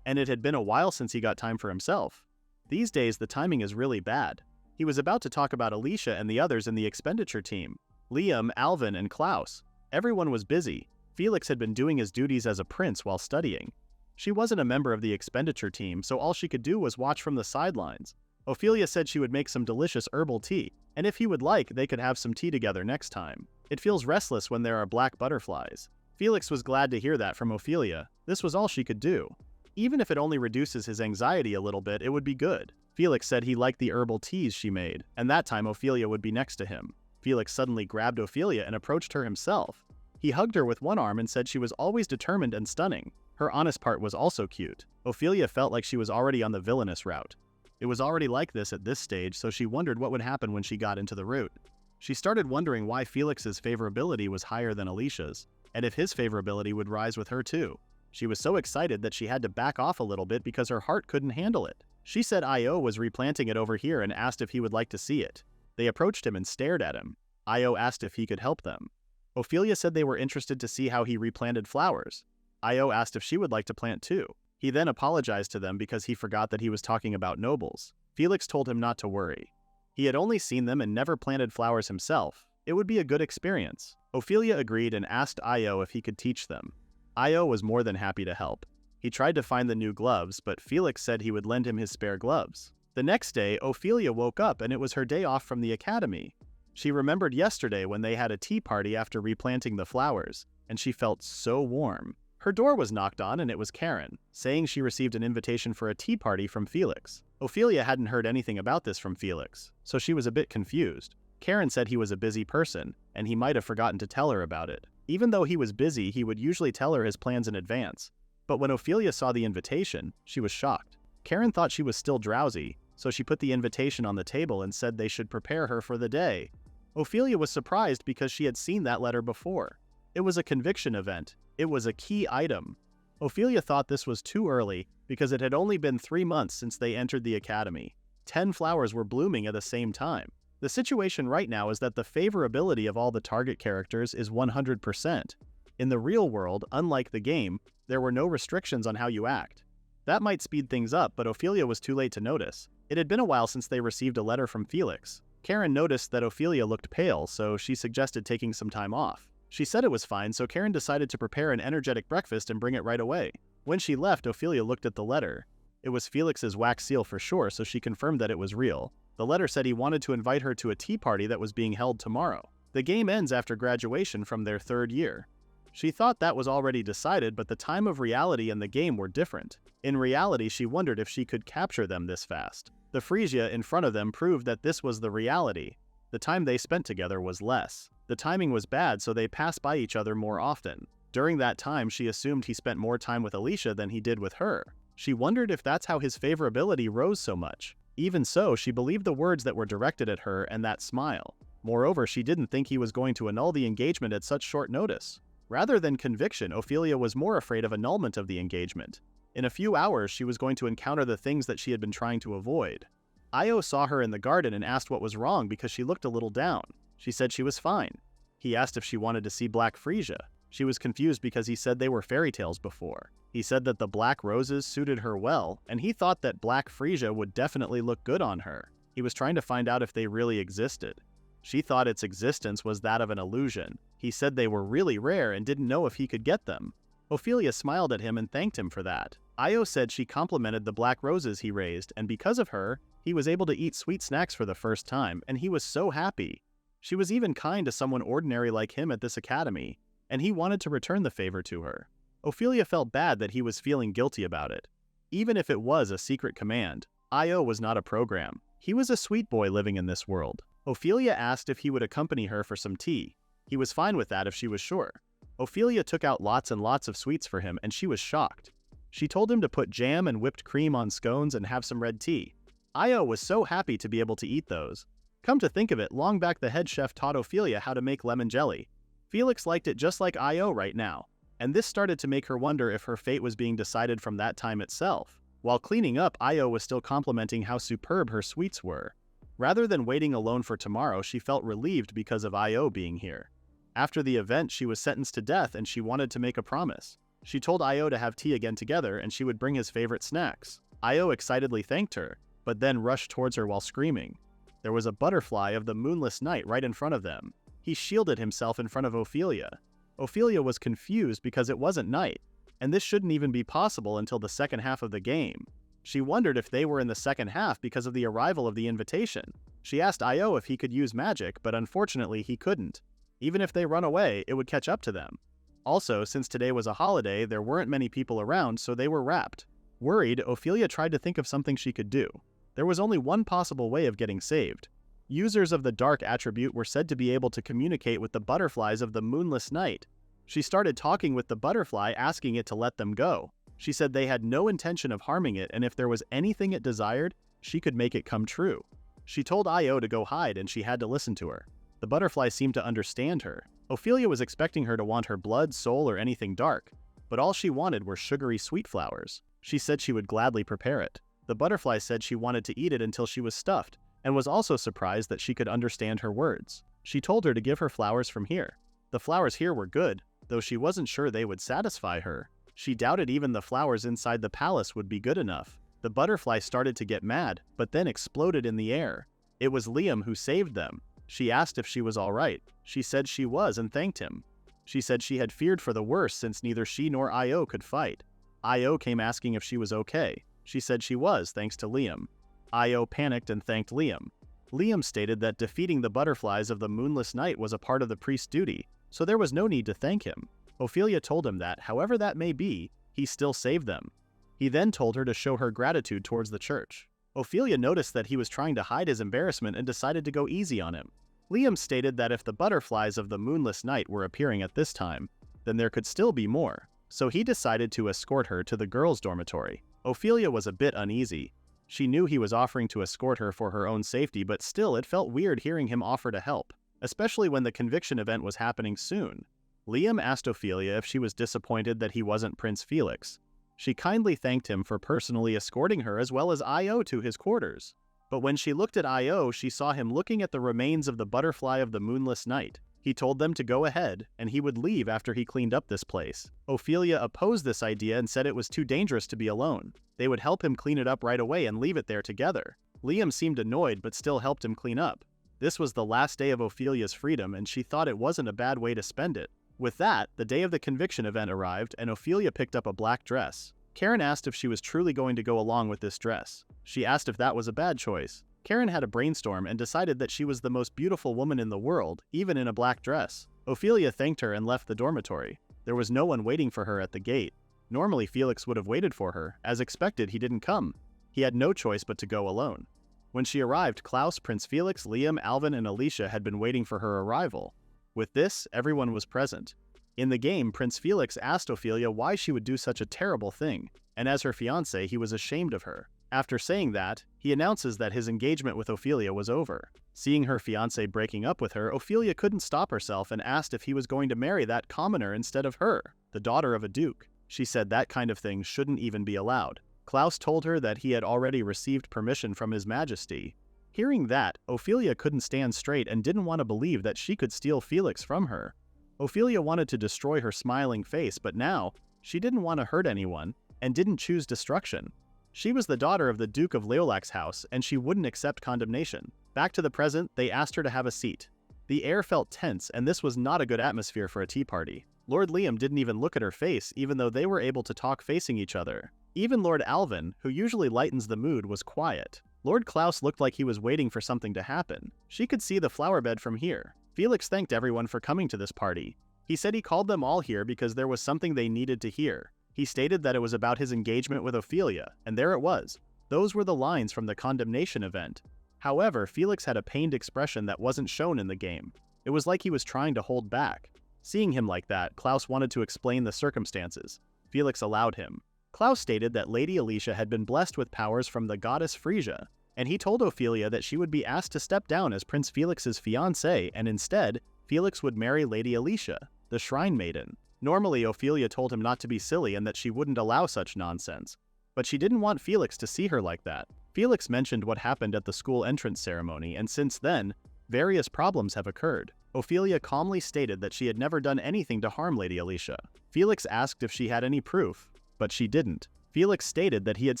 and it had been a while since he got time for himself. These days, the timing is really bad. He was about to talk about Alicia and the others in the expenditure team. Liam, Alvin, and Klaus. Everyone was busy. Felix had been doing his duties as a prince while studying. She wasn't a member of the expenditure team, so all she could do was watch from the sidelines. Ophelia said she would make some delicious herbal tea, and if he would like, they could have some tea together next time. It feels restless when there are black butterflies. Felix was glad to hear that from Ophelia. This was all she could do. Even if it only reduces his anxiety a little bit, it would be good. Felix said he liked the herbal teas she made, and that time Ophelia would be next to him. Felix suddenly grabbed Ophelia and approached her himself. He hugged her with one arm and said she was always determined and stunning. Her honest part was also cute. Ophelia felt like she was already on the villainous route. It was already like this at this stage, so she wondered what would happen when she got into the route. She started wondering why Felix's favorability was higher than Alicia's, and if his favorability would rise with her too. She was so excited that she had to back off a little bit because her heart couldn't handle it. She said Io was replanting it over here and asked if he would like to see it. They approached him and stared at him. Io asked if he could help them. Ophelia said they were interested to see how he replanted flowers. Io asked if she would like to plant too. He then apologized to them because he forgot that he was talking about nobles. Felix told him not to worry. He had only seen them and never planted flowers himself. It would be a good experience. Ophelia agreed and asked Io if he could teach them. Io was more than happy to help. He tried to find the new gloves, but Felix said he would lend him his spare gloves. The next day, Ophelia woke up and it was her day off from the academy. She remembered yesterday when they had a tea party after replanting the flowers, and she felt so warm. Her door was knocked on and it was Karen, saying she received an invitation for a tea party from Felix. Ophelia hadn't heard anything about this from Felix, so she was a bit confused. Karen said he was a busy person, and he might have forgotten to tell her about it. Even though he was busy, he would usually tell her his plans in advance. But when Ophelia saw the invitation, she was shocked. Karen thought she was still drowsy, so she put the invitation on the table and said they should prepare her for the day. Ophelia was surprised because she had seen that letter before. It was a conviction event. It was a key item. Ophelia thought this was too early because it had only been 3 months since they entered the academy. 10 flowers were blooming at the same time. The situation right now is that the favorability of all the target characters is 100%. In the real world, unlike the game, there were no restrictions on how you act. That might speed things up, but Ophelia was too late to notice. It had been a while since they received a letter from Felix. Karen noticed that Ophelia looked pale, so she suggested taking some time off. She said it was fine, so Karen decided to prepare an energetic breakfast and bring it right away. When she left, Ophelia looked at the letter. It was Felix's wax seal for sure, so she confirmed that it was real. The letter said he wanted to invite her to a tea party that was being held tomorrow. The game ends after graduation from their 3rd year. She thought that was already decided, but the time of reality and the game were different. In reality, she wondered if she could capture them this fast. The Frisia in front of them proved that this was the reality. The time they spent together was less. The timing was bad, so they passed by each other more often. During that time, she assumed he spent more time with Alicia than he did with her. She wondered if that's how his favorability rose so much. Even so, she believed the words that were directed at her and that smile. Moreover, she didn't think he was going to annul the engagement at such short notice. Rather than conviction, Ophelia was more afraid of annulment of the engagement. In a few hours, she was going to encounter the things that she had been trying to avoid. Io saw her in the garden and asked what was wrong because she looked a little down. She said she was fine. He asked if she wanted to see Black Frisia. She was confused because he said they were fairy tales before. He said that the black roses suited her well, and he thought that Black Frisia would definitely look good on her. He was trying to find out if they really existed. She thought its existence was that of an illusion. He said they were really rare and didn't know if he could get them. Ophelia smiled at him and thanked him for that. Io said she complimented the black roses he raised, and because of her, he was able to eat sweet snacks for the first time, and he was so happy. She was even kind to someone ordinary like him at this academy, and he wanted to return the favor to her. Ophelia felt bad that he was feeling guilty about it. Even if it was a secret command, Io was not a program. He was a sweet boy living in this world. Ophelia asked if he would accompany her for some tea. He was fine with that if she was sure. Ophelia took out lots and lots of sweets for him, and she was shocked. She told him to put jam and whipped cream on scones and have some red tea. Io was so happy to be able to eat those. Come to think of it, long back the head chef taught Ophelia how to make lemon jelly. Felix liked it just like Io right now, and this started to make her wonder if her fate was being decided from that time itself. While cleaning up, Io was still complimenting how superb her sweets were. Rather than waiting alone for tomorrow, she felt relieved because of Io being here. After the event, she was sentenced to death and she wanted to make a promise. She told Io to have tea again together and she would bring his favorite snacks. Io excitedly thanked her, but then rushed towards her while screaming. There was a butterfly of the moonless night right in front of them. He shielded himself in front of Ophelia. Ophelia was confused because it wasn't night, and this shouldn't even be possible until the second half of the game. She wondered if they were in the second half because of the arrival of the invitation. She asked Io if he could use magic, but unfortunately he couldn't. Even if they run away, it would catch up to them. Also, since today was a holiday, there weren't many people around, so they were wrapped. Worried, Ophelia tried to think of something she could do. There was only one possible way of getting saved. Users of the dark attribute were said to be able to communicate with the butterflies of the moonless night. She started talking with the butterfly, asking it to let them go. She said they had no intention of harming it, and if there was anything it desired, she could make it come true. She told Io to go hide, and she had to listen to her. The butterfly seemed to understand her. Ophelia was expecting her to want her blood, soul, or anything dark, but all she wanted were sugary sweet flowers. She said she would gladly prepare it. The butterfly said she wanted to eat it until she was stuffed, and was also surprised that she could understand her words. She told her to give her flowers from here. The flowers here were good, though she wasn't sure they would satisfy her. She doubted even the flowers inside the palace would be good enough. The butterfly started to get mad, but then exploded in the air. It was Liam who saved them. She asked if she was all right. She said she was and thanked him. She said she had feared for the worst since neither she nor Io could fight. Io came asking if she was okay. She said she was, thanks to Liam. Io panicked and thanked Liam. Liam stated that defeating the butterflies of the moonless night was a part of the priest's duty, so there was no need to thank him. Ophelia told him that, however that may be, he still saved them. He then told her to show her gratitude towards the church. Ophelia noticed that he was trying to hide his embarrassment and decided to go easy on him. Liam stated that if the butterflies of the moonless night were appearing at this time, then there could still be more, so he decided to escort her to the girls' dormitory. Ophelia was a bit uneasy. She knew he was offering to escort her for her own safety, but still it felt weird hearing him offer to help, especially when the conviction event was happening soon. Liam asked Ophelia if she was disappointed that he wasn't Prince Felix. She kindly thanked him for personally escorting her as well as Io to his quarters. But when she looked at Io, she saw him looking at the remains of the butterfly of the moonless night. He told them to go ahead, and he would leave after he cleaned up this place. Ophelia opposed this idea and said it was too dangerous to be alone. They would help him clean it up right away and leave it there together. Liam seemed annoyed but still helped him clean up. This was the last day of Ophelia's freedom, and she thought it wasn't a bad way to spend it. With that, the day of the conviction event arrived, and Ophelia picked up a black dress. Karen asked if she was truly going to go along with this dress. She asked if that was a bad choice. Karen had a brainstorm and decided that she was the most beautiful woman in the world, even in a black dress. Ophelia thanked her and left the dormitory. There was no one waiting for her at the gate. Normally Felix would have waited for her. As expected, he didn't come. He had no choice but to go alone. When she arrived, Klaus, Prince Felix, Liam, Alvin, and Alicia had been waiting for her arrival. With this, everyone was present. In the game, Prince Felix asked Ophelia why she would do such a terrible thing, and as her fiancé, he was ashamed of her. After saying that, he announces that his engagement with Ophelia was over. Seeing her fiancé breaking up with her, Ophelia couldn't stop herself and asked if he was going to marry that commoner instead of her, the daughter of a duke. She said that kind of thing shouldn't even be allowed. Klaus told her that he had already received permission from His Majesty. Hearing that, Ophelia couldn't stand straight and didn't want to believe that she could steal Felix from her. Ophelia wanted to destroy her smiling face, but now, she didn't want to hurt anyone, and didn't choose destruction. She was the daughter of the Duke of Leolac's house, and she wouldn't accept condemnation. Back to the present, they asked her to have a seat. The air felt tense, and this was not a good atmosphere for a tea party. Lord Liam didn't even look at her face, even though they were able to talk facing each other. Even Lord Alvin, who usually lightens the mood, was quiet. Lord Klaus looked like he was waiting for something to happen. She could see the flower bed from here. Felix thanked everyone for coming to this party. He said he called them all here because there was something they needed to hear. He stated that it was about his engagement with Ophelia, and there it was. Those were the lines from the condemnation event. However, Felix had a pained expression that wasn't shown in the game. It was like he was trying to hold back. Seeing him like that, Klaus wanted to explain the circumstances. Felix allowed him. Klaus stated that Lady Alicia had been blessed with powers from the goddess Frisia, and he told Ophelia that she would be asked to step down as Prince Felix's fiancée, and instead, Felix would marry Lady Alicia, the Shrine Maiden. Normally, Ophelia told him not to be silly and that she wouldn't allow such nonsense. But she didn't want Felix to see her like that. Felix mentioned what happened at the school entrance ceremony, and since then, various problems have occurred. Ophelia calmly stated that she had never done anything to harm Lady Alicia. Felix asked if she had any proof, but she didn't. Felix stated that he had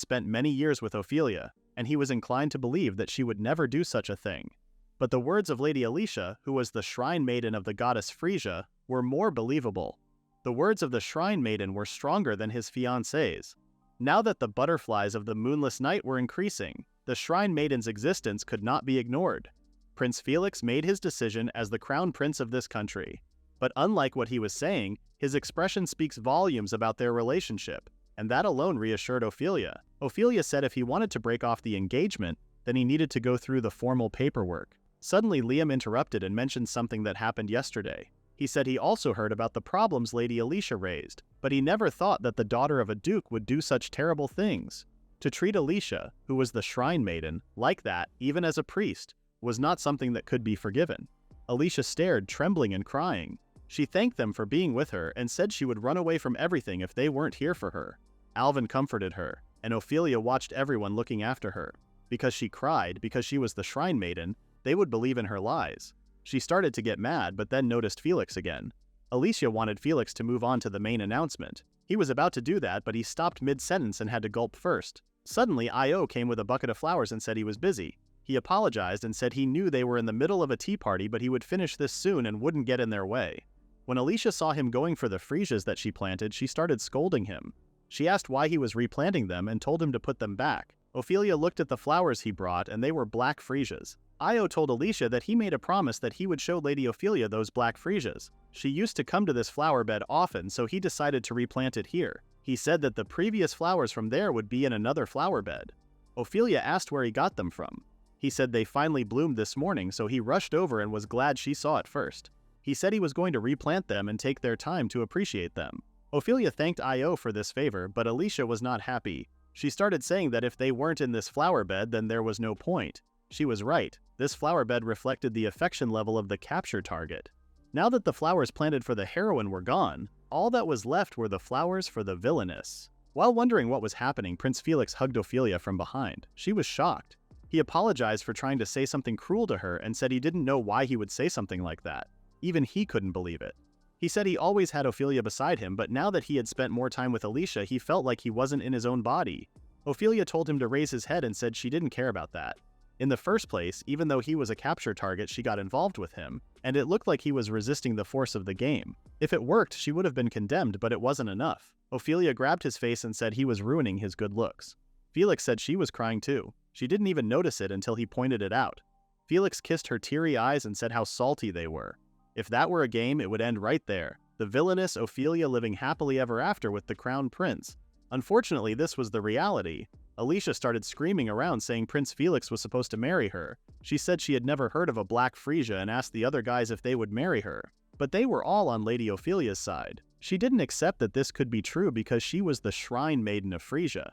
spent many years with Ophelia, and he was inclined to believe that she would never do such a thing. But the words of Lady Alicia, who was the Shrine Maiden of the goddess Frisia, were more believable. The words of the Shrine Maiden were stronger than his fiancé's. Now that the butterflies of the moonless night were increasing, the Shrine Maiden's existence could not be ignored. Prince Felix made his decision as the crown prince of this country. But unlike what he was saying, his expression speaks volumes about their relationship, and that alone reassured Ophelia. Ophelia said if he wanted to break off the engagement, then he needed to go through the formal paperwork. Suddenly, Liam interrupted and mentioned something that happened yesterday. He said he also heard about the problems Lady Alicia raised, but he never thought that the daughter of a duke would do such terrible things. To treat Alicia, who was the Shrine Maiden, like that, even as a priest, was not something that could be forgiven. Alicia stared, trembling and crying. She thanked them for being with her and said she would run away from everything if they weren't here for her. Alvin comforted her, and Ophelia watched everyone looking after her. Because she cried, because she was the Shrine Maiden, they would believe in her lies. She started to get mad, but then noticed Felix again. Alicia wanted Felix to move on to the main announcement. He was about to do that, but he stopped mid-sentence and had to gulp first. Suddenly, Io came with a bucket of flowers and said he was busy. He apologized and said he knew they were in the middle of a tea party, but he would finish this soon and wouldn't get in their way. When Alicia saw him going for the freesias that she planted, she started scolding him. She asked why he was replanting them and told him to put them back. Ophelia looked at the flowers he brought, and they were black freesias. Io told Alicia that he made a promise that he would show Lady Ophelia those black freesias. She used to come to this flower bed often, so he decided to replant it here. He said that the previous flowers from there would be in another flower bed. Ophelia asked where he got them from. He said they finally bloomed this morning, so he rushed over and was glad she saw it first. He said he was going to replant them and take their time to appreciate them. Ophelia thanked Io for this favor, but Alicia was not happy. She started saying that if they weren't in this flower bed, then there was no point. She was right. This flower bed reflected the affection level of the capture target. Now that the flowers planted for the heroine were gone, all that was left were the flowers for the villainess. While wondering what was happening, Prince Felix hugged Ophelia from behind. She was shocked. He apologized for trying to say something cruel to her and said he didn't know why he would say something like that. Even he couldn't believe it. He said he always had Ophelia beside him, but now that he had spent more time with Alicia, he felt like he wasn't in his own body. Ophelia told him to raise his head and said she didn't care about that. In the first place, even though he was a capture target, she got involved with him, and it looked like he was resisting the force of the game. If it worked, she would have been condemned, but it wasn't enough. Ophelia grabbed his face and said he was ruining his good looks. Felix said she was crying too. She didn't even notice it until he pointed it out. Felix kissed her teary eyes and said how salty they were. If that were a game, it would end right there. The villainous Ophelia living happily ever after with the crown prince. Unfortunately, this was the reality. Alicia started screaming around saying Prince Felix was supposed to marry her. She said she had never heard of a black Frisia and asked the other guys if they would marry her. But they were all on Lady Ophelia's side. She didn't accept that this could be true because she was the Shrine Maiden of Frisia.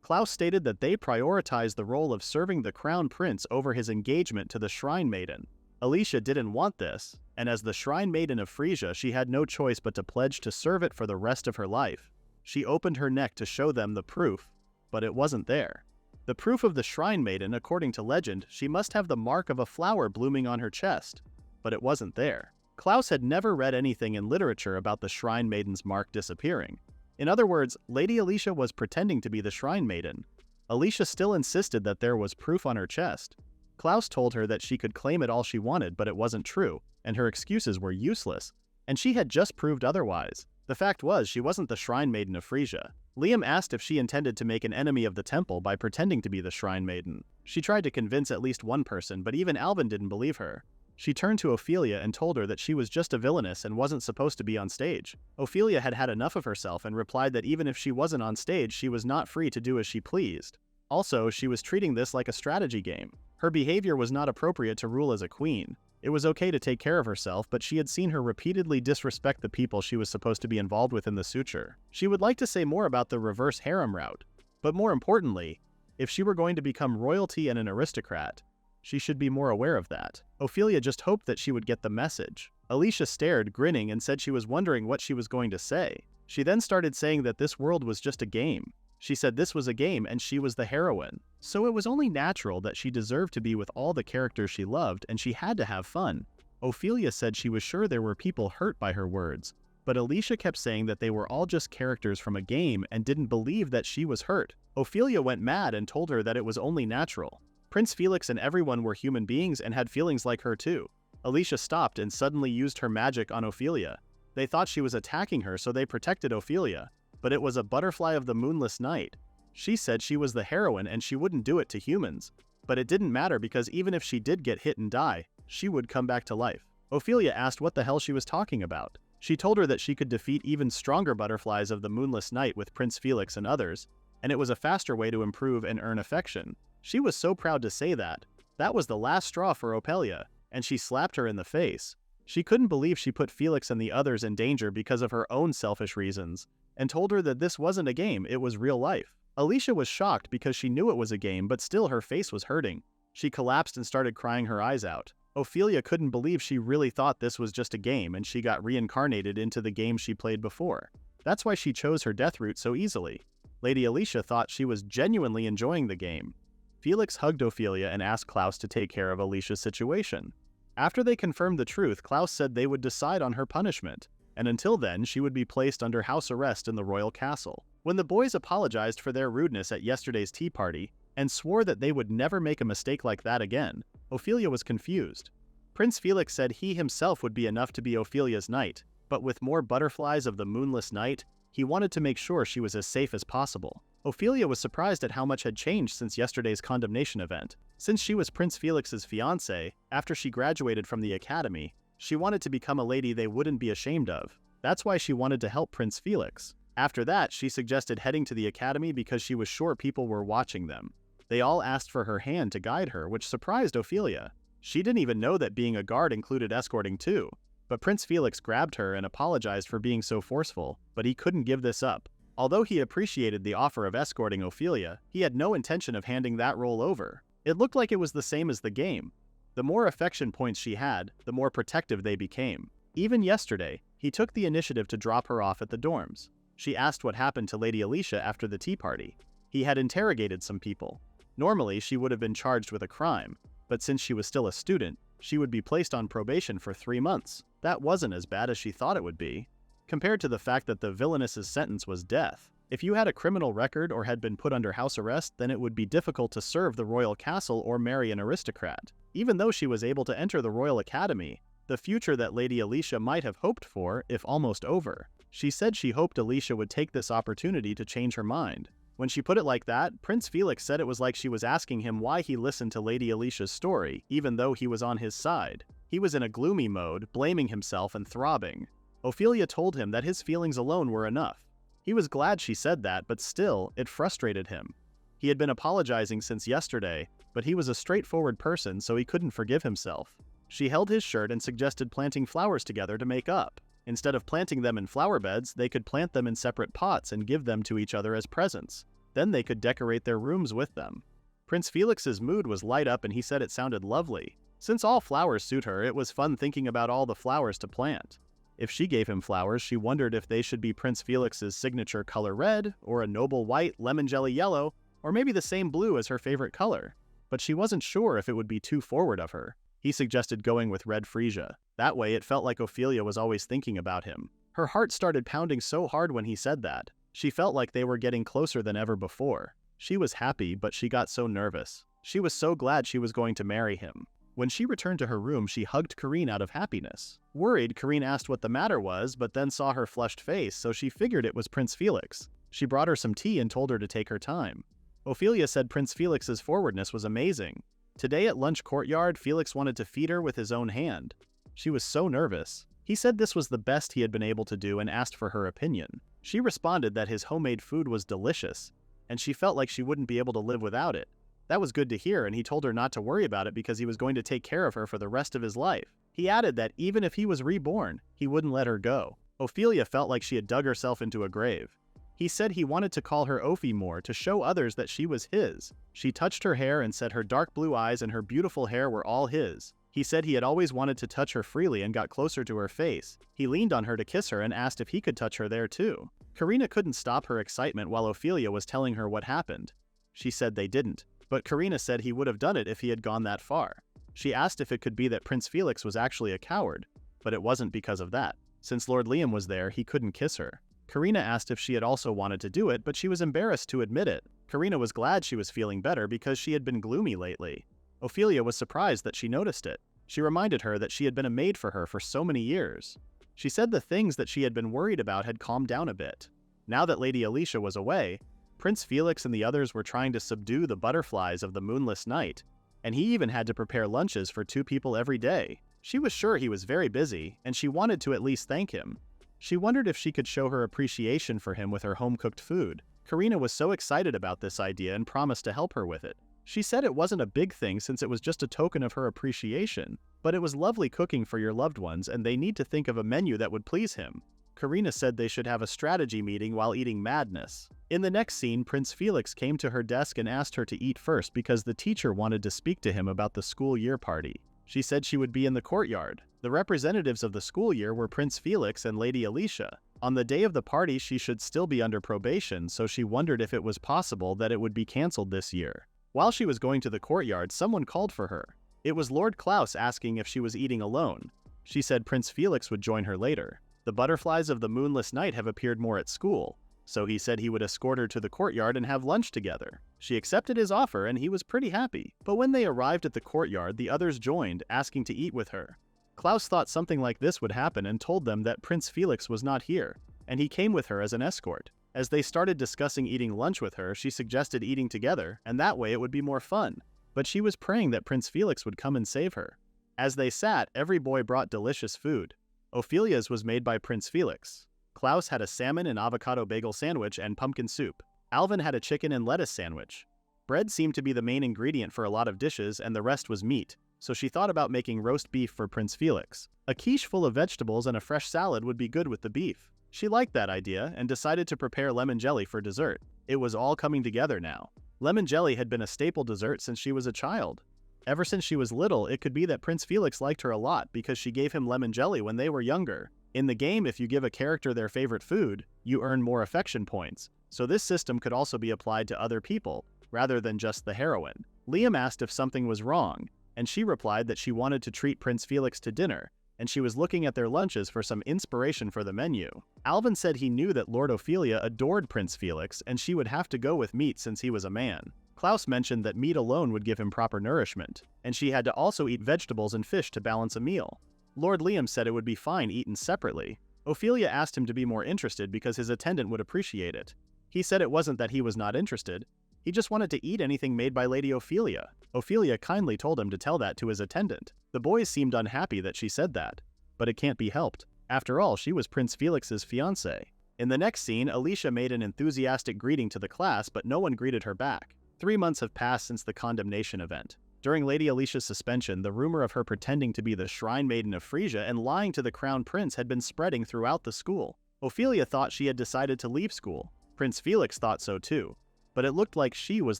Klaus stated that they prioritized the role of serving the crown prince over his engagement to the shrine maiden. Alicia didn't want this, and as the shrine maiden of Frisia, she had no choice but to pledge to serve it for the rest of her life. She opened her neck to show them the proof, but it wasn't there. The proof of the shrine maiden, according to legend, she must have the mark of a flower blooming on her chest, but it wasn't there. Klaus had never read anything in literature about the shrine maiden's mark disappearing. In other words, Lady Alicia was pretending to be the shrine maiden. Alicia still insisted that there was proof on her chest. Klaus told her that she could claim it all she wanted, but it wasn't true, and her excuses were useless, and she had just proved otherwise. The fact was, she wasn't the shrine maiden of Frisia. Liam asked if she intended to make an enemy of the temple by pretending to be the shrine maiden. She tried to convince at least one person, but even Alvin didn't believe her. She turned to Ophelia and told her that she was just a villainess and wasn't supposed to be on stage. Ophelia had had enough of herself and replied that even if she wasn't on stage, she was not free to do as she pleased. Also, she was treating this like a strategy game. Her behavior was not appropriate to rule as a queen. It was okay to take care of herself, but she had seen her repeatedly disrespect the people she was supposed to be involved with in the suture. She would like to say more about the reverse harem route, but more importantly, if she were going to become royalty and an aristocrat, she should be more aware of that. Ophelia just hoped that she would get the message. Alicia stared, grinning, and said she was wondering what she was going to say. She then started saying that this world was just a game. She said this was a game and she was the heroine. So it was only natural that she deserved to be with all the characters she loved and she had to have fun. Ophelia said she was sure there were people hurt by her words, but Alicia kept saying that they were all just characters from a game and didn't believe that she was hurt. Ophelia went mad and told her that it was only natural. Prince Felix and everyone were human beings and had feelings like her too. Alicia stopped and suddenly used her magic on Ophelia. They thought she was attacking her, so they protected Ophelia. But it was a butterfly of the moonless night. She said she was the heroine and she wouldn't do it to humans. But it didn't matter because even if she did get hit and die, she would come back to life. Ophelia asked what the hell she was talking about. She told her that she could defeat even stronger butterflies of the moonless night with Prince Felix and others, and it was a faster way to improve and earn affection. She was so proud to say that. That was the last straw for Ophelia, and she slapped her in the face. She couldn't believe she put Felix and the others in danger because of her own selfish reasons, and told her that this wasn't a game, it was real life. Alicia was shocked because she knew it was a game, but still her face was hurting. She collapsed and started crying her eyes out. Ophelia couldn't believe she really thought this was just a game and she got reincarnated into the game she played before. That's why she chose her death route so easily. Lady Alicia thought she was genuinely enjoying the game. Felix hugged Ophelia and asked Klaus to take care of Alicia's situation. After they confirmed the truth, Klaus said they would decide on her punishment, and until then, she would be placed under house arrest in the royal castle. When the boys apologized for their rudeness at yesterday's tea party and swore that they would never make a mistake like that again, Ophelia was confused. Prince Felix said he himself would be enough to be Ophelia's knight, but with more butterflies of the moonless night, he wanted to make sure she was as safe as possible. Ophelia was surprised at how much had changed since yesterday's condemnation event. Since she was Prince Felix's fiancée, after she graduated from the academy, she wanted to become a lady they wouldn't be ashamed of. That's why she wanted to help Prince Felix. After that, she suggested heading to the academy because she was sure people were watching them. They all asked for her hand to guide her, which surprised Ophelia. She didn't even know that being a guard included escorting too. But Prince Felix grabbed her and apologized for being so forceful, but he couldn't give this up. Although he appreciated the offer of escorting Ophelia, he had no intention of handing that role over. It looked like it was the same as the game. The more affection points she had, the more protective they became. Even yesterday, he took the initiative to drop her off at the dorms. She asked what happened to Lady Alicia after the tea party. He had interrogated some people. Normally, she would have been charged with a crime, but since she was still a student, she would be placed on probation for 3 months. That wasn't as bad as she thought it would be, compared to the fact that the villainess's sentence was death. If you had a criminal record or had been put under house arrest, then it would be difficult to serve the royal castle or marry an aristocrat. Even though she was able to enter the royal academy, the future that Lady Alicia might have hoped for, if almost over. She said she hoped Alicia would take this opportunity to change her mind. When she put it like that, Prince Felix said it was like she was asking him why he listened to Lady Alicia's story, even though he was on his side. He was in a gloomy mode, blaming himself and throbbing. Ophelia told him that his feelings alone were enough. He was glad she said that, but still, it frustrated him. He had been apologizing since yesterday, but he was a straightforward person, so he couldn't forgive himself. She held his shirt and suggested planting flowers together to make up. Instead of planting them in flower beds, they could plant them in separate pots and give them to each other as presents. Then they could decorate their rooms with them. Prince Felix's mood was light up and he said it sounded lovely. Since all flowers suit her, it was fun thinking about all the flowers to plant. If she gave him flowers, she wondered if they should be Prince Felix's signature color red, or a noble white, lemon jelly yellow, or maybe the same blue as her favorite color. But she wasn't sure if it would be too forward of her. He suggested going with red freesia. That way it felt like Ophelia was always thinking about him. Her heart started pounding so hard when he said that. She felt like they were getting closer than ever before. She was happy, but she got so nervous. She was so glad she was going to marry him. When she returned to her room, she hugged Corinne out of happiness. Worried, Corinne asked what the matter was, but then saw her flushed face, so she figured it was Prince Felix. She brought her some tea and told her to take her time. Ophelia said Prince Felix's forwardness was amazing. Today at lunch courtyard, Felix wanted to feed her with his own hand. She was so nervous. He said this was the best he had been able to do and asked for her opinion. She responded that his homemade food was delicious, and she felt like she wouldn't be able to live without it. That was good to hear, and he told her not to worry about it because he was going to take care of her for the rest of his life. He added that even if he was reborn, he wouldn't let her go. Ophelia felt like she had dug herself into a grave. He said he wanted to call her Ophi more to show others that she was his. She touched her hair and said her dark blue eyes and her beautiful hair were all his. He said he had always wanted to touch her freely and got closer to her face. He leaned on her to kiss her and asked if he could touch her there too. Karina couldn't stop her excitement while Ophelia was telling her what happened. She said they didn't, but Karina said he would have done it if he had gone that far. She asked if it could be that Prince Felix was actually a coward, but it wasn't because of that. Since Lord Liam was there, he couldn't kiss her. Karina asked if she had also wanted to do it, but she was embarrassed to admit it. Karina was glad she was feeling better because she had been gloomy lately. Ophelia was surprised that she noticed it. She reminded her that she had been a maid for her for so many years. She said the things that she had been worried about had calmed down a bit. Now that Lady Alicia was away, Prince Felix and the others were trying to subdue the butterflies of the moonless night, and he even had to prepare lunches for 2 people every day. She was sure he was very busy, and she wanted to at least thank him. She wondered if she could show her appreciation for him with her home-cooked food. Karina was so excited about this idea and promised to help her with it. She said it wasn't a big thing since it was just a token of her appreciation, but it was lovely cooking for your loved ones and they need to think of a menu that would please him. Karina said they should have a strategy meeting while eating madness. In the next scene, Prince Felix came to her desk and asked her to eat first because the teacher wanted to speak to him about the school year party. She said she would be in the courtyard. The representatives of the school year were Prince Felix and Lady Alicia. On the day of the party, she should still be under probation, so she wondered if it was possible that it would be cancelled this year. While she was going to the courtyard, someone called for her. It was Lord Klaus asking if she was eating alone. She said Prince Felix would join her later. The butterflies of the moonless night have appeared more at school, so he said he would escort her to the courtyard and have lunch together. She accepted his offer and he was pretty happy. But when they arrived at the courtyard, the others joined, asking to eat with her. Klaus thought something like this would happen and told them that Prince Felix was not here, and he came with her as an escort. As they started discussing eating lunch with her, she suggested eating together, and that way it would be more fun. But she was praying that Prince Felix would come and save her. As they sat, every boy brought delicious food. Ophelia's was made by Prince Felix. Klaus had a salmon and avocado bagel sandwich and pumpkin soup. Alvin had a chicken and lettuce sandwich. Bread seemed to be the main ingredient for a lot of dishes and the rest was meat, so she thought about making roast beef for Prince Felix. A quiche full of vegetables and a fresh salad would be good with the beef. She liked that idea and decided to prepare lemon jelly for dessert. It was all coming together now. Lemon jelly had been a staple dessert since she was a child. Ever since she was little, it could be that Prince Felix liked her a lot because she gave him lemon jelly when they were younger. In the game, if you give a character their favorite food, you earn more affection points, so this system could also be applied to other people, rather than just the heroine. Liam asked if something was wrong, and she replied that she wanted to treat Prince Felix to dinner, and she was looking at their lunches for some inspiration for the menu. Alvin said he knew that Lord Ophelia adored Prince Felix, and she would have to go with meat since he was a man. Klaus mentioned that meat alone would give him proper nourishment, and she had to also eat vegetables and fish to balance a meal. Lord Liam said it would be fine eaten separately. Ophelia asked him to be more interested because his attendant would appreciate it. He said it wasn't that he was not interested, he just wanted to eat anything made by Lady Ophelia. Ophelia kindly told him to tell that to his attendant. The boys seemed unhappy that she said that, but it can't be helped. After all, she was Prince Felix's fiancée. In the next scene, Alicia made an enthusiastic greeting to the class, but no one greeted her back. 3 months have passed since the condemnation event. During Lady Alicia's suspension, the rumor of her pretending to be the Shrine Maiden of Frisia and lying to the Crown Prince had been spreading throughout the school. Ophelia thought she had decided to leave school. Prince Felix thought so too. but it looked like she was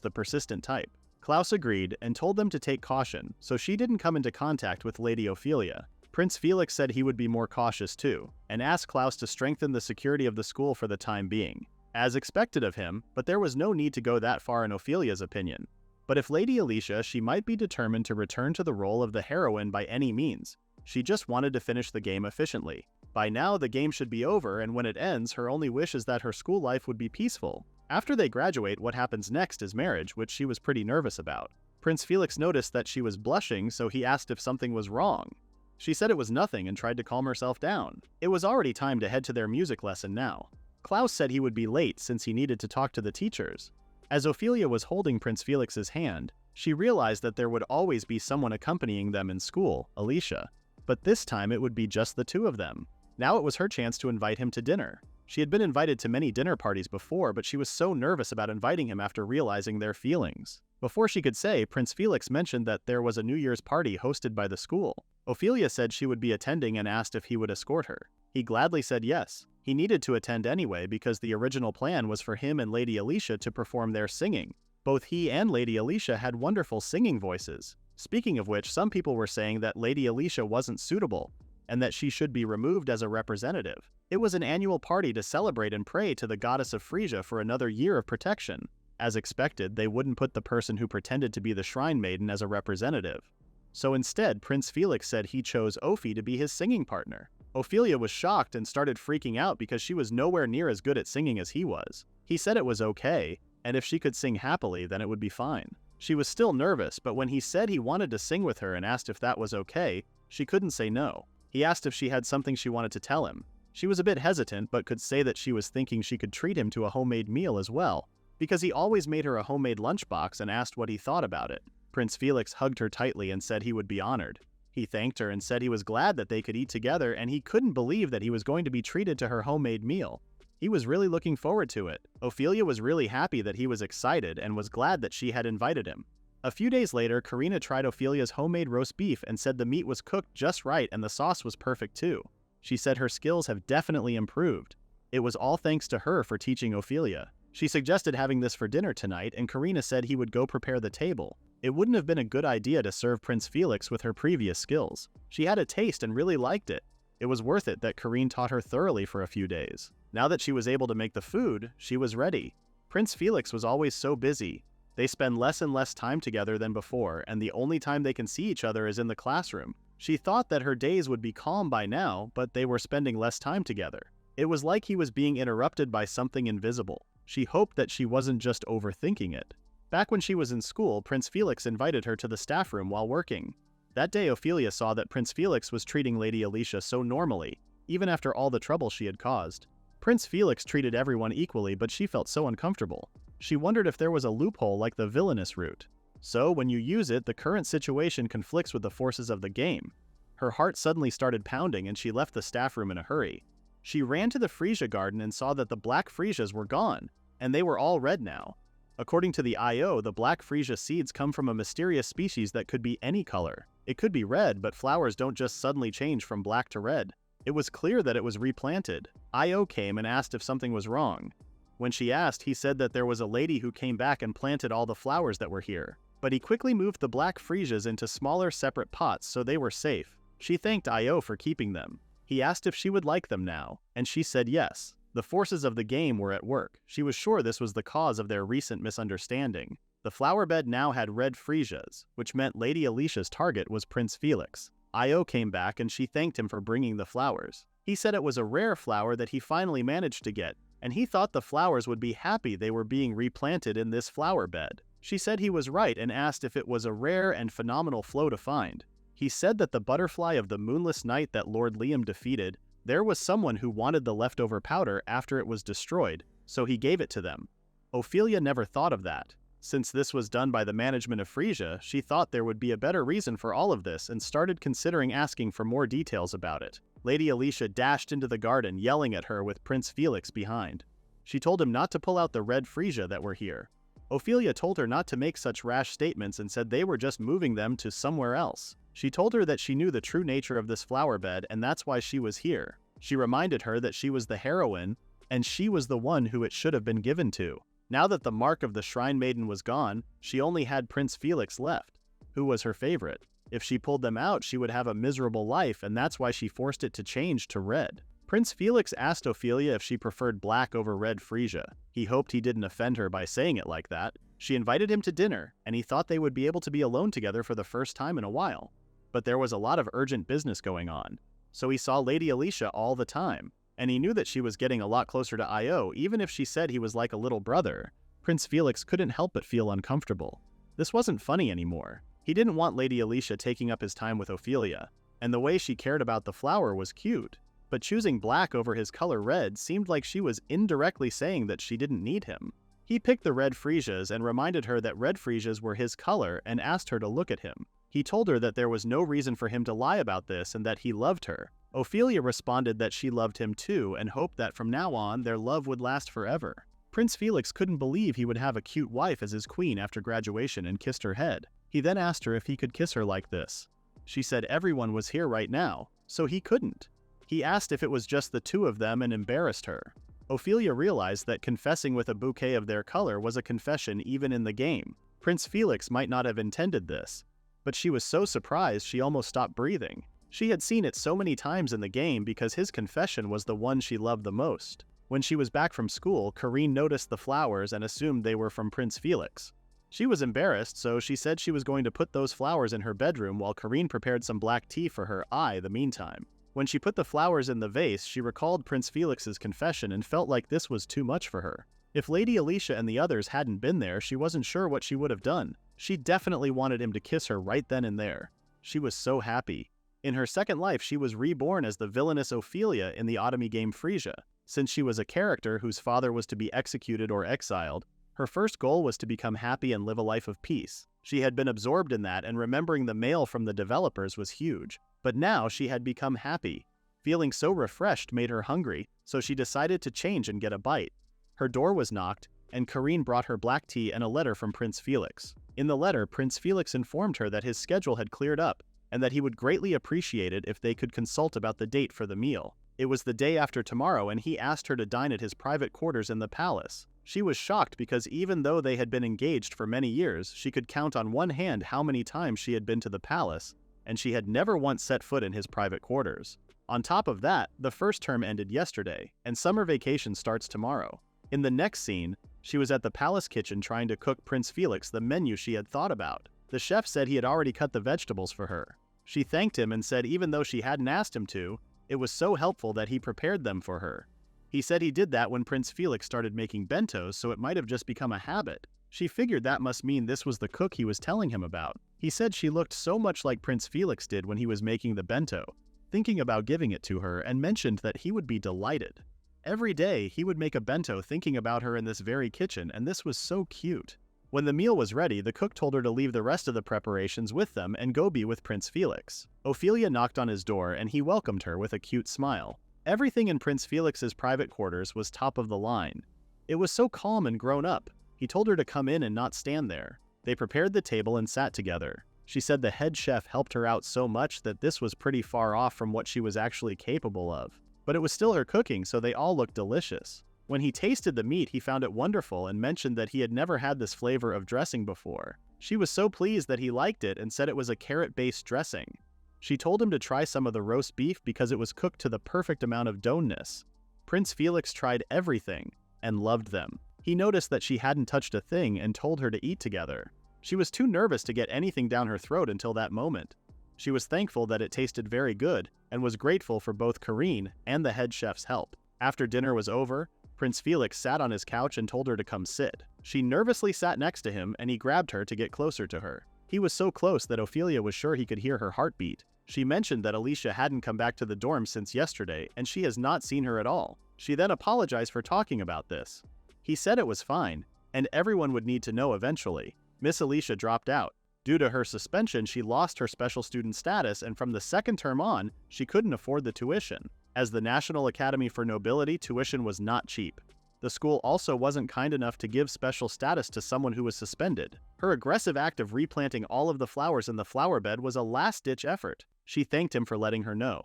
the persistent type. Klaus agreed and told them to take caution, so she didn't come into contact with Lady Ophelia. Prince Felix said he would be more cautious too, and asked Klaus to strengthen the security of the school for the time being. As expected of him, but there was no need to go that far in Ophelia's opinion. But if Lady Alicia, she might be determined to return to the role of the heroine by any means. She just wanted to finish the game efficiently. By now, the game should be over, and when it ends, her only wish is that her school life would be peaceful. After they graduate, what happens next is marriage, which she was pretty nervous about. Prince Felix noticed that she was blushing, so he asked if something was wrong. She said it was nothing and tried to calm herself down. It was already time to head to their music lesson now. Klaus said he would be late since he needed to talk to the teachers. As Ophelia was holding Prince Felix's hand, she realized that there would always be someone accompanying them in school, Alicia. But this time it would be just the two of them. Now it was her chance to invite him to dinner. She had been invited to many dinner parties before, but she was so nervous about inviting him after realizing their feelings. Before she could say, Prince Felix mentioned that there was a New Year's party hosted by the school. Ophelia said she would be attending and asked if he would escort her. He gladly said yes. He needed to attend anyway because the original plan was for him and Lady Alicia to perform their singing. Both he and Lady Alicia had wonderful singing voices. Speaking of which, some people were saying that Lady Alicia wasn't suitable, and that she should be removed as a representative. It was an annual party to celebrate and pray to the goddess of Frisia for another year of protection. As expected, they wouldn't put the person who pretended to be the shrine maiden as a representative. So instead, Prince Felix said he chose Ophi to be his singing partner. Ophelia was shocked and started freaking out because she was nowhere near as good at singing as he was. He said it was okay, and if she could sing happily, then it would be fine. She was still nervous, but when he said he wanted to sing with her and asked if that was okay, she couldn't say no. He asked if she had something she wanted to tell him. She was a bit hesitant, but could say that she was thinking she could treat him to a homemade meal as well, because he always made her a homemade lunchbox and asked what he thought about it. Prince Felix hugged her tightly and said he would be honored. He thanked her and said he was glad that they could eat together, and he couldn't believe that he was going to be treated to her homemade meal. He was really looking forward to it. Ophelia was really happy that he was excited and was glad that she had invited him. A few days later, Karina tried Ophelia's homemade roast beef and said the meat was cooked just right and the sauce was perfect too. She said her skills have definitely improved. It was all thanks to her for teaching Ophelia. She suggested having this for dinner tonight, and Karina said he would go prepare the table. It wouldn't have been a good idea to serve Prince Felix with her previous skills. She had a taste and really liked it. It was worth it that Karine taught her thoroughly for a few days. Now that she was able to make the food, she was ready. Prince Felix was always so busy. They spend less and less time together than before, and the only time they can see each other is in the classroom. She thought that her days would be calm by now, but they were spending less time together. It was like he was being interrupted by something invisible. She hoped that she wasn't just overthinking it. Back when she was in school, Prince Felix invited her to the staff room while working. That day, Ophelia saw that Prince Felix was treating Lady Alicia so normally, even after all the trouble she had caused. Prince Felix treated everyone equally, but she felt so uncomfortable. She wondered if there was a loophole like the Villainess Route. So, when you use it, the current situation conflicts with the forces of the game. Her heart suddenly started pounding and she left the staff room in a hurry. She ran to the Frisia garden and saw that the black Frisias were gone, and they were all red now. According to the IO, the black Frisia seeds come from a mysterious species that could be any color. It could be red, but flowers don't just suddenly change from black to red. It was clear that it was replanted. IO came and asked if something was wrong. When she asked, he said that there was a lady who came back and planted all the flowers that were here. But he quickly moved the black Frisias into smaller separate pots so they were safe. She thanked IO for keeping them. He asked if she would like them now, and she said yes. The forces of the game were at work. She was sure this was the cause of their recent misunderstanding. The flower bed now had red Frisias, which meant Lady Alicia's target was Prince Felix. IO came back and she thanked him for bringing the flowers. He said it was a rare flower that he finally managed to get, and he thought the flowers would be happy they were being replanted in this flower bed. She said he was right and asked if it was a rare and phenomenal flow to find. He said that the butterfly of the moonless night that Lord Liam defeated, there was someone who wanted the leftover powder after it was destroyed, so he gave it to them. Ophelia never thought of that. Since this was done by the management of Frisia, she thought there would be a better reason for all of this and started considering asking for more details about it. Lady Alicia dashed into the garden, yelling at her with Prince Felix behind. She told him not to pull out the red Frisia that were here. Ophelia told her not to make such rash statements and said they were just moving them to somewhere else. She told her that she knew the true nature of this flower bed and that's why she was here. She reminded her that she was the heroine and she was the one who it should have been given to. Now that the mark of the Shrine Maiden was gone, she only had Prince Felix left, who was her favorite. If she pulled them out, she would have a miserable life, and that's why she forced it to change to red. Prince Felix asked Ophelia if she preferred black over red Frisia. He hoped he didn't offend her by saying it like that. She invited him to dinner, and he thought they would be able to be alone together for the first time in a while. But there was a lot of urgent business going on, so he saw Lady Alicia all the time, and he knew that she was getting a lot closer to Io, even if she said he was like a little brother. Prince Felix couldn't help but feel uncomfortable. This wasn't funny anymore. He didn't want Lady Alicia taking up his time with Ophelia, and the way she cared about the flower was cute. But choosing black over his color red seemed like she was indirectly saying that she didn't need him. He picked the red Frisias and reminded her that red Frisias were his color and asked her to look at him. He told her that there was no reason for him to lie about this and that he loved her. Ophelia responded that she loved him too and hoped that from now on their love would last forever. Prince Felix couldn't believe he would have a cute wife as his queen after graduation and kissed her head. He then asked her if he could kiss her like this. She said everyone was here right now, so he couldn't. He asked if it was just the two of them and embarrassed her. Ophelia realized that confessing with a bouquet of their color was a confession even in the game. Prince Felix might not have intended this, but she was so surprised she almost stopped breathing. She had seen it so many times in the game because his confession was the one she loved the most. When she was back from school, Karine noticed the flowers and assumed they were from Prince Felix. She was embarrassed, so she said she was going to put those flowers in her bedroom while Karine prepared some black tea for her the meantime. When she put the flowers in the vase, she recalled Prince Felix's confession and felt like this was too much for her. If Lady Alicia and the others hadn't been there, she wasn't sure what she would have done. She definitely wanted him to kiss her right then and there. She was so happy. In her second life, she was reborn as the villainous Ophelia in the otome game Frisia. Since she was a character whose father was to be executed or exiled, her first goal was to become happy and live a life of peace. She had been absorbed in that, and remembering the mail from the developers was huge. But now she had become happy. Feeling so refreshed made her hungry, so she decided to change and get a bite. Her door was knocked, and Karine brought her black tea and a letter from Prince Felix. In the letter, Prince Felix informed her that his schedule had cleared up, and that he would greatly appreciate it if they could consult about the date for the meal. It was the day after tomorrow, and he asked her to dine at his private quarters in the palace. She was shocked because even though they had been engaged for many years, she could count on one hand how many times she had been to the palace, and she had never once set foot in his private quarters. On top of that, the first term ended yesterday, and summer vacation starts tomorrow. In the next scene, she was at the palace kitchen trying to cook Prince Felix the menu she had thought about. The chef said he had already cut the vegetables for her. She thanked him and said even though she hadn't asked him to, it was so helpful that he prepared them for her. He said he did that when Prince Felix started making bentos, so it might have just become a habit. She figured that must mean this was the cook he was telling him about. He said she looked so much like Prince Felix did when he was making the bento, thinking about giving it to her, and mentioned that he would be delighted. Every day, he would make a bento thinking about her in this very kitchen, and this was so cute. When the meal was ready, the cook told her to leave the rest of the preparations with them and go be with Prince Felix. Ophelia knocked on his door, and he welcomed her with a cute smile. Everything in Prince Felix's private quarters was top of the line. It was so calm and grown up. He told her to come in and not stand there. They prepared the table and sat together. She said the head chef helped her out so much that this was pretty far off from what she was actually capable of. But it was still her cooking, so they all looked delicious. When he tasted the meat, he found it wonderful and mentioned that he had never had this flavor of dressing before. She was so pleased that he liked it and said it was a carrot-based dressing. She told him to try some of the roast beef because it was cooked to the perfect amount of doneness. Prince Felix tried everything and loved them. He noticed that she hadn't touched a thing and told her to eat together. She was too nervous to get anything down her throat until that moment. She was thankful that it tasted very good and was grateful for both Karine and the head chef's help. After dinner was over, Prince Felix sat on his couch and told her to come sit. She nervously sat next to him and he grabbed her to get closer to her. He was so close that Ophelia was sure he could hear her heartbeat. She mentioned that Alicia hadn't come back to the dorm since yesterday and she has not seen her at all. She then apologized for talking about this. He said it was fine, and everyone would need to know eventually. Miss Alicia dropped out. Due to her suspension, she lost her special student status, and from the second term on, she couldn't afford the tuition. As the National Academy for Nobility, tuition was not cheap. The school also wasn't kind enough to give special status to someone who was suspended. Her aggressive act of replanting all of the flowers in the flower bed was a last-ditch effort. She thanked him for letting her know.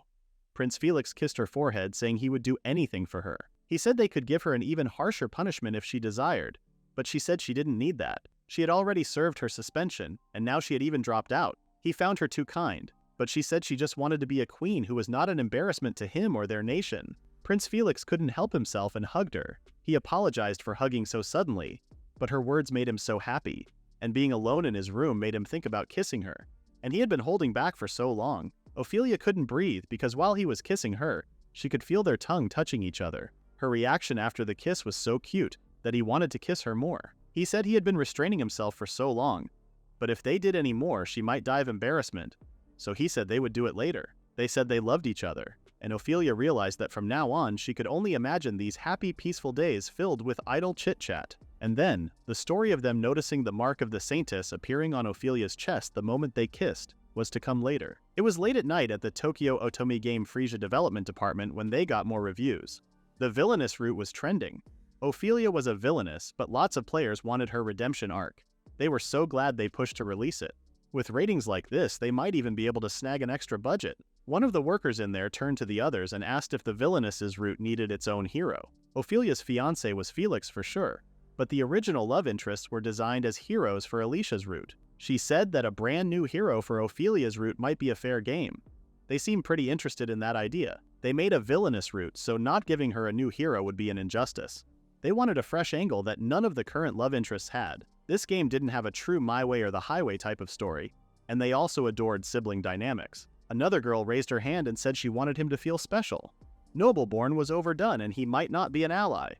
Prince Felix kissed her forehead, saying he would do anything for her. He said they could give her an even harsher punishment if she desired, but she said she didn't need that. She had already served her suspension, and now she had even dropped out. He found her too kind, but she said she just wanted to be a queen who was not an embarrassment to him or their nation. Prince Felix couldn't help himself and hugged her. He apologized for hugging so suddenly, but her words made him so happy, and being alone in his room made him think about kissing her. And he had been holding back for so long. Ophelia couldn't breathe because while he was kissing her, she could feel their tongue touching each other. Her reaction after the kiss was so cute that he wanted to kiss her more. He said he had been restraining himself for so long, but if they did any more, she might die of embarrassment. So he said they would do it later. They said they loved each other, and Ophelia realized that from now on she could only imagine these happy, peaceful days filled with idle chit-chat. And then, the story of them noticing the mark of the saintess appearing on Ophelia's chest the moment they kissed was to come later. It was late at night at the Tokyo Otome Game Frisia Development Department when they got more reviews. The Villainess Route was trending. Ophelia was a villainess, but lots of players wanted her redemption arc. They were so glad they pushed to release it. With ratings like this, they might even be able to snag an extra budget. One of the workers in there turned to the others and asked if the Villainess's route needed its own hero. Ophelia's fiancé was Felix for sure, but the original love interests were designed as heroes for Alicia's route. She said that a brand new hero for Ophelia's route might be a fair game. They seemed pretty interested in that idea. They made a villainous route, so not giving her a new hero would be an injustice. They wanted a fresh angle that none of the current love interests had. This game didn't have a true my way or the highway type of story, and they also adored sibling dynamics. Another girl raised her hand and said she wanted him to feel special. Nobleborn was overdone and he might not be an ally.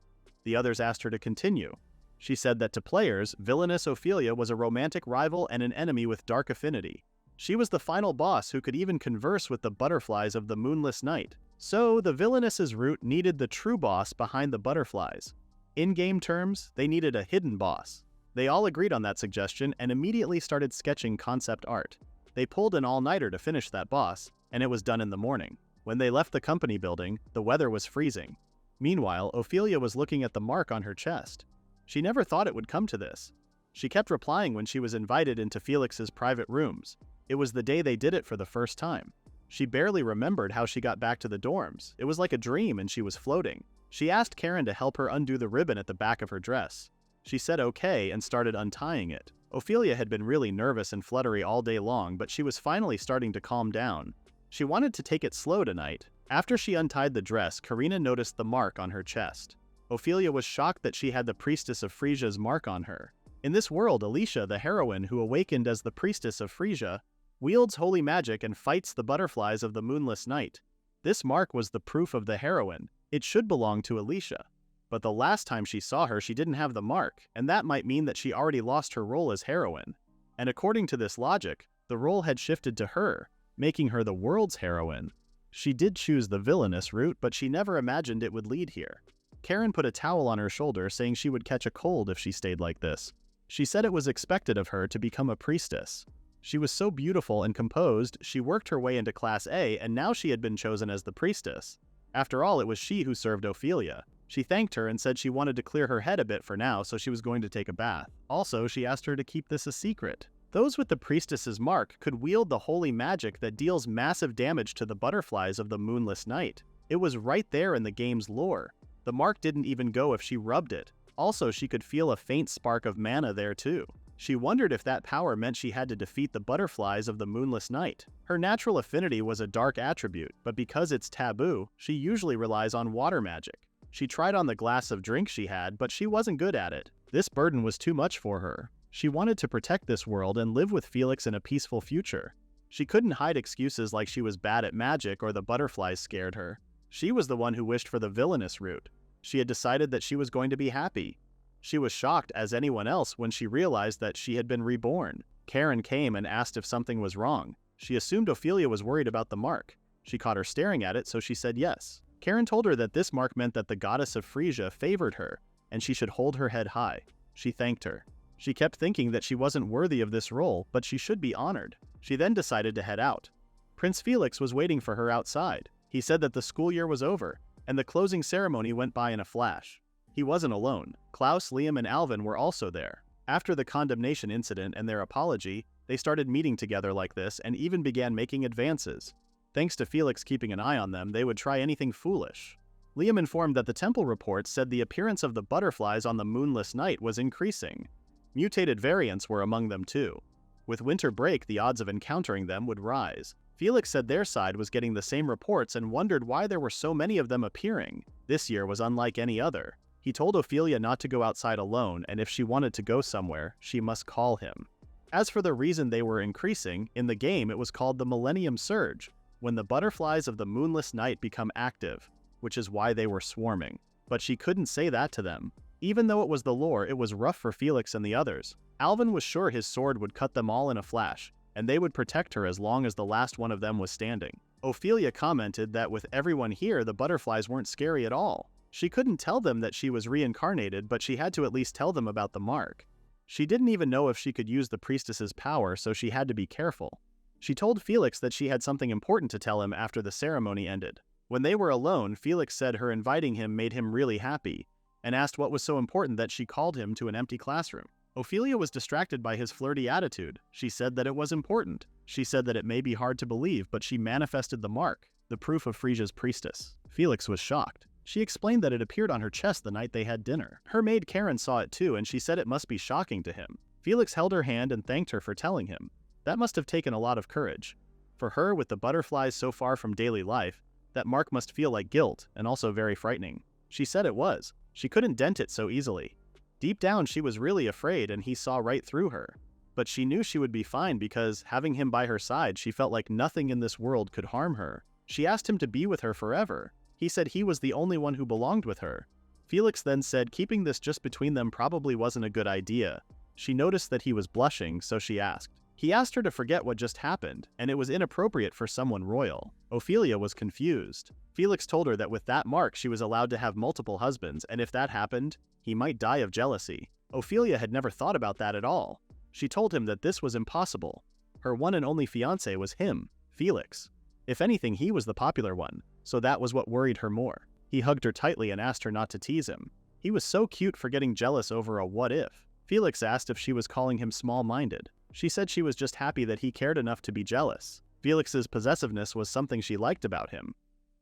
The others asked her to continue. She said that to players, villainous Ophelia was a romantic rival and an enemy with dark affinity. She was the final boss who could even converse with the butterflies of the moonless night. So, the villainess's route needed the true boss behind the butterflies. In game terms, they needed a hidden boss. They all agreed on that suggestion and immediately started sketching concept art. They pulled an all-nighter to finish that boss, and it was done in the morning. When they left the company building, the weather was freezing. Meanwhile, Ophelia was looking at the mark on her chest. She never thought it would come to this. She kept replying when she was invited into Felix's private rooms. It was the day they did it for the first time. She barely remembered how she got back to the dorms. It was like a dream and she was floating. She asked Karen to help her undo the ribbon at the back of her dress. She said okay and started untying it. Ophelia had been really nervous and fluttery all day long, but she was finally starting to calm down. She wanted to take it slow tonight. After she untied the dress, Karina noticed the mark on her chest. Ophelia was shocked that she had the Priestess of Frisia's mark on her. In this world, Alicia, the heroine who awakened as the Priestess of Frisia, wields holy magic and fights the butterflies of the moonless night. This mark was the proof of the heroine. It should belong to Alicia. But the last time she saw her, she didn't have the mark, and that might mean that she already lost her role as heroine. And according to this logic, the role had shifted to her, making her the world's heroine. She did choose the villainous route, but she never imagined it would lead here. Karen put a towel on her shoulder, saying she would catch a cold if she stayed like this. She said it was expected of her to become a priestess. She was so beautiful and composed, she worked her way into Class A, and now she had been chosen as the priestess. After all, it was she who served Ophelia. She thanked her and said she wanted to clear her head a bit for now, so she was going to take a bath. Also, she asked her to keep this a secret. Those with the priestess's mark could wield the holy magic that deals massive damage to the butterflies of the moonless night. It was right there in the game's lore. The mark didn't even go if she rubbed it. Also, she could feel a faint spark of mana there too. She wondered if that power meant she had to defeat the butterflies of the moonless night. Her natural affinity was a dark attribute, but because it's taboo, she usually relies on water magic. She tried on the glass of drink she had, but she wasn't good at it. This burden was too much for her. She wanted to protect this world and live with Felix in a peaceful future. She couldn't hide excuses like she was bad at magic or the butterflies scared her. She was the one who wished for the villainous route. She had decided that she was going to be happy. She was shocked as anyone else when she realized that she had been reborn. Karen came and asked if something was wrong. She assumed Ophelia was worried about the mark. She caught her staring at it, so she said yes. Karen told her that this mark meant that the goddess of Frisia favored her, and she should hold her head high. She thanked her. She kept thinking that she wasn't worthy of this role, but she should be honored. She then decided to head out. Prince Felix was waiting for her outside. He said that the school year was over, and the closing ceremony went by in a flash. He wasn't alone. Klaus, Liam, and Alvin were also there. After the condemnation incident and their apology, they started meeting together like this and even began making advances. Thanks to Felix keeping an eye on them, they would try anything foolish. Liam informed that the temple reports said the appearance of the butterflies on the moonless night was increasing. Mutated variants were among them too. With winter break, the odds of encountering them would rise. Felix said their side was getting the same reports and wondered why there were so many of them appearing. This year was unlike any other. He told Ophelia not to go outside alone, and if she wanted to go somewhere, she must call him. As for the reason they were increasing, in the game it was called the Millennium Surge, when the butterflies of the moonless night become active, which is why they were swarming. But she couldn't say that to them. Even though it was the lore, it was rough for Felix and the others. Alvin was sure his sword would cut them all in a flash, and they would protect her as long as the last one of them was standing. Ophelia commented that with everyone here, the butterflies weren't scary at all. She couldn't tell them that she was reincarnated, but she had to at least tell them about the mark. She didn't even know if she could use the priestess's power, so she had to be careful. She told Felix that she had something important to tell him after the ceremony ended. When they were alone, Felix said her inviting him made him really happy, and asked what was so important that she called him to an empty classroom. Ophelia was distracted by his flirty attitude. She said that it was important. She said that it may be hard to believe, but she manifested the mark, the proof of Frisia's priestess. Felix was shocked. She explained that it appeared on her chest the night they had dinner. Her maid Karen saw it too, and she said it must be shocking to him. Felix held her hand and thanked her for telling him. That must have taken a lot of courage. For her, with the butterflies so far from daily life, that mark must feel like guilt, and also very frightening. She said it was. She couldn't dent it so easily. Deep down, she was really afraid, and he saw right through her. But she knew she would be fine because, having him by her side, she felt like nothing in this world could harm her. She asked him to be with her forever. He said he was the only one who belonged with her. Felix then said keeping this just between them probably wasn't a good idea. She noticed that he was blushing, so she asked. He asked her to forget what just happened, and it was inappropriate for someone royal. Ophelia was confused. Felix told her that with that mark she was allowed to have multiple husbands, and if that happened, he might die of jealousy. Ophelia had never thought about that at all. She told him that this was impossible. Her one and only fiancé was him, Felix. If anything, he was the popular one, so that was what worried her more. He hugged her tightly and asked her not to tease him. He was so cute for getting jealous over a what if. Felix asked if she was calling him small-minded. She said she was just happy that he cared enough to be jealous. Felix's possessiveness was something she liked about him.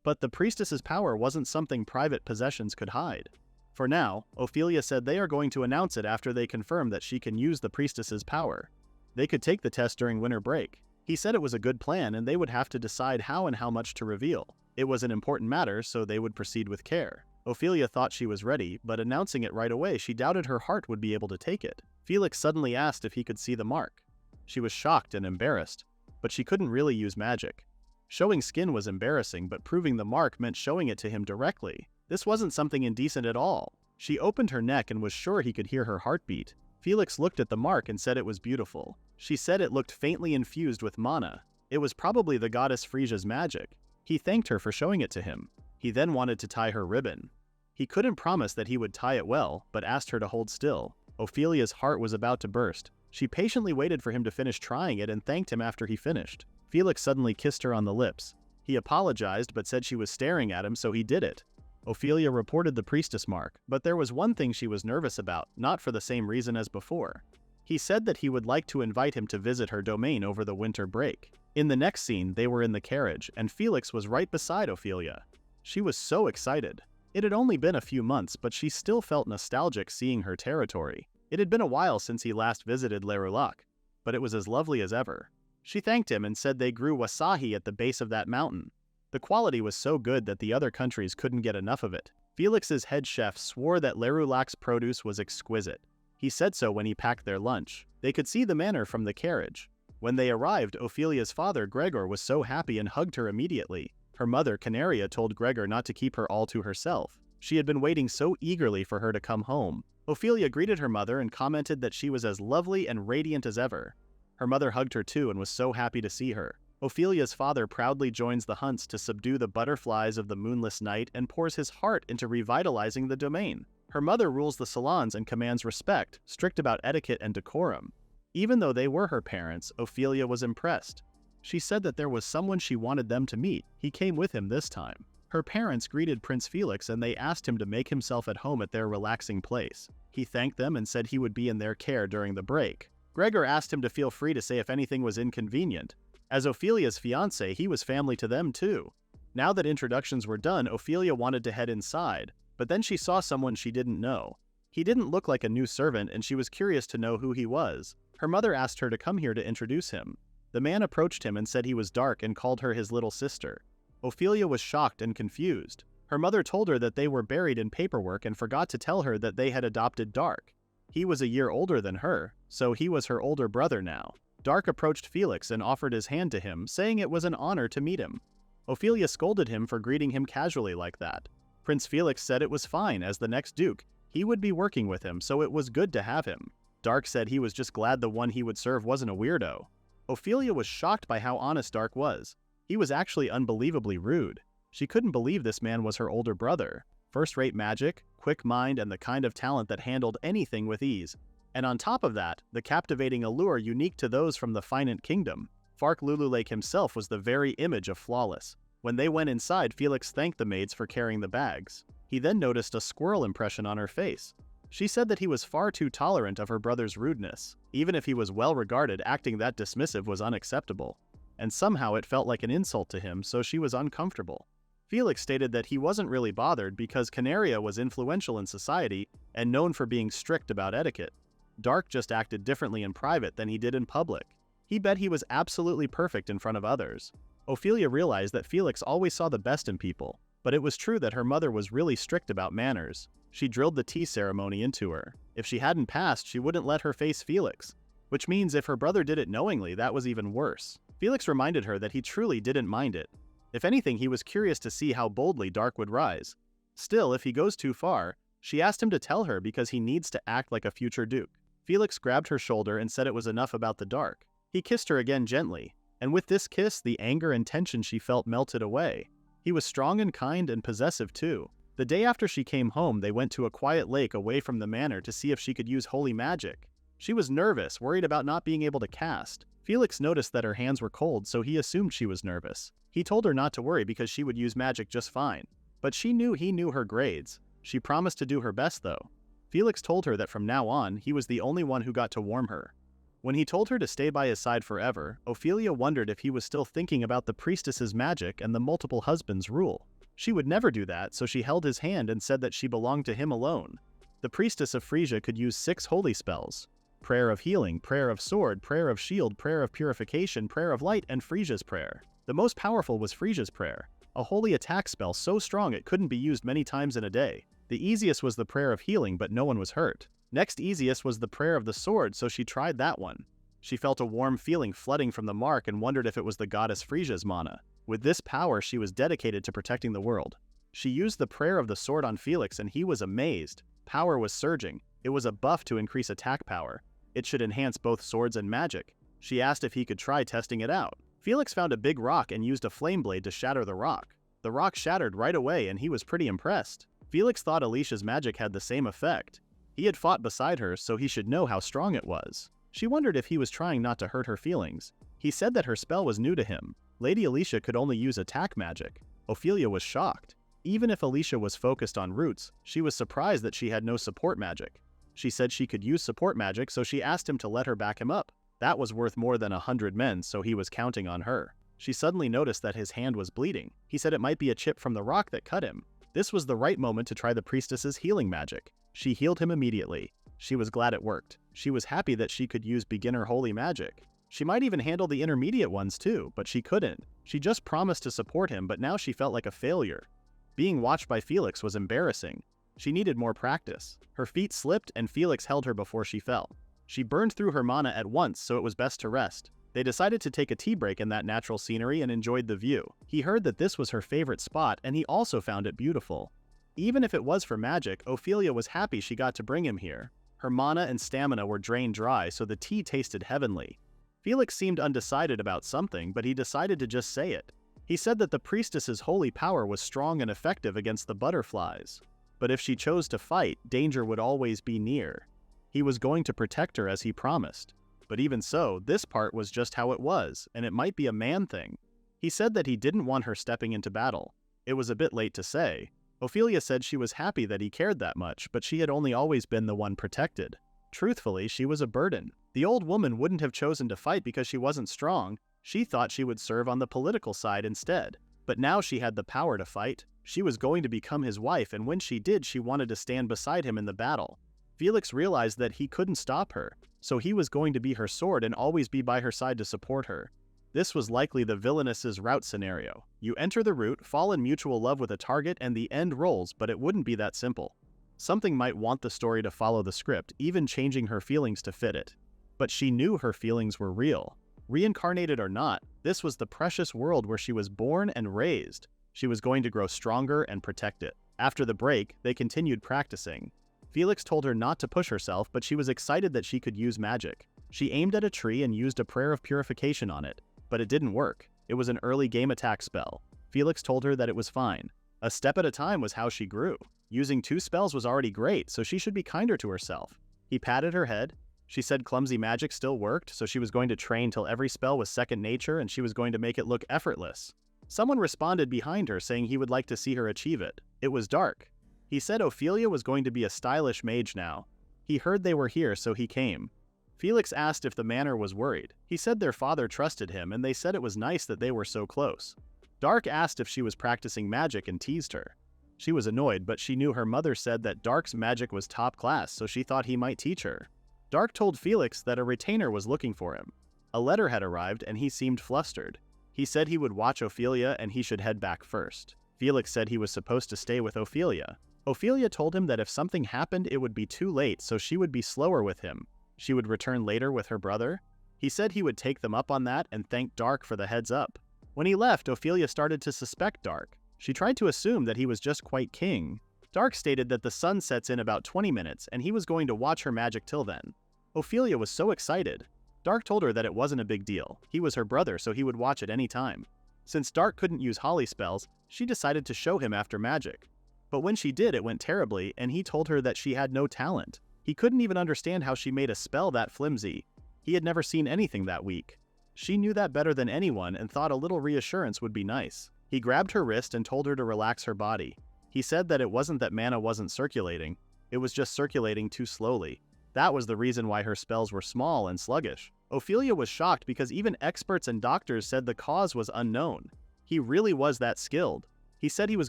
But the priestess's power wasn't something private possessions could hide. For now, Ophelia said they are going to announce it after they confirm that she can use the priestess's power. They could take the test during winter break. He said it was a good plan and they would have to decide how and how much to reveal. It was an important matter, so they would proceed with care. Ophelia thought she was ready, but announcing it right away, she doubted her heart would be able to take it. Felix suddenly asked if he could see the mark. She was shocked and embarrassed, but she couldn't really use magic. Showing skin was embarrassing, but proving the mark meant showing it to him directly. This wasn't something indecent at all. She opened her neck and was sure he could hear her heartbeat. Felix looked at the mark and said it was beautiful. She said it looked faintly infused with mana. It was probably the goddess Frisia's magic. He thanked her for showing it to him. He then wanted to tie her ribbon. He couldn't promise that he would tie it well, but asked her to hold still. Ophelia's heart was about to burst. She patiently waited for him to finish trying it and thanked him after he finished. Felix suddenly kissed her on the lips. He apologized but said she was staring at him, so he did it. Ophelia reported the priestess mark, but there was one thing she was nervous about, not for the same reason as before. He said that he would like to invite him to visit her domain over the winter break. In the next scene, they were in the carriage, and Felix was right beside Ophelia. She was so excited. It had only been a few months, but she still felt nostalgic seeing her territory. It had been a while since he last visited Lerulac, but it was as lovely as ever. She thanked him and said they grew wasahi at the base of that mountain. The quality was so good that the other countries couldn't get enough of it. Felix's head chef swore that Lerulac's produce was exquisite. He said so when he packed their lunch. They could see the manor from the carriage. When they arrived, Ophelia's father, Gregor, was so happy and hugged her immediately. Her mother, Canaria, told Gregor not to keep her all to herself. She had been waiting so eagerly for her to come home. Ophelia greeted her mother and commented that she was as lovely and radiant as ever. Her mother hugged her too and was so happy to see her. Ophelia's father proudly joins the hunts to subdue the butterflies of the moonless night and pours his heart into revitalizing the domain. Her mother rules the salons and commands respect, strict about etiquette and decorum. Even though they were her parents, Ophelia was impressed. She said that there was someone she wanted them to meet. He came with him this time. Her parents greeted Prince Felix and they asked him to make himself at home at their relaxing place. He thanked them and said he would be in their care during the break. Gregor asked him to feel free to say if anything was inconvenient. As Ophelia's fiancé, he was family to them too. Now that introductions were done, Ophelia wanted to head inside, but then she saw someone she didn't know. He didn't look like a new servant and she was curious to know who he was. Her mother asked her to come here to introduce him. The man approached him and said he was dark and called her his little sister. Ophelia was shocked and confused. Her mother told her that they were buried in paperwork and forgot to tell her that they had adopted Dark. He was a year older than her, so he was her older brother now. Dark approached Felix and offered his hand to him, saying it was an honor to meet him. Ophelia scolded him for greeting him casually like that. Prince Felix said it was fine, as the next duke, he would be working with him, so it was good to have him. Dark said he was just glad the one he would serve wasn't a weirdo. Ophelia was shocked by how honest Dark was. He was actually unbelievably rude. She couldn't believe this man was her older brother. First-rate magic, quick mind, and the kind of talent that handled anything with ease. And on top of that, the captivating allure unique to those from the Finite Kingdom. Fark Lululake himself was the very image of flawless. When they went inside, Felix thanked the maids for carrying the bags. He then noticed a squirrel impression on her face. She said that he was far too tolerant of her brother's rudeness. Even if he was well regarded, acting that dismissive was unacceptable. And somehow it felt like an insult to him, so she was uncomfortable. Felix stated that he wasn't really bothered because Canaria was influential in society and known for being strict about etiquette. Dark just acted differently in private than he did in public. He bet he was absolutely perfect in front of others. Ophelia realized that Felix always saw the best in people, but it was true that her mother was really strict about manners. She drilled the tea ceremony into her. If she hadn't passed, she wouldn't let her face Felix, which means if her brother did it knowingly, that was even worse. Felix reminded her that he truly didn't mind it. If anything, he was curious to see how boldly Dark would rise. Still, if he goes too far, she asked him to tell her because he needs to act like a future duke. Felix grabbed her shoulder and said it was enough about the Dark. He kissed her again gently, and with this kiss, the anger and tension she felt melted away. He was strong and kind and possessive too. The day after she came home, they went to a quiet lake away from the manor to see if she could use holy magic. She was nervous, worried about not being able to cast. Felix noticed that her hands were cold, so he assumed she was nervous. He told her not to worry because she would use magic just fine. But she knew he knew her grades. She promised to do her best though. Felix told her that from now on, he was the only one who got to warm her. When he told her to stay by his side forever, Ophelia wondered if he was still thinking about the priestess's magic and the multiple husbands rule. She would never do that, so she held his hand and said that she belonged to him alone. The priestess of Frisia could use 6 holy spells: Prayer of Healing, Prayer of Sword, Prayer of Shield, Prayer of Purification, Prayer of Light, and Frisia's Prayer. The most powerful was Frisia's Prayer, a holy attack spell so strong it couldn't be used many times in a day. The easiest was the Prayer of Healing, but no one was hurt. Next easiest was the Prayer of the Sword, so she tried that one. She felt a warm feeling flooding from the mark and wondered if it was the goddess Frisia's mana. With this power, she was dedicated to protecting the world. She used the Prayer of the Sword on Felix and he was amazed. Power was surging. It was a buff to increase attack power. It should enhance both swords and magic. She asked if he could try testing it out. Felix found a big rock and used a flame blade to shatter the rock. The rock shattered right away and he was pretty impressed. Felix thought Alicia's magic had the same effect. He had fought beside her, so he should know how strong it was. She wondered if he was trying not to hurt her feelings. He said that her spell was new to him. Lady Alicia could only use attack magic. Ophelia was shocked. Even if Alicia was focused on roots, she was surprised that she had no support magic. She said she could use support magic, so she asked him to let her back him up. That was worth more than 100 men, so he was counting on her. She suddenly noticed that his hand was bleeding. He said it might be a chip from the rock that cut him. This was the right moment to try the priestess's healing magic. She healed him immediately. She was glad it worked. She was happy that she could use beginner holy magic. She might even handle the intermediate ones too, but she couldn't. She just promised to support him, but now she felt like a failure. Being watched by Felix was embarrassing. She needed more practice. Her feet slipped and Felix held her before she fell. She burned through her mana at once, so it was best to rest. They decided to take a tea break in that natural scenery and enjoyed the view. He heard that this was her favorite spot and he also found it beautiful. Even if it was for magic, Ophelia was happy she got to bring him here. Her mana and stamina were drained dry, so the tea tasted heavenly. Felix seemed undecided about something, but he decided to just say it. He said that the priestess's holy power was strong and effective against the butterflies. But if she chose to fight, danger would always be near. He was going to protect her as he promised. But even so, this part was just how it was, and it might be a man thing. He said that he didn't want her stepping into battle. It was a bit late to say. Ophelia said she was happy that he cared that much, but she had only always been the one protected. Truthfully, she was a burden. The old woman wouldn't have chosen to fight because she wasn't strong. She thought she would serve on the political side instead. But now she had the power to fight. She was going to become his wife, and when she did, she wanted to stand beside him in the battle. Felix realized that he couldn't stop her, so he was going to be her sword and always be by her side to support her. This was likely the Villainess Route scenario. You enter the route, fall in mutual love with a target, and the end rolls, but it wouldn't be that simple. Something might want the story to follow the script, even changing her feelings to fit it. But she knew her feelings were real. Reincarnated or not, this was the precious world where she was born and raised. She was going to grow stronger and protect it. After the break, they continued practicing. Felix told her not to push herself, but she was excited that she could use magic. She aimed at a tree and used a prayer of purification on it, but it didn't work. It was an early game attack spell. Felix told her that it was fine. A step at a time was how she grew. Using 2 spells was already great, so she should be kinder to herself. He patted her head. She said clumsy magic still worked, so she was going to train till every spell was second nature and she was going to make it look effortless. Someone responded behind her saying he would like to see her achieve it. It was Dark. He said Ophelia was going to be a stylish mage now. He heard they were here, so he came. Felix asked if the manor was worried. He said their father trusted him and they said it was nice that they were so close. Dark asked if she was practicing magic and teased her. She was annoyed, but she knew her mother said that Dark's magic was top class, so she thought he might teach her. Dark told Felix that a retainer was looking for him. A letter had arrived and he seemed flustered. He said he would watch Ophelia and he should head back first. Felix said he was supposed to stay with Ophelia. Ophelia told him that if something happened it would be too late, so she would be slower with him. She would return later with her brother. He said he would take them up on that and thanked Dark for the heads up. When he left, Ophelia started to suspect Dark. She tried to assume that he was just quite king. Dark stated that the sun sets in about 20 minutes and he was going to watch her magic till then. Ophelia was so excited. Dark told her that it wasn't a big deal. He was her brother, so he would watch at any time. Since Dark couldn't use Holly spells, she decided to show him after magic. But when she did, it went terribly, and he told her that she had no talent. He couldn't even understand how she made a spell that flimsy. He had never seen anything that weak. She knew that better than anyone and thought a little reassurance would be nice. He grabbed her wrist and told her to relax her body. He said that it wasn't that mana wasn't circulating, it was just circulating too slowly. That was the reason why her spells were small and sluggish. Ophelia was shocked because even experts and doctors said the cause was unknown. He really was that skilled. He said he was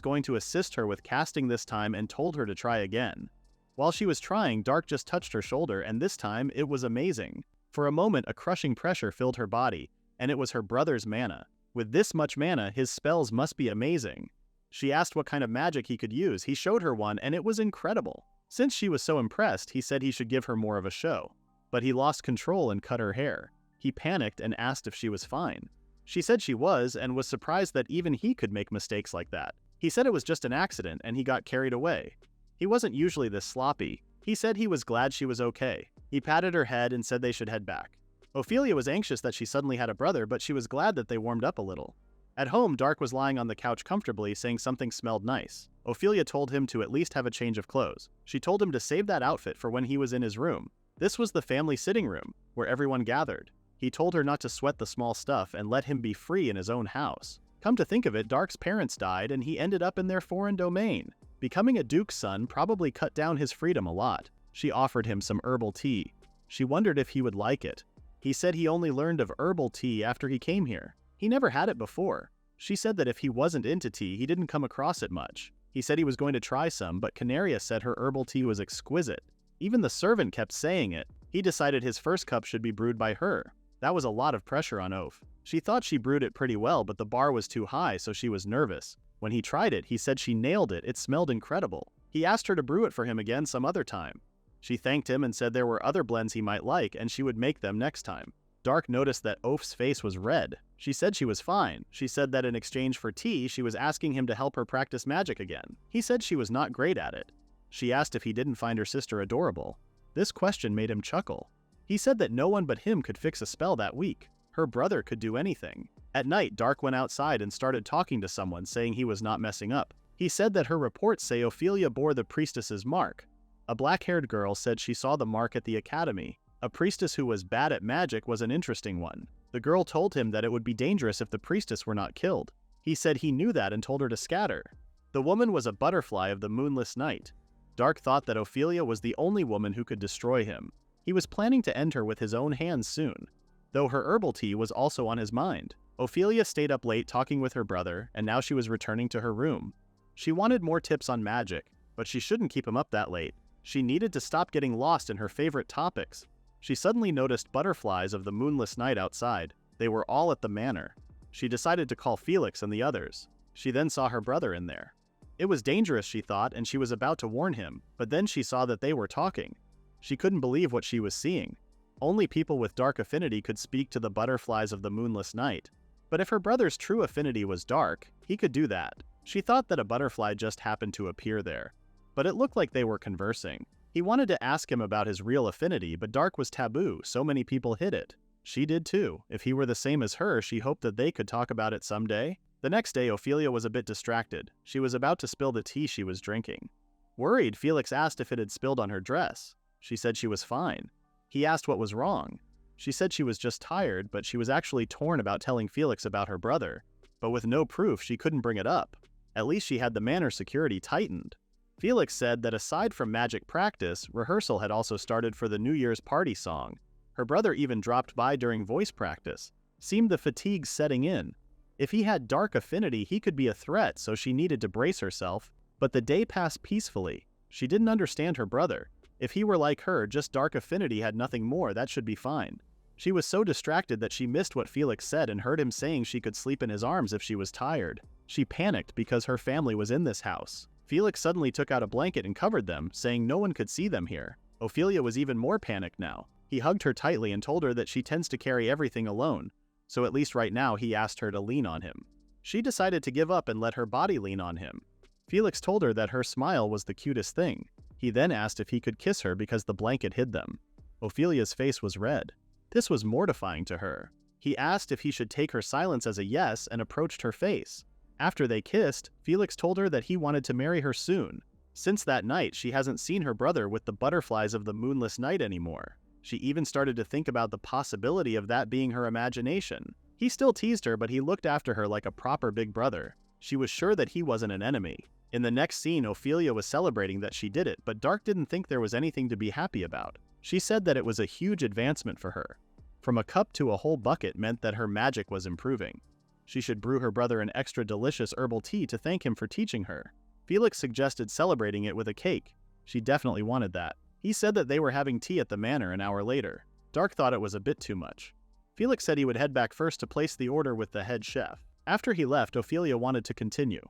going to assist her with casting this time and told her to try again. While she was trying, Dark just touched her shoulder, and this time it was amazing. For a moment, a crushing pressure filled her body, and it was her brother's mana. With this much mana, his spells must be amazing. She asked what kind of magic he could use. He showed her one, and it was incredible. Since she was so impressed, he said he should give her more of a show. But he lost control and cut her hair. He panicked and asked if she was fine. She said she was, and was surprised that even he could make mistakes like that. He said it was just an accident, and he got carried away. He wasn't usually this sloppy. He said he was glad she was okay. He patted her head and said they should head back. Ophelia was anxious that she suddenly had a brother, but she was glad that they warmed up a little. At home, Dark was lying on the couch comfortably, saying something smelled nice. Ophelia told him to at least have a change of clothes. She told him to save that outfit for when he was in his room. This was the family sitting room, where everyone gathered. He told her not to sweat the small stuff and let him be free in his own house. Come to think of it, Dark's parents died and he ended up in their foreign domain. Becoming a duke's son probably cut down his freedom a lot. She offered him some herbal tea. She wondered if he would like it. He said he only learned of herbal tea after he came here. He never had it before. She said that if he wasn't into tea, he didn't come across it much. He said he was going to try some, but Canaria said her herbal tea was exquisite. Even the servant kept saying it. He decided his first cup should be brewed by her. That was a lot of pressure on Oph. She thought she brewed it pretty well, but the bar was too high, so she was nervous. When he tried it, he said she nailed it. It smelled incredible. He asked her to brew it for him again some other time. She thanked him and said there were other blends he might like, and she would make them next time. Dark noticed that Oph's face was red. She said she was fine. She said that in exchange for tea, she was asking him to help her practice magic again. He said she was not great at it. She asked if he didn't find her sister adorable. This question made him chuckle. He said that no one but him could fix a spell that weak. Her brother could do anything. At night, Dark went outside and started talking to someone, saying he was not messing up. He said that her reports say Ophelia bore the priestess's mark. A black-haired girl said she saw the mark at the academy. A priestess who was bad at magic was an interesting one. The girl told him that it would be dangerous if the priestess were not killed. He said he knew that and told her to scatter. The woman was a butterfly of the moonless night. Dark thought that Ophelia was the only woman who could destroy him. He was planning to end her with his own hands soon, though her herbal tea was also on his mind. Ophelia stayed up late talking with her brother, and now she was returning to her room. She wanted more tips on magic, but she shouldn't keep him up that late. She needed to stop getting lost in her favorite topics. She suddenly noticed butterflies of the moonless night outside. They were all at the manor. She decided to call Felix and the others. She then saw her brother in there. It was dangerous, she thought, and she was about to warn him, but then she saw that they were talking. She couldn't believe what she was seeing. Only people with dark affinity could speak to the butterflies of the moonless night. But if her brother's true affinity was dark, he could do that. She thought that a butterfly just happened to appear there. But it looked like they were conversing. He wanted to ask him about his real affinity, but dark was taboo, so many people hid it. She did too. If he were the same as her, she hoped that they could talk about it someday. The next day, Ophelia was a bit distracted. She was about to spill the tea she was drinking. Worried, Felix asked if it had spilled on her dress. She said she was fine. He asked what was wrong. She said she was just tired, but she was actually torn about telling Felix about her brother. But with no proof, she couldn't bring it up. At least she had the manor security tightened. Felix said that aside from magic practice, rehearsal had also started for the New Year's party song. Her brother even dropped by during voice practice. Seemed the fatigue setting in. If he had dark affinity, he could be a threat, so she needed to brace herself. But the day passed peacefully. She didn't understand her brother. If he were like her, just dark affinity had nothing more, that should be fine. She was so distracted that she missed what Felix said and heard him saying she could sleep in his arms if she was tired. She panicked because her family was in this house. Felix suddenly took out a blanket and covered them, saying no one could see them here. Ophelia was even more panicked now. He hugged her tightly and told her that she tends to carry everything alone, so at least right now he asked her to lean on him. She decided to give up and let her body lean on him. Felix told her that her smile was the cutest thing. He then asked if he could kiss her because the blanket hid them. Ophelia's face was red. This was mortifying to her. He asked if he should take her silence as a yes and approached her face. After they kissed, Felix told her that he wanted to marry her soon. Since that night, she hasn't seen her brother with the butterflies of the moonless night anymore. She even started to think about the possibility of that being her imagination. He still teased her, but he looked after her like a proper big brother. She was sure that he wasn't an enemy. In the next scene, Ophelia was celebrating that she did it, but Dark didn't think there was anything to be happy about. She said that it was a huge advancement for her. From a cup to a whole bucket meant that her magic was improving. She should brew her brother an extra delicious herbal tea to thank him for teaching her. Felix suggested celebrating it with a cake. She definitely wanted that. He said that they were having tea at the manor an hour later. Dark thought it was a bit too much. Felix said he would head back first to place the order with the head chef. After he left, Ophelia wanted to continue.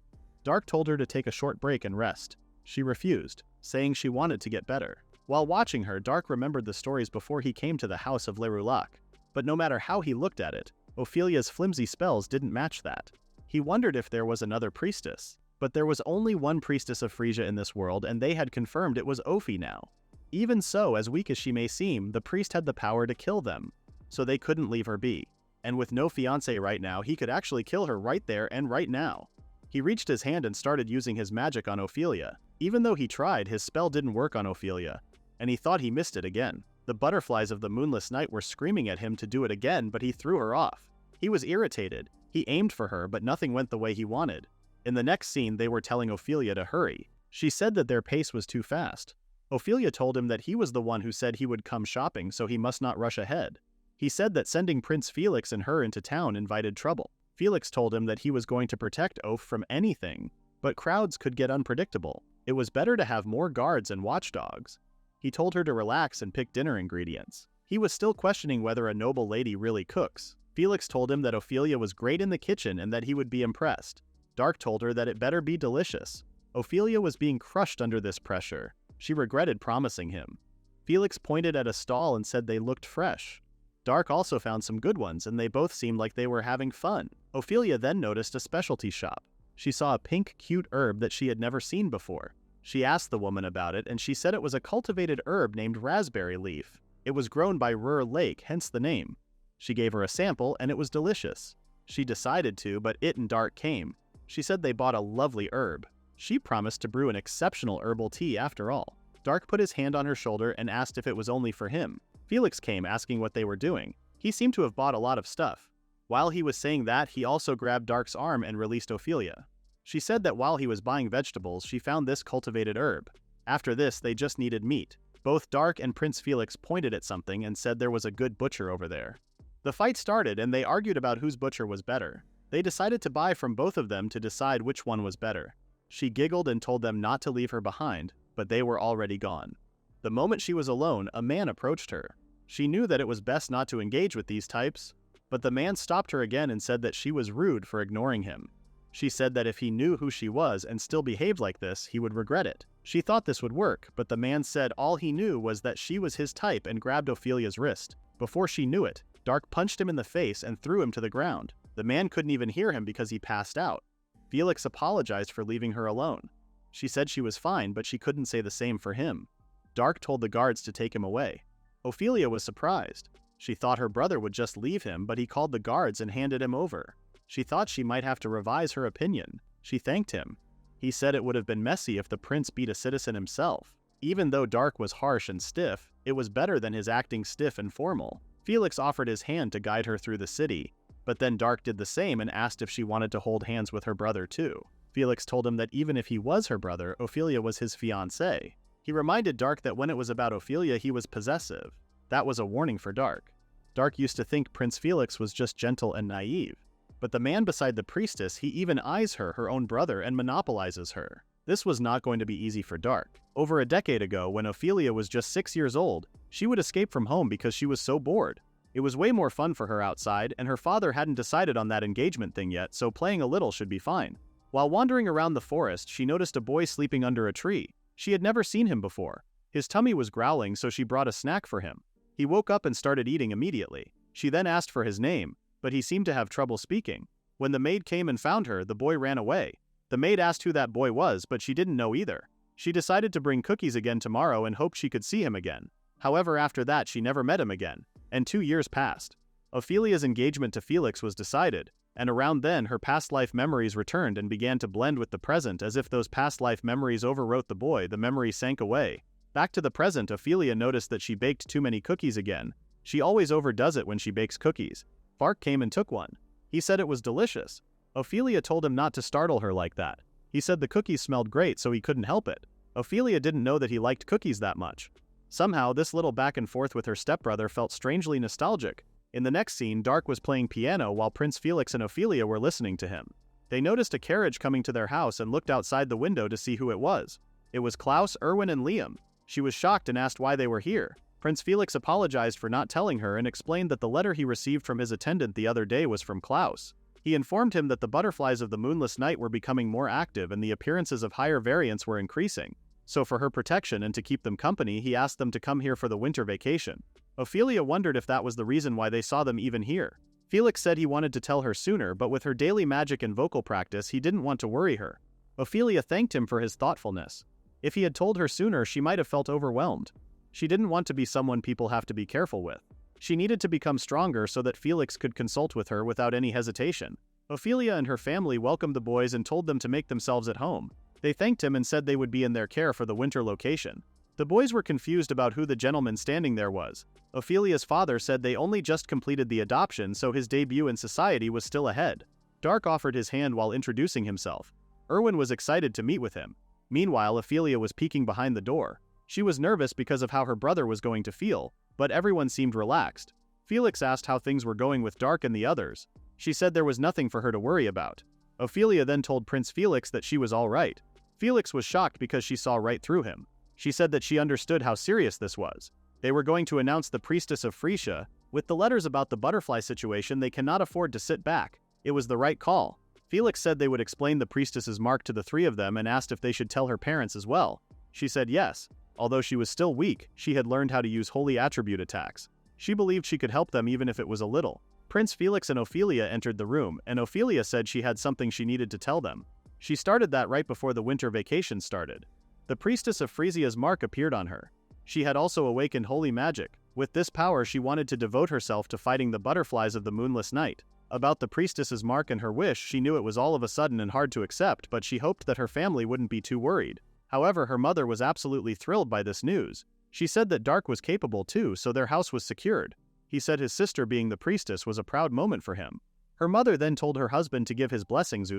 Dark told her to take a short break and rest. She refused, saying she wanted to get better. While watching her, Dark remembered the stories before he came to the house of Lerulac. But no matter how he looked at it, Ophelia's flimsy spells didn't match that. He wondered if there was another priestess. But there was only one priestess of Frisia in this world, and they had confirmed it was Ophi now. Even so, as weak as she may seem, the priest had the power to kill them. So they couldn't leave her be. And with no fiancé right now, he could actually kill her right there and right now. He reached his hand and started using his magic on Ophelia. Even though he tried, his spell didn't work on Ophelia, and he thought he missed it again. The butterflies of the moonless night were screaming at him to do it again, but he threw her off. He was irritated. He aimed for her, but nothing went the way he wanted. In the next scene, they were telling Ophelia to hurry. She said that their pace was too fast. Ophelia told him that he was the one who said he would come shopping, so he must not rush ahead. He said that sending Prince Felix and her into town invited trouble. Felix told him that he was going to protect Oph from anything, but crowds could get unpredictable. It was better to have more guards and watchdogs. He told her to relax and pick dinner ingredients. He was still questioning whether a noble lady really cooks. Felix told him that Ophelia was great in the kitchen and that he would be impressed. Dark told her that it better be delicious. Ophelia was being crushed under this pressure. She regretted promising him. Felix pointed at a stall and said they looked fresh. Dark also found some good ones, and they both seemed like they were having fun. Ophelia then noticed a specialty shop. She saw a pink, cute herb that she had never seen before. She asked the woman about it, and she said it was a cultivated herb named raspberry leaf. It was grown by Rur Lake, hence the name. She gave her a sample, and it was delicious. She decided to, but it and Dark came. She said they bought a lovely herb. She promised to brew an exceptional herbal tea after all. Dark put his hand on her shoulder and asked if it was only for him. Felix came asking what they were doing. He seemed to have bought a lot of stuff. While he was saying that, he also grabbed Dark's arm and released Ophelia. She said that while he was buying vegetables, she found this cultivated herb. After this, they just needed meat. Both Dark and Prince Felix pointed at something and said there was a good butcher over there. The fight started and they argued about whose butcher was better. They decided to buy from both of them to decide which one was better. She giggled and told them not to leave her behind, but they were already gone. The moment she was alone, a man approached her. She knew that it was best not to engage with these types, but the man stopped her again and said that she was rude for ignoring him. She said that if he knew who she was and still behaved like this, he would regret it. She thought this would work, but the man said all he knew was that she was his type and grabbed Ophelia's wrist. Before she knew it, Dark punched him in the face and threw him to the ground. The man couldn't even hear him because he passed out. Felix apologized for leaving her alone. She said she was fine, but she couldn't say the same for him. Dark told the guards to take him away. Ophelia was surprised. She thought her brother would just leave him, but he called the guards and handed him over. She thought she might have to revise her opinion. She thanked him. He said it would have been messy if the prince beat a citizen himself. Even though Dark was harsh and stiff, it was better than his acting stiff and formal. Felix offered his hand to guide her through the city, but then Dark did the same and asked if she wanted to hold hands with her brother too. Felix told him that even if he was her brother, Ophelia was his fiancée. He reminded Dark that when it was about Ophelia, he was possessive. That was a warning for Dark. Dark used to think Prince Felix was just gentle and naive. But the man beside the priestess, he even eyes her, her own brother, and monopolizes her. This was not going to be easy for Dark. Over a decade ago, when Ophelia was just 6 years old, she would escape from home because she was so bored. It was way more fun for her outside, and her father hadn't decided on that engagement thing yet, so playing a little should be fine. While wandering around the forest, she noticed a boy sleeping under a tree. She had never seen him before. His tummy was growling, so she brought a snack for him. He woke up and started eating immediately. She then asked for his name, but he seemed to have trouble speaking. When the maid came and found her, the boy ran away. The maid asked who that boy was, but she didn't know either. She decided to bring cookies again tomorrow and hoped she could see him again. However, after that she never met him again, and 2 years passed. Ophelia's engagement to Felix was decided, and around then her past life memories returned and began to blend with the present as if those past life memories overwrote the boy. The memory sank away. Back to the present, Ophelia noticed that she baked too many cookies again. She always overdoes it when she bakes cookies. Fark came and took one. He said it was delicious. Ophelia told him not to startle her like that. He said the cookies smelled great, so he couldn't help it. Ophelia didn't know that he liked cookies that much. Somehow, this little back and forth with her stepbrother felt strangely nostalgic. In the next scene, Dark was playing piano while Prince Felix and Ophelia were listening to him. They noticed a carriage coming to their house and looked outside the window to see who it was. It was Klaus, Erwin, and Liam. She was shocked and asked why they were here. Prince Felix apologized for not telling her and explained that the letter he received from his attendant the other day was from Klaus. He informed him that the butterflies of the moonless night were becoming more active and the appearances of higher variants were increasing. So for her protection and to keep them company, he asked them to come here for the winter vacation. Ophelia wondered if that was the reason why they saw them even here. Felix said he wanted to tell her sooner, but with her daily magic and vocal practice, he didn't want to worry her. Ophelia thanked him for his thoughtfulness. If he had told her sooner, she might have felt overwhelmed. She didn't want to be someone people have to be careful with. She needed to become stronger so that Felix could consult with her without any hesitation. Ophelia and her family welcomed the boys and told them to make themselves at home. They thanked him and said they would be in their care for the winter location. The boys were confused about who the gentleman standing there was. Ophelia's father said they only just completed the adoption, so his debut in society was still ahead. Dark offered his hand while introducing himself. Erwin was excited to meet with him. Meanwhile, Ophelia was peeking behind the door. She was nervous because of how her brother was going to feel, but everyone seemed relaxed. Felix asked how things were going with Dark and the others. She said there was nothing for her to worry about. Ophelia then told Prince Felix that she was all right. Felix was shocked because she saw right through him. She said that she understood how serious this was. They were going to announce the priestess of Frisia. With the letters about the butterfly situation, they cannot afford to sit back. It was the right call. Felix said they would explain the priestess's mark to the three of them and asked if they should tell her parents as well. She said yes. Although she was still weak, she had learned how to use holy attribute attacks. She believed she could help them even if it was a little. Prince Felix and Ophelia entered the room, and Ophelia said she had something she needed to tell them. She started that right before the winter vacation started. The priestess of Frisia's mark appeared on her. She had also awakened holy magic. With this power, she wanted to devote herself to fighting the butterflies of the moonless night. About the priestess's mark and her wish, she knew it was all of a sudden and hard to accept, but she hoped that her family wouldn't be too worried. However, her mother was absolutely thrilled by this news. She said that Dark was capable too, so their house was secured. He said his sister being the priestess was a proud moment for him. Her mother then told her husband to give his blessings.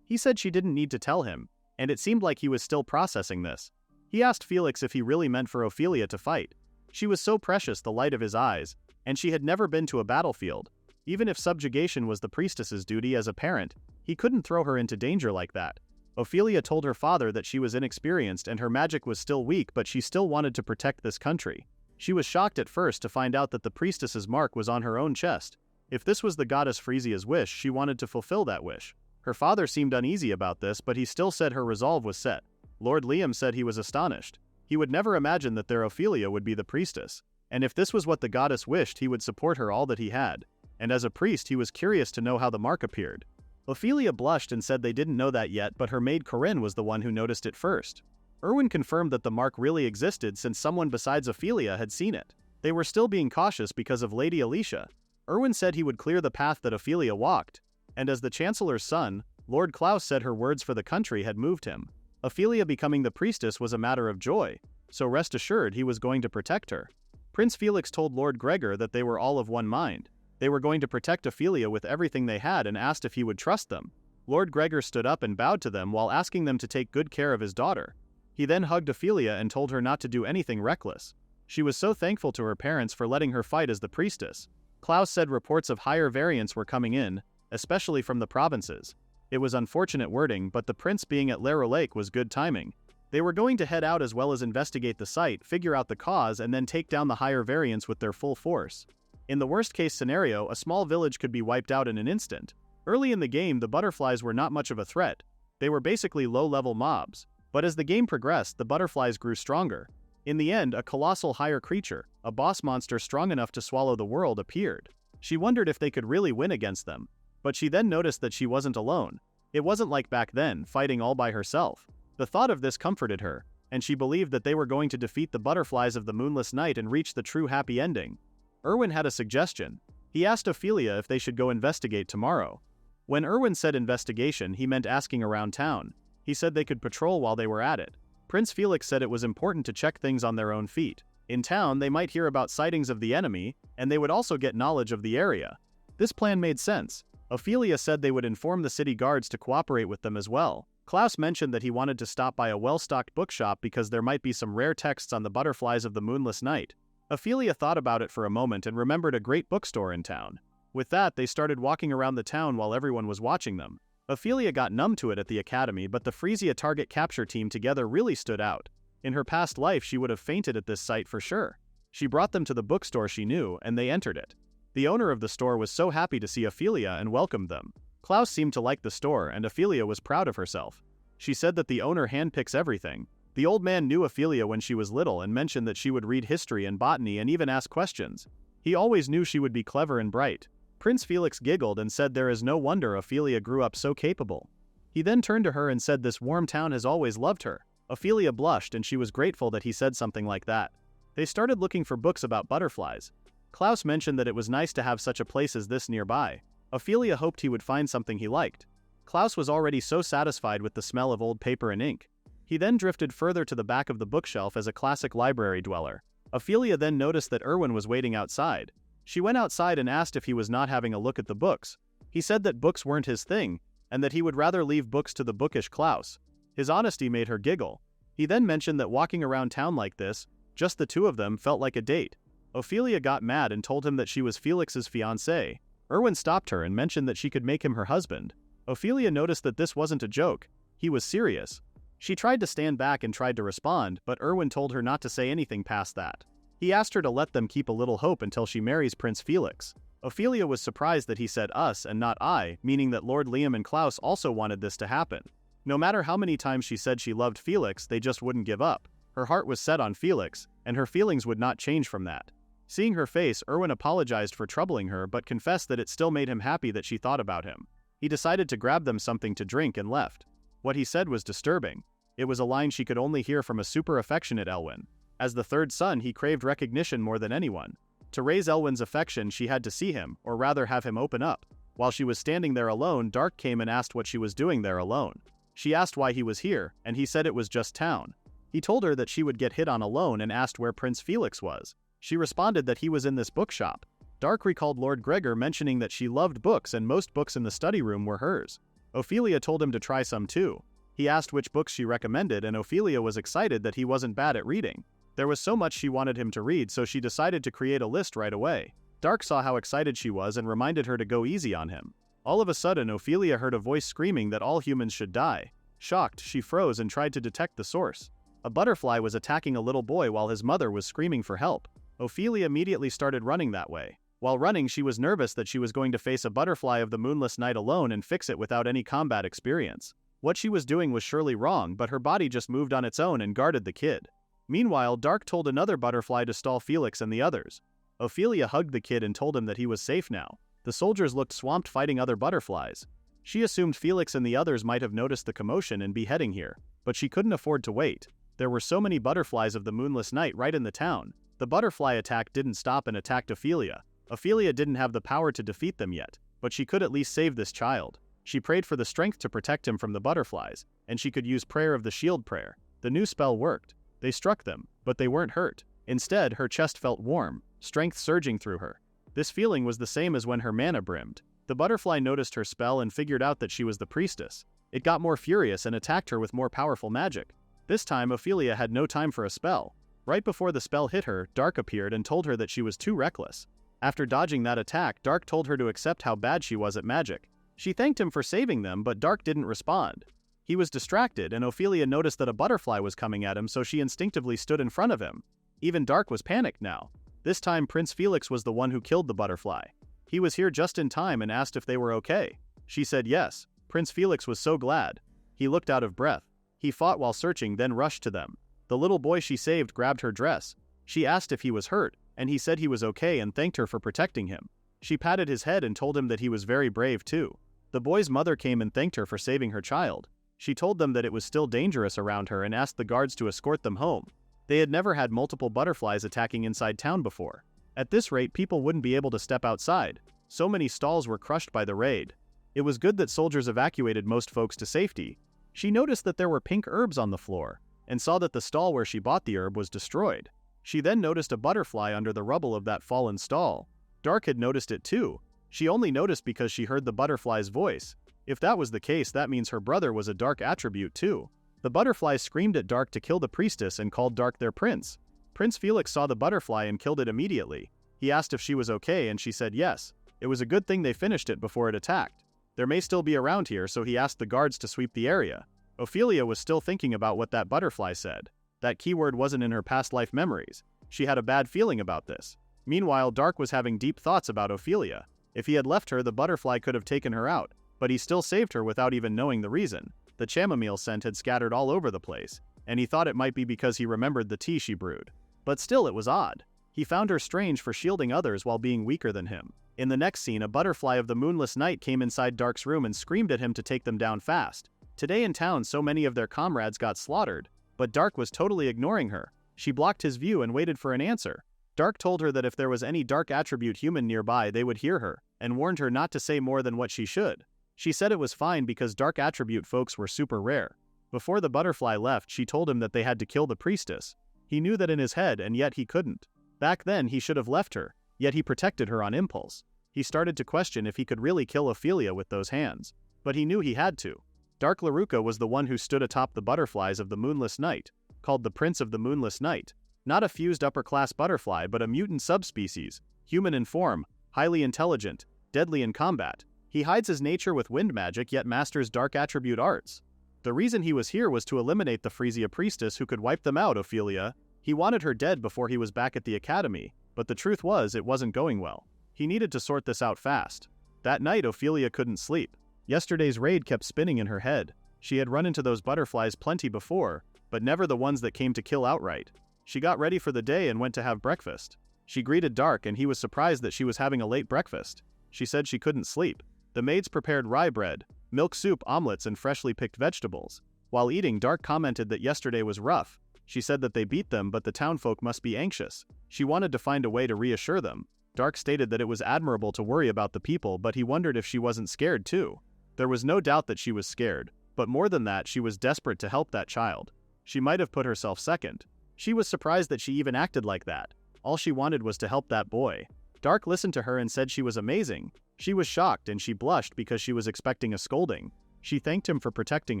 He said she didn't need to tell him, and it seemed like he was still processing this. He asked Felix if he really meant for Ophelia to fight. She was so precious, the light of his eyes. and she had never been to a battlefield. Even if subjugation was the priestess's duty as a parent, he couldn't throw her into danger like that. Ophelia told her father that she was inexperienced and her magic was still weak, but she still wanted to protect this country. She was shocked at first to find out that the priestess's mark was on her own chest. If this was the goddess Frisia's wish, she wanted to fulfill that wish. Her father seemed uneasy about this, but he still said her resolve was set. Lord Liam said he was astonished. He would never imagine that their Ophelia would be the priestess. And if this was what the goddess wished, he would support her all that he had. And as a priest, he was curious to know how the mark appeared. Ophelia blushed and said they didn't know that yet, but her maid Corinne was the one who noticed it first. Erwin confirmed that the mark really existed since someone besides Ophelia had seen it. They were still being cautious because of Lady Alicia. Erwin said he would clear the path that Ophelia walked, and as the Chancellor's son, Lord Klaus said her words for the country had moved him. Ophelia becoming the priestess was a matter of joy, so rest assured he was going to protect her. Prince Felix told Lord Gregor that they were all of one mind. They were going to protect Ophelia with everything they had and asked if he would trust them. Lord Gregor stood up and bowed to them while asking them to take good care of his daughter. He then hugged Ophelia and told her not to do anything reckless. She was so thankful to her parents for letting her fight as the priestess. Klaus said reports of higher variants were coming in, especially from the provinces. It was unfortunate wording, but the prince being at Laro Lake was good timing. They were going to head out as well as investigate the site, figure out the cause, and then take down the higher variants with their full force. In the worst-case scenario, a small village could be wiped out in an instant. Early in the game, the butterflies were not much of a threat. They were basically low-level mobs. But as the game progressed, the butterflies grew stronger. In the end, a colossal higher creature, a boss monster strong enough to swallow the world, appeared. She wondered if they could really win against them. But she then noticed that she wasn't alone. It wasn't like back then, fighting all by herself. The thought of this comforted her, and she believed that they were going to defeat the butterflies of the moonless night and reach the true happy ending. Erwin had a suggestion. He asked Ophelia if they should go investigate tomorrow. When Erwin said investigation, he meant asking around town. He said they could patrol while they were at it. Prince Felix said it was important to check things on their own feet. In town, they might hear about sightings of the enemy, and they would also get knowledge of the area. This plan made sense. Ophelia said they would inform the city guards to cooperate with them as well. Klaus mentioned that he wanted to stop by a well-stocked bookshop because there might be some rare texts on the butterflies of the moonless night. Ophelia thought about it for a moment and remembered a great bookstore in town. With that, they started walking around the town while everyone was watching them. Ophelia got numb to it at the academy, but the Frisia target capture team together really stood out. In her past life, she would have fainted at this sight for sure. She brought them to the bookstore she knew, and they entered it. The owner of the store was so happy to see Ophelia and welcomed them. Klaus seemed to like the store, and Ophelia was proud of herself. She said that the owner handpicks everything. The old man knew Ophelia when she was little and mentioned that she would read history and botany and even ask questions. He always knew she would be clever and bright. Prince Felix giggled and said there is no wonder Ophelia grew up so capable. He then turned to her and said this warm town has always loved her. Ophelia blushed and she was grateful that he said something like that. They started looking for books about butterflies. Klaus mentioned that it was nice to have such a place as this nearby. Ophelia hoped he would find something he liked. Klaus was already so satisfied with the smell of old paper and ink. He then drifted further to the back of the bookshelf as a classic library dweller. Ophelia then noticed that Erwin was waiting outside. She went outside and asked if he was not having a look at the books. He said that books weren't his thing, and that he would rather leave books to the bookish Klaus. His honesty made her giggle. He then mentioned that walking around town like this, just the two of them, felt like a date. Ophelia got mad and told him that she was Felix's fiancée. Erwin stopped her and mentioned that she could make him her husband. Ophelia noticed that this wasn't a joke. He was serious. She tried to stand back and tried to respond, but Erwin told her not to say anything past that. He asked her to let them keep a little hope until she marries Prince Felix. Ophelia was surprised that he said us and not I, meaning that Lord Liam and Klaus also wanted this to happen. No matter how many times she said she loved Felix, they just wouldn't give up. Her heart was set on Felix, and her feelings would not change from that. Seeing her face, Erwin apologized for troubling her but confessed that it still made him happy that she thought about him. He decided to grab them something to drink and left. What he said was disturbing. It was a line she could only hear from a super affectionate Elwyn. As the third son, he craved recognition more than anyone. To raise Elwyn's affection, she had to see him, or rather have him open up. While she was standing there alone, Dark came and asked what she was doing there alone. She asked why he was here, and he said it was just town. He told her that she would get hit on alone and asked where Prince Felix was. She responded that he was in this bookshop. Dark recalled Lord Gregor mentioning that she loved books and most books in the study room were hers. Ophelia told him to try some too. He asked which books she recommended and Ophelia was excited that he wasn't bad at reading. There was so much she wanted him to read, so she decided to create a list right away. Dark saw how excited she was and reminded her to go easy on him. All of a sudden, Ophelia heard a voice screaming that all humans should die. Shocked, she froze and tried to detect the source. A butterfly was attacking a little boy while his mother was screaming for help. Ophelia immediately started running that way. While running, she was nervous that she was going to face a butterfly of the moonless night alone and fix it without any combat experience. What she was doing was surely wrong, but her body just moved on its own and guarded the kid. Meanwhile, Dark told another butterfly to stall Felix and the others. Ophelia hugged the kid and told him that he was safe now. The soldiers looked swamped fighting other butterflies. She assumed Felix and the others might have noticed the commotion and be heading here, but she couldn't afford to wait. There were so many butterflies of the moonless night right in the town. The butterfly attack didn't stop and attacked Ophelia. Ophelia didn't have the power to defeat them yet, but she could at least save this child. She prayed for the strength to protect him from the butterflies, and she could use Prayer of the Shield prayer. The new spell worked. They struck them, but they weren't hurt. Instead, her chest felt warm, strength surging through her. This feeling was the same as when her mana brimmed. The butterfly noticed her spell and figured out that she was the priestess. It got more furious and attacked her with more powerful magic. This time, Ophelia had no time for a spell. Right before the spell hit her, Dark appeared and told her that she was too reckless. After dodging that attack, Dark told her to accept how bad she was at magic. She thanked him for saving them, but Dark didn't respond. He was distracted, and Ophelia noticed that a butterfly was coming at him, so she instinctively stood in front of him. Even Dark was panicked now. This time, Prince Felix was the one who killed the butterfly. He was here just in time and asked if they were okay. She said yes. Prince Felix was so glad. He looked out of breath. He fought while searching, then rushed to them. The little boy she saved grabbed her dress. She asked if he was hurt, and he said he was okay and thanked her for protecting him. She patted his head and told him that he was very brave too. The boy's mother came and thanked her for saving her child. She told them that it was still dangerous around her and asked the guards to escort them home. They had never had multiple butterflies attacking inside town before. At this rate, people wouldn't be able to step outside. So many stalls were crushed by the raid. It was good that soldiers evacuated most folks to safety. She noticed that there were pink herbs on the floor, and saw that the stall where she bought the herb was destroyed. She then noticed a butterfly under the rubble of that fallen stall. Dark had noticed it too. She only noticed because she heard the butterfly's voice. If that was the case, that means her brother was a dark attribute too. The butterfly screamed at Dark to kill the priestess and called Dark their prince. Prince Felix saw the butterfly and killed it immediately. He asked if she was okay and she said yes. It was a good thing they finished it before it attacked. There may still be around here, so he asked the guards to sweep the area. Ophelia was still thinking about what that butterfly said. That keyword wasn't in her past life memories. She had a bad feeling about this. Meanwhile, Dark was having deep thoughts about Ophelia. If he had left her, the butterfly could have taken her out, but he still saved her without even knowing the reason. The chamomile scent had scattered all over the place, and he thought it might be because he remembered the tea she brewed. But still, it was odd. He found her strange for shielding others while being weaker than him. In the next scene, a butterfly of the moonless night came inside Dark's room and screamed at him to take them down fast. Today in town, so many of their comrades got slaughtered, but Dark was totally ignoring her. She blocked his view and waited for an answer. Dark told her that if there was any dark attribute human nearby, they would hear her, and warned her not to say more than what she should. She said it was fine because dark attribute folks were super rare. Before the butterfly left, she told him that they had to kill the priestess. He knew that in his head, and yet he couldn't. Back then, he should have left her, yet he protected her on impulse. He started to question if he could really kill Ophelia with those hands. But he knew he had to. Dark Laruka was the one who stood atop the butterflies of the moonless night, called the Prince of the Moonless Night. Not a fused upper-class butterfly, but a mutant subspecies, human in form, highly intelligent, deadly in combat. He hides his nature with wind magic yet masters dark attribute arts. The reason he was here was to eliminate the Frisia priestess who could wipe them out, Ophelia. He wanted her dead before he was back at the academy, but the truth was it wasn't going well. He needed to sort this out fast. That night, Ophelia couldn't sleep. Yesterday's raid kept spinning in her head. She had run into those butterflies plenty before, but never the ones that came to kill outright. She got ready for the day and went to have breakfast. She greeted Dark and he was surprised that she was having a late breakfast. She said she couldn't sleep. The maids prepared rye bread, milk soup, omelets, and freshly picked vegetables. While eating, Dark commented that yesterday was rough. She said that they beat them, but the townfolk must be anxious. She wanted to find a way to reassure them. Dark stated that it was admirable to worry about the people, but he wondered if she wasn't scared too. There was no doubt that she was scared, but more than that, she was desperate to help that child. She might have put herself second. She was surprised that she even acted like that. All she wanted was to help that boy. Dark listened to her and said she was amazing. She was shocked and she blushed because she was expecting a scolding. She thanked him for protecting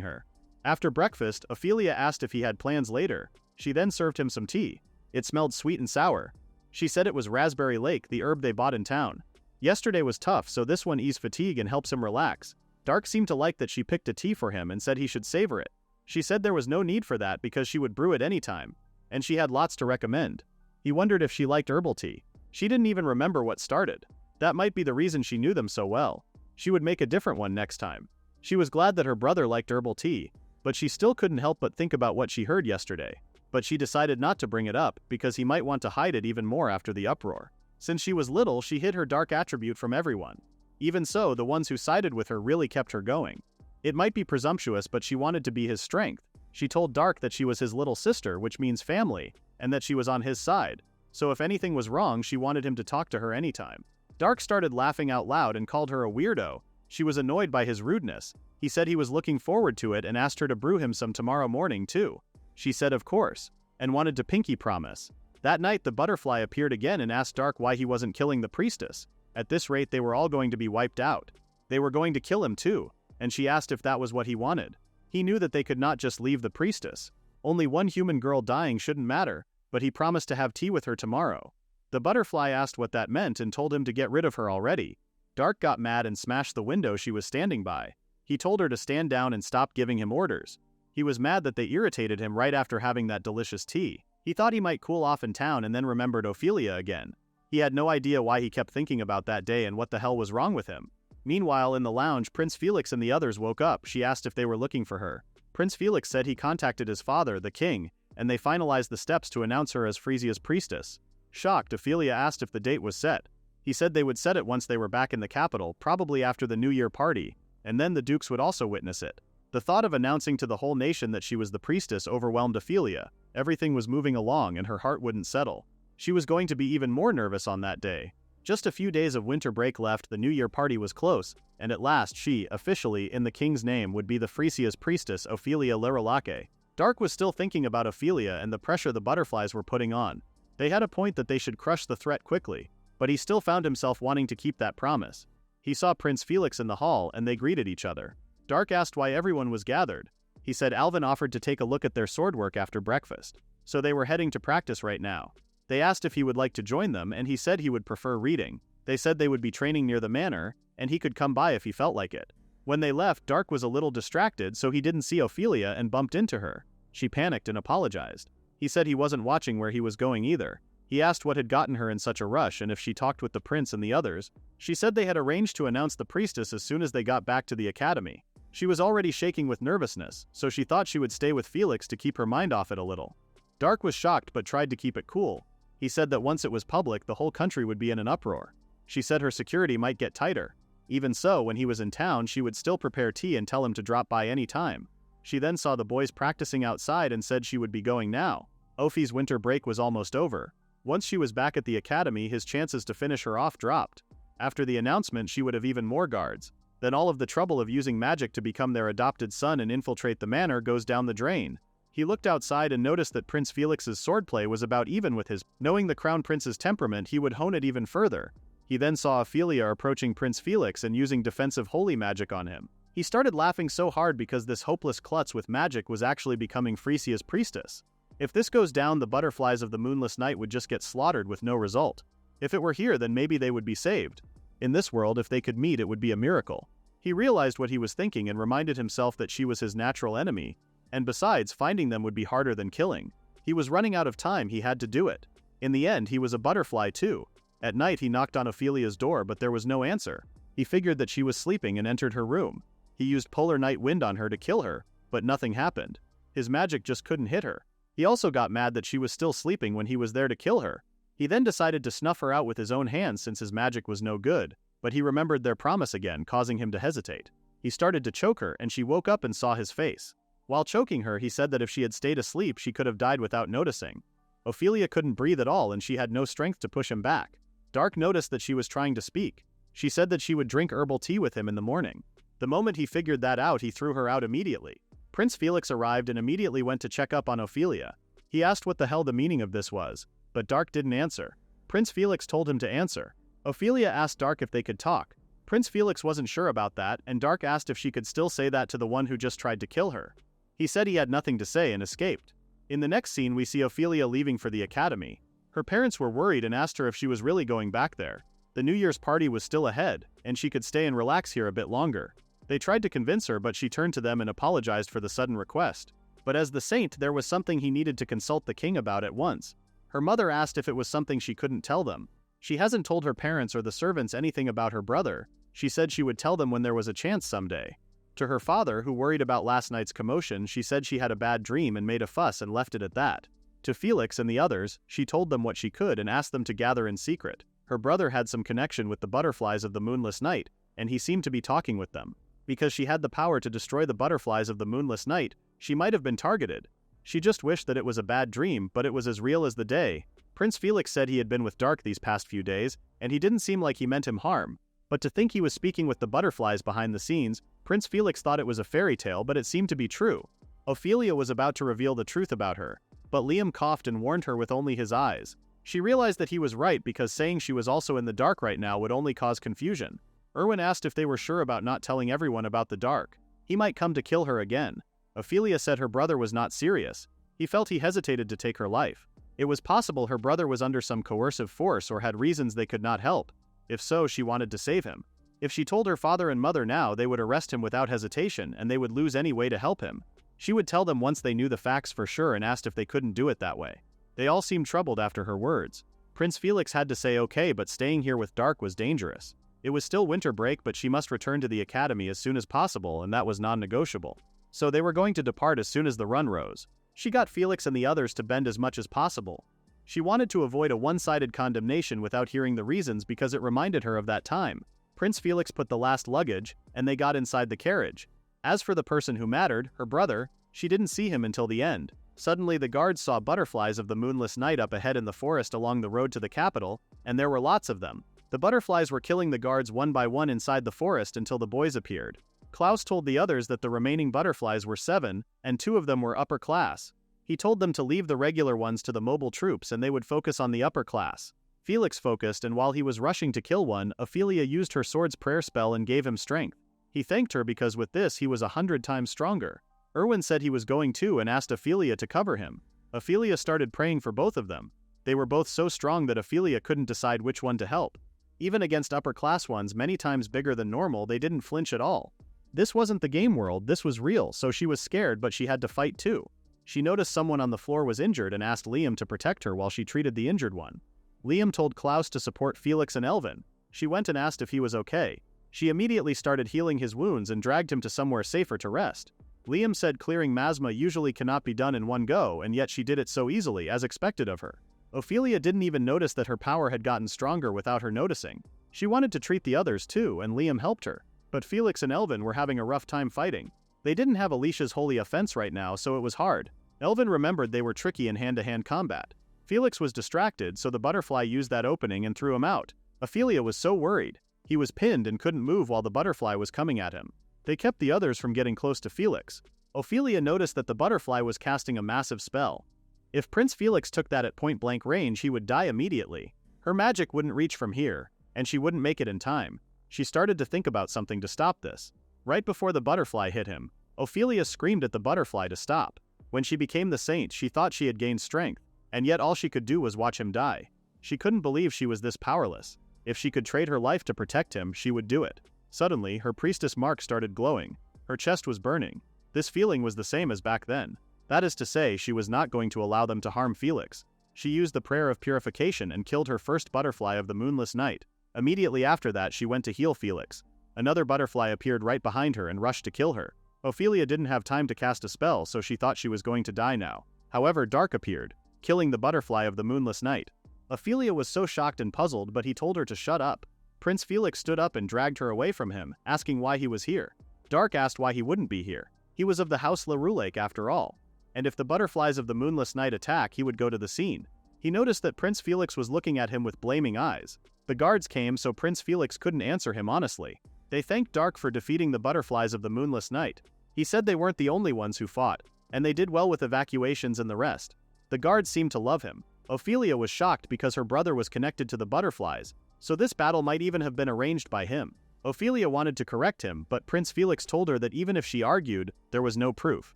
her. After breakfast, Ophelia asked if he had plans later. She then served him some tea. It smelled sweet and sour. She said it was raspberry lake, the herb they bought in town. Yesterday was tough, so this one eases fatigue and helps him relax. Dark seemed to like that she picked a tea for him and said he should savor it. She said there was no need for that because she would brew it anytime, and she had lots to recommend. He wondered if she liked herbal tea. She didn't even remember what started. That might be the reason she knew them so well. She would make a different one next time. She was glad that her brother liked herbal tea, but she still couldn't help but think about what she heard yesterday. But she decided not to bring it up because he might want to hide it even more after the uproar. Since she was little, she hid her dark attribute from everyone. Even so, the ones who sided with her really kept her going. It might be presumptuous, but she wanted to be his strength. She told Dark that she was his little sister, which means family, and that she was on his side. So if anything was wrong, she wanted him to talk to her anytime. Dark started laughing out loud and called her a weirdo. She was annoyed by his rudeness. He said he was looking forward to it and asked her to brew him some tomorrow morning too. She said of course, and wanted to pinky promise. That night the butterfly appeared again and asked Dark why he wasn't killing the priestess. At this rate they were all going to be wiped out. They were going to kill him too, and she asked if that was what he wanted. He knew that they could not just leave the priestess. Only one human girl dying shouldn't matter, but he promised to have tea with her tomorrow. The butterfly asked what that meant and told him to get rid of her already. Dark got mad and smashed the window she was standing by. He told her to stand down and stop giving him orders. He was mad that they irritated him right after having that delicious tea. He thought he might cool off in town and then remembered Ophelia again. He had no idea why he kept thinking about that day and what the hell was wrong with him. Meanwhile, in the lounge, Prince Felix and the others woke up. She asked if they were looking for her. Prince Felix said he contacted his father, the king, and they finalized the steps to announce her as Frisia's priestess. Shocked, Ophelia asked if the date was set. He said they would set it once they were back in the capital, probably after the New Year party, and then the dukes would also witness it. The thought of announcing to the whole nation that she was the priestess overwhelmed Ophelia. Everything was moving along and her heart wouldn't settle. She was going to be even more nervous on that day. Just a few days of winter break left, the New Year party was close, and at last she, officially, in the king's name, would be the Frisia's priestess, Ophelia Lerolake. Dark was still thinking about Ophelia and the pressure the butterflies were putting on. They had a point that they should crush the threat quickly, but he still found himself wanting to keep that promise. He saw Prince Felix in the hall and they greeted each other. Dark asked why everyone was gathered. He said Alvin offered to take a look at their swordwork after breakfast, so they were heading to practice right now. They asked if he would like to join them and he said he would prefer reading. They said they would be training near the manor, and he could come by if he felt like it. When they left, Dark was a little distracted so he didn't see Ophelia and bumped into her. She panicked and apologized. He said he wasn't watching where he was going either. He asked what had gotten her in such a rush and if she talked with the prince and the others. She said they had arranged to announce the priestess as soon as they got back to the academy. She was already shaking with nervousness, so she thought she would stay with Felix to keep her mind off it a little. Dark was shocked but tried to keep it cool. He said that once it was public, the whole country would be in an uproar. She said her security might get tighter. Even so, when he was in town, she would still prepare tea and tell him to drop by any time. She then saw the boys practicing outside and said she would be going now. Ophi's winter break was almost over. Once she was back at the academy, his chances to finish her off dropped. After the announcement, she would have even more guards. Then all of the trouble of using magic to become their adopted son and infiltrate the manor goes down the drain. He looked outside and noticed that Prince Felix's swordplay was about even with his. Knowing the Crown Prince's temperament, he would hone it even further. He then saw Ophelia approaching Prince Felix and using defensive holy magic on him. He started laughing so hard because this hopeless klutz with magic was actually becoming Frisia's priestess. If this goes down, the butterflies of the moonless night would just get slaughtered with no result. If it were here, then maybe they would be saved. In this world, if they could meet, it would be a miracle. He realized what he was thinking and reminded himself that she was his natural enemy, and besides, finding them would be harder than killing. He was running out of time, he had to do it. In the end, he was a butterfly too. At night, he knocked on Ophelia's door, but there was no answer. He figured that she was sleeping and entered her room. He used polar night wind on her to kill her, but nothing happened. His magic just couldn't hit her. He also got mad that she was still sleeping when he was there to kill her. He then decided to snuff her out with his own hands since his magic was no good, but he remembered their promise again, causing him to hesitate. He started to choke her and she woke up and saw his face. While choking her, he said that if she had stayed asleep, she could have died without noticing. Ophelia couldn't breathe at all and she had no strength to push him back. Dark noticed that she was trying to speak. She said that she would drink herbal tea with him in the morning. The moment he figured that out, he threw her out immediately. Prince Felix arrived and immediately went to check up on Ophelia. He asked what the hell the meaning of this was, but Dark didn't answer. Prince Felix told him to answer. Ophelia asked Dark if they could talk. Prince Felix wasn't sure about that, and Dark asked if she could still say that to the one who just tried to kill her. He said he had nothing to say and escaped. In the next scene, we see Ophelia leaving for the academy. Her parents were worried and asked her if she was really going back there. The New Year's party was still ahead, and she could stay and relax here a bit longer. They tried to convince her, but she turned to them and apologized for the sudden request. But as the saint, there was something he needed to consult the king about at once. Her mother asked if it was something she couldn't tell them. She hasn't told her parents or the servants anything about her brother. She said she would tell them when there was a chance someday. To her father, who worried about last night's commotion, she said she had a bad dream and made a fuss and left it at that. To Felix and the others, she told them what she could and asked them to gather in secret. Her brother had some connection with the butterflies of the moonless night, and he seemed to be talking with them. Because she had the power to destroy the butterflies of the moonless night, she might have been targeted. She just wished that it was a bad dream, but it was as real as the day. Prince Felix said he had been with Dark these past few days, and he didn't seem like he meant him harm. But to think he was speaking with the butterflies behind the scenes, Prince Felix thought it was a fairy tale, but it seemed to be true. Ophelia was about to reveal the truth about her, but Liam coughed and warned her with only his eyes. She realized that he was right because saying she was also in the dark right now would only cause confusion. Erwin asked if they were sure about not telling everyone about the dark. He might come to kill her again. Ophelia said her brother was not serious. He felt he hesitated to take her life. It was possible her brother was under some coercive force or had reasons they could not help. If so, she wanted to save him. If she told her father and mother now, they would arrest him without hesitation and they would lose any way to help him. She would tell them once they knew the facts for sure and asked if they couldn't do it that way. They all seemed troubled after her words. Prince Felix had to say okay, but staying here with Dark was dangerous. It was still winter break, but she must return to the academy as soon as possible, and that was non-negotiable. So they were going to depart as soon as the run rose. She got Felix and the others to bend as much as possible. She wanted to avoid a one-sided condemnation without hearing the reasons because it reminded her of that time. Prince Felix put the last luggage, and they got inside the carriage. As for the person who mattered, her brother, she didn't see him until the end. Suddenly the guards saw butterflies of the moonless night up ahead in the forest along the road to the capital, and there were lots of them. The butterflies were killing the guards one by one inside the forest until the boys appeared. Klaus told the others that the remaining butterflies were 7, and 2 of them were upper class. He told them to leave the regular ones to the mobile troops and they would focus on the upper class. Felix focused, and while he was rushing to kill one, Ophelia used her sword's prayer spell and gave him strength. He thanked her because with this he was 100 times stronger. Erwin said he was going too and asked Ophelia to cover him. Ophelia started praying for both of them. They were both so strong that Ophelia couldn't decide which one to help. Even against upper class ones many times bigger than normal, they didn't flinch at all. This wasn't the game world, this was real, so she was scared, but she had to fight too. She noticed someone on the floor was injured and asked Liam to protect her while she treated the injured one. Liam told Klaus to support Felix and Elvin. She went and asked if he was okay. She immediately started healing his wounds and dragged him to somewhere safer to rest. Liam said clearing Masma usually cannot be done in one go, and yet she did it so easily, as expected of her. Ophelia didn't even notice that her power had gotten stronger without her noticing. She wanted to treat the others too, and Liam helped her. But Felix and Elvin were having a rough time fighting. They didn't have Alicia's holy offense right now, so it was hard. Elvin remembered they were tricky in hand-to-hand combat. Felix was distracted, so the butterfly used that opening and threw him out. Ophelia was so worried. He was pinned and couldn't move while the butterfly was coming at him. They kept the others from getting close to Felix. Ophelia noticed that the butterfly was casting a massive spell. If Prince Felix took that at point-blank range, he would die immediately. Her magic wouldn't reach from here, and she wouldn't make it in time. She started to think about something to stop this. Right before the butterfly hit him, Ophelia screamed at the butterfly to stop. When she became the saint, she thought she had gained strength, and yet all she could do was watch him die. She couldn't believe she was this powerless. If she could trade her life to protect him, she would do it. Suddenly, her priestess mark started glowing. Her chest was burning. This feeling was the same as back then. That is to say, she was not going to allow them to harm Felix. She used the prayer of purification and killed her first butterfly of the moonless night. Immediately after that, she went to heal Felix. Another butterfly appeared right behind her and rushed to kill her. Ophelia didn't have time to cast a spell, so she thought she was going to die now. However, Dark appeared, killing the butterfly of the moonless night. Ophelia was so shocked and puzzled, but he told her to shut up. Prince Felix stood up and dragged her away from him, asking why he was here. Dark asked why he wouldn't be here. He was of the House Larulake after all. And if the butterflies of the moonless night attack, he would go to the scene. He noticed that Prince Felix was looking at him with blaming eyes. The guards came, so Prince Felix couldn't answer him honestly. They thanked Dark for defeating the butterflies of the moonless night. He said they weren't the only ones who fought, and they did well with evacuations and the rest. The guards seemed to love him. Ophelia was shocked because her brother was connected to the butterflies, so this battle might even have been arranged by him. Ophelia wanted to correct him, but Prince Felix told her that even if she argued, there was no proof,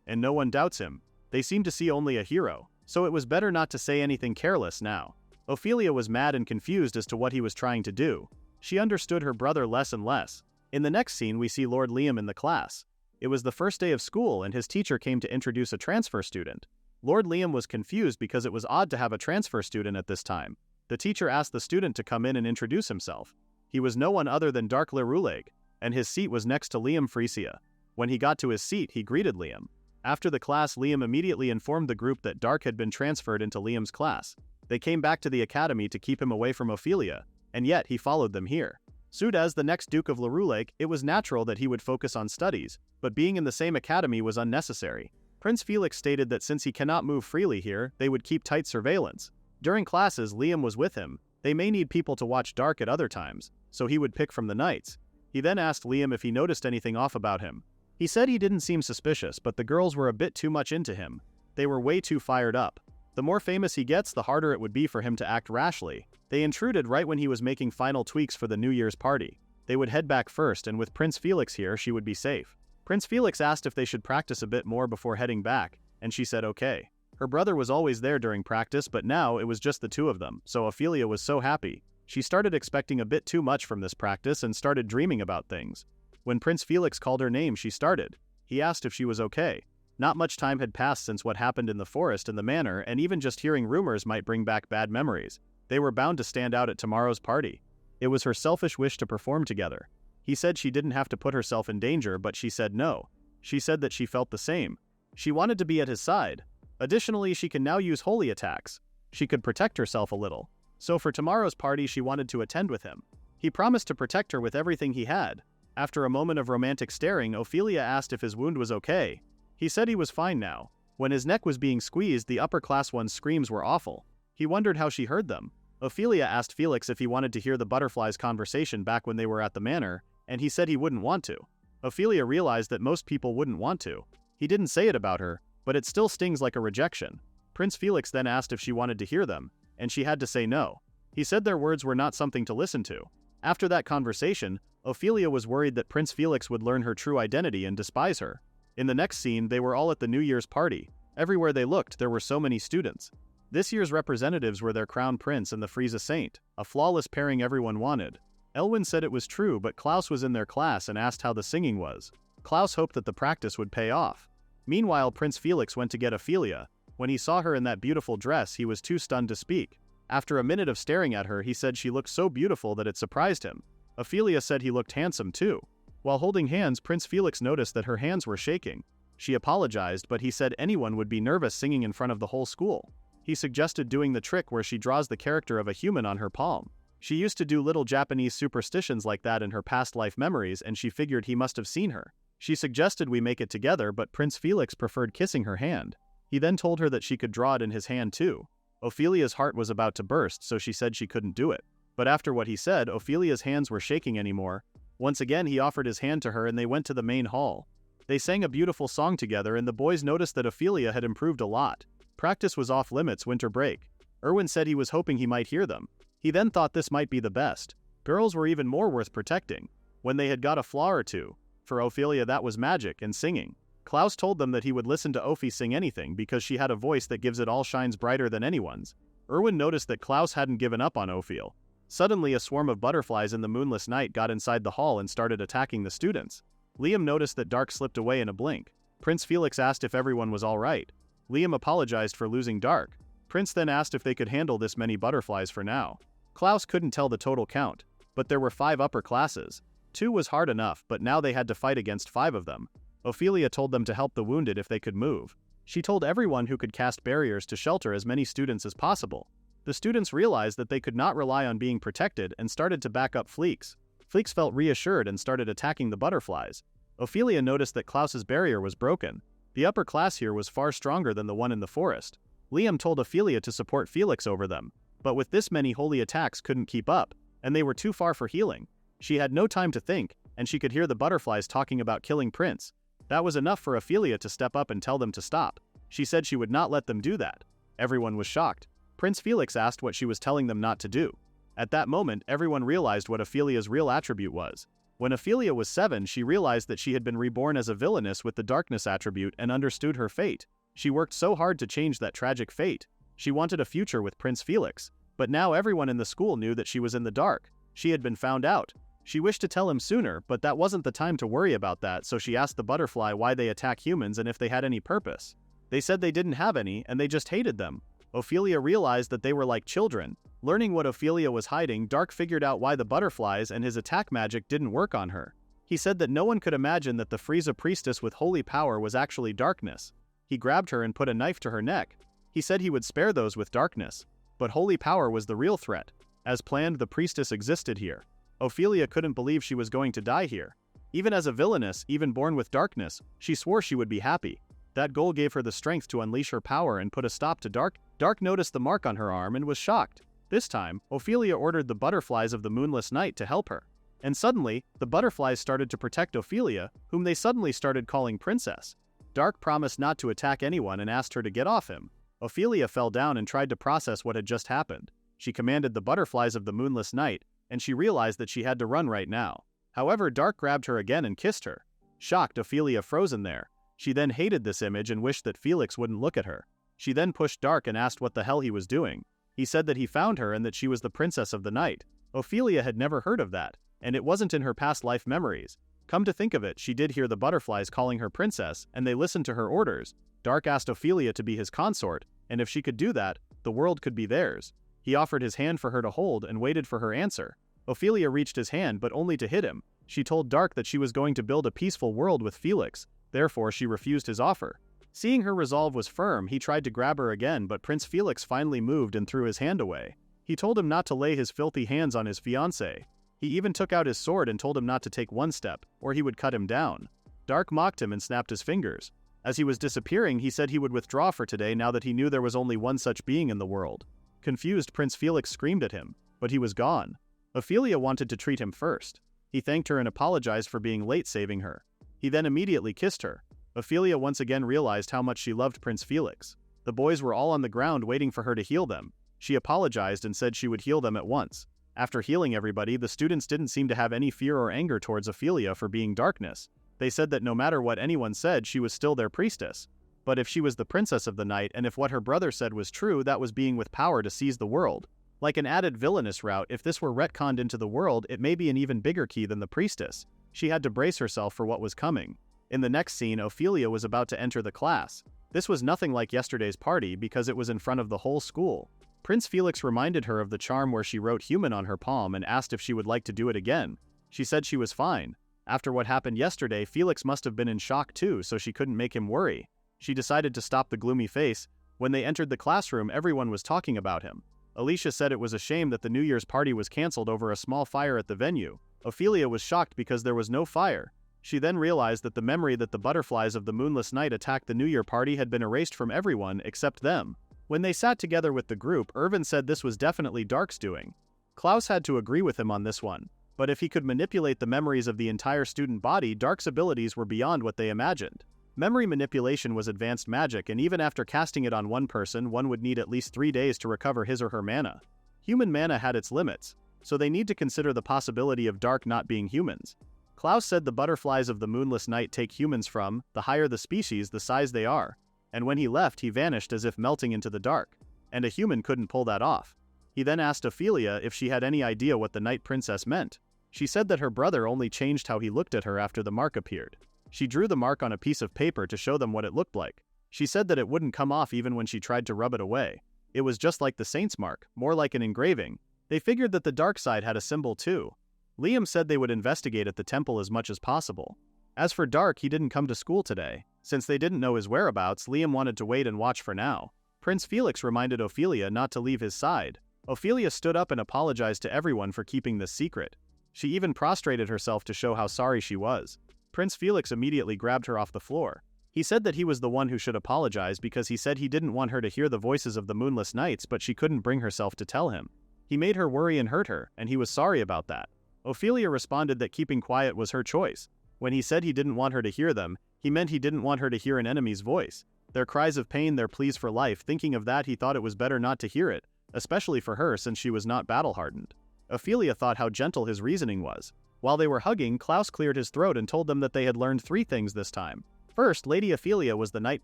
and no one doubts him. They seemed to see only a hero, so it was better not to say anything careless now. Ophelia was mad and confused as to what he was trying to do. She understood her brother less and less. In the next scene we see Lord Liam in the class. It was the first day of school and his teacher came to introduce a transfer student. Lord Liam was confused because it was odd to have a transfer student at this time. The teacher asked the student to come in and introduce himself. He was no one other than Dark Leruleg, and his seat was next to Liam Frisia. When he got to his seat, he greeted Liam. After the class, Liam immediately informed the group that Dark had been transferred into Liam's class. They came back to the academy to keep him away from Ophelia, and yet he followed them here. Sued as the next Duke of Leruleg, it was natural that he would focus on studies, but being in the same academy was unnecessary. Prince Felix stated that since he cannot move freely here, they would keep tight surveillance. During classes, Liam was with him. They may need people to watch Dark at other times, so he would pick from the knights. He then asked Liam if he noticed anything off about him. He said he didn't seem suspicious, but the girls were a bit too much into him. They were way too fired up. The more famous he gets, the harder it would be for him to act rashly. They intruded right when he was making final tweaks for the New Year's party. They would head back first, and with Prince Felix here, she would be safe. Prince Felix asked if they should practice a bit more before heading back, and she said okay. Her brother was always there during practice, but now it was just the two of them, so Ophelia was so happy. She started expecting a bit too much from this practice and started dreaming about things. When Prince Felix called her name, she started. He asked if she was okay. Not much time had passed since what happened in the forest and the manor, and even just hearing rumors might bring back bad memories. They were bound to stand out at tomorrow's party. It was her selfish wish to perform together. He said she didn't have to put herself in danger, but she said no. She said that she felt the same. She wanted to be at his side. Additionally, she can now use holy attacks. She could protect herself a little. So for tomorrow's party, she wanted to attend with him. He promised to protect her with everything he had. After a moment of romantic staring, Ophelia asked if his wound was okay. He said he was fine now. When his neck was being squeezed, the upper-class one's screams were awful. He wondered how she heard them. Ophelia asked Felix if he wanted to hear the butterflies' conversation back when they were at the manor, and he said he wouldn't want to. Ophelia realized that most people wouldn't want to. He didn't say it about her, but it still stings like a rejection. Prince Felix then asked if she wanted to hear them, and she had to say no. He said their words were not something to listen to. After that conversation, Ophelia was worried that Prince Felix would learn her true identity and despise her. In the next scene, they were all at the New Year's party. Everywhere they looked, there were so many students. This year's representatives were their crown prince and the Frieza Saint, a flawless pairing everyone wanted. Elwin said it was true, but Klaus was in their class and asked how the singing was. Klaus hoped that the practice would pay off. Meanwhile, Prince Felix went to get Ophelia. When he saw her in that beautiful dress, he was too stunned to speak. After a minute of staring at her, he said she looked so beautiful that it surprised him. Ophelia said he looked handsome too. While holding hands, Prince Felix noticed that her hands were shaking. She apologized, but he said anyone would be nervous singing in front of the whole school. He suggested doing the trick where she draws the character of a human on her palm. She used to do little Japanese superstitions like that in her past life memories, and she figured he must have seen her. She suggested we make it together, but Prince Felix preferred kissing her hand. He then told her that she could draw it in his hand too. Ophelia's heart was about to burst, so she said she couldn't do it. But after what he said, Ophelia's hands were shaking anymore. Once again, he offered his hand to her and they went to the main hall. They sang a beautiful song together and the boys noticed that Ophelia had improved a lot. Practice was off limits winter break. Erwin said he was hoping he might hear them. He then thought this might be the best. Girls were even more worth protecting. When they had got a flaw or two, for Ophelia that was magic and singing. Klaus told them that he would listen to Ophi sing anything because she had a voice that gives it all shines brighter than anyone's. Erwin noticed that Klaus hadn't given up on Ophiel. Suddenly a swarm of butterflies in the moonless night got inside the hall and started attacking the students. Liam noticed that Dark slipped away in a blink. Prince Felix asked if everyone was alright. Liam apologized for losing Dark. Prince then asked if they could handle this many butterflies for now. Klaus couldn't tell the total count, but there were 5 upper classes. 2 was hard enough, but now they had to fight against 5 of them. Ophelia told them to help the wounded if they could move. She told everyone who could cast barriers to shelter as many students as possible. The students realized that they could not rely on being protected and started to back up Fleeks. Fleeks felt reassured and started attacking the butterflies. Ophelia noticed that Klaus's barrier was broken. The upper class here was far stronger than the one in the forest. Liam told Ophelia to support Felix over them, but with this many holy attacks couldn't keep up, and they were too far for healing. She had no time to think, and she could hear the butterflies talking about killing Prince. That was enough for Ophelia to step up and tell them to stop. She said she would not let them do that. Everyone was shocked. Prince Felix asked what she was telling them not to do. At that moment, everyone realized what Ophelia's real attribute was. When Ophelia was 7, she realized that she had been reborn as a villainess with the darkness attribute and understood her fate. She worked so hard to change that tragic fate. She wanted a future with Prince Felix. But now everyone in the school knew that she was in the dark. She had been found out. She wished to tell him sooner, but that wasn't the time to worry about that, so she asked the butterfly why they attack humans and if they had any purpose. They said they didn't have any, and they just hated them. Ophelia realized that they were like children. Learning what Ophelia was hiding, Dark figured out why the butterflies and his attack magic didn't work on her. He said that no one could imagine that the Frieza priestess with holy power was actually darkness. He grabbed her and put a knife to her neck. He said he would spare those with darkness. But holy power was the real threat. As planned, the priestess existed here. Ophelia couldn't believe she was going to die here. Even as a villainess, even born with darkness, she swore she would be happy. That goal gave her the strength to unleash her power and put a stop to Dark. Dark noticed the mark on her arm and was shocked. This time, Ophelia ordered the butterflies of the moonless night to help her. And suddenly, the butterflies started to protect Ophelia, whom they suddenly started calling princess. Dark promised not to attack anyone and asked her to get off him. Ophelia fell down and tried to process what had just happened. She commanded the butterflies of the moonless night, and she realized that she had to run right now. However, Dark grabbed her again and kissed her. Shocked, Ophelia frozen there. She then hated this image and wished that Felix wouldn't look at her. She then pushed Dark and asked what the hell he was doing. He said that he found her and that she was the princess of the night. Ophelia had never heard of that, and it wasn't in her past life memories. Come to think of it, she did hear the butterflies calling her princess, and they listened to her orders. Dark asked Ophelia to be his consort, and if she could do that, the world could be theirs. He offered his hand for her to hold and waited for her answer. Ophelia reached his hand but only to hit him. She told Dark that she was going to build a peaceful world with Felix, therefore she refused his offer. Seeing her resolve was firm, he tried to grab her again, but Prince Felix finally moved and threw his hand away. He told him not to lay his filthy hands on his fiancée. He even took out his sword and told him not to take one step, or he would cut him down. Dark mocked him and snapped his fingers. As he was disappearing, he said he would withdraw for today now that he knew there was only one such being in the world. Confused, Prince Felix screamed at him, but he was gone. Ophelia wanted to treat him first. He thanked her and apologized for being late saving her. He then immediately kissed her. Ophelia once again realized how much she loved Prince Felix. The boys were all on the ground waiting for her to heal them. She apologized and said she would heal them at once. After healing everybody, the students didn't seem to have any fear or anger towards Ophelia for being darkness. They said that no matter what anyone said, she was still their priestess. But if she was the princess of the night and if what her brother said was true, that was being with power to seize the world. Like an added villainous route, if this were retconned into the world, it may be an even bigger key than the priestess. She had to brace herself for what was coming. In the next scene, Ophelia was about to enter the class. This was nothing like yesterday's party because it was in front of the whole school. Prince Felix reminded her of the charm where she wrote human on her palm and asked if she would like to do it again. She said she was fine. After what happened yesterday, Felix must have been in shock too, so she couldn't make him worry. She decided to stop the gloomy face. When they entered the classroom, everyone was talking about him. Alicia said it was a shame that the New Year's party was cancelled over a small fire at the venue. Ophelia was shocked because there was no fire. She then realized that the memory that the butterflies of the moonless night attacked the New Year party had been erased from everyone except them. When they sat together with the group, Irvin said this was definitely Dark's doing. Klaus had to agree with him on this one. But if he could manipulate the memories of the entire student body, Dark's abilities were beyond what they imagined. Memory manipulation was advanced magic, and even after casting it on one person, one would need at least 3 days to recover his or her mana. Human mana had its limits, so they need to consider the possibility of Dark not being humans. Klaus said the butterflies of the moonless night take humans from, the higher the species, the size they are. And when he left, he vanished as if melting into the dark. And a human couldn't pull that off. He then asked Ophelia if she had any idea what the Night Princess meant. She said that her brother only changed how he looked at her after the mark appeared. She drew the mark on a piece of paper to show them what it looked like. She said that it wouldn't come off even when she tried to rub it away. It was just like the saint's mark, more like an engraving. They figured that the dark side had a symbol too. Liam said they would investigate at the temple as much as possible. As for Dark, he didn't come to school today. Since they didn't know his whereabouts, Liam wanted to wait and watch for now. Prince Felix reminded Ophelia not to leave his side. Ophelia stood up and apologized to everyone for keeping this secret. She even prostrated herself to show how sorry she was. Prince Felix immediately grabbed her off the floor. He said that he was the one who should apologize because he said he didn't want her to hear the voices of the moonless nights, but she couldn't bring herself to tell him. He made her worry and hurt her, and he was sorry about that. Ophelia responded that keeping quiet was her choice. When he said he didn't want her to hear them, he meant he didn't want her to hear an enemy's voice. Their cries of pain, their pleas for life. Thinking of that, he thought it was better not to hear it, especially for her since she was not battle-hardened. Ophelia thought how gentle his reasoning was. While they were hugging, Klaus cleared his throat and told them that they had learned 3 things this time. First, Lady Ophelia was the Night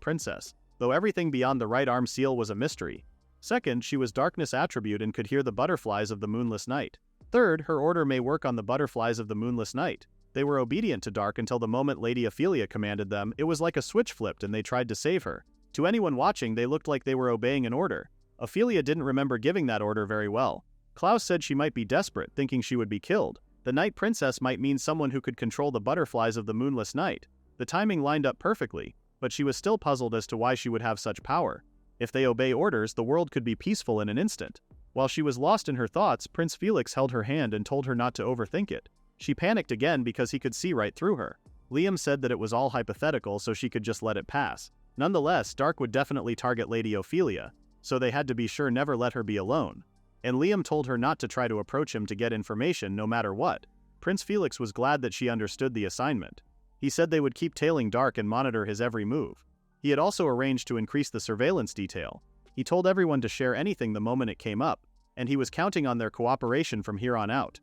Princess, though everything beyond the right arm seal was a mystery. Second, she was darkness attribute and could hear the butterflies of the moonless night. Third, her order may work on the butterflies of the moonless night. They were obedient to Dark until the moment Lady Ophelia commanded them. It was like a switch flipped and they tried to save her. To anyone watching, they looked like they were obeying an order. Ophelia didn't remember giving that order very well. Klaus said she might be desperate, thinking she would be killed. The Night Princess might mean someone who could control the butterflies of the moonless night. The timing lined up perfectly, but she was still puzzled as to why she would have such power. If they obey orders, the world could be peaceful in an instant. While she was lost in her thoughts, Prince Felix held her hand and told her not to overthink it. She panicked again because he could see right through her. Liam said that it was all hypothetical, so she could just let it pass. Nonetheless, Dark would definitely target Lady Ophelia, so they had to be sure never let her be alone. And Liam told her not to try to approach him to get information no matter what. Prince Felix was glad that she understood the assignment. He said they would keep tailing Dark and monitor his every move. He had also arranged to increase the surveillance detail. He told everyone to share anything the moment it came up, and he was counting on their cooperation from here on out.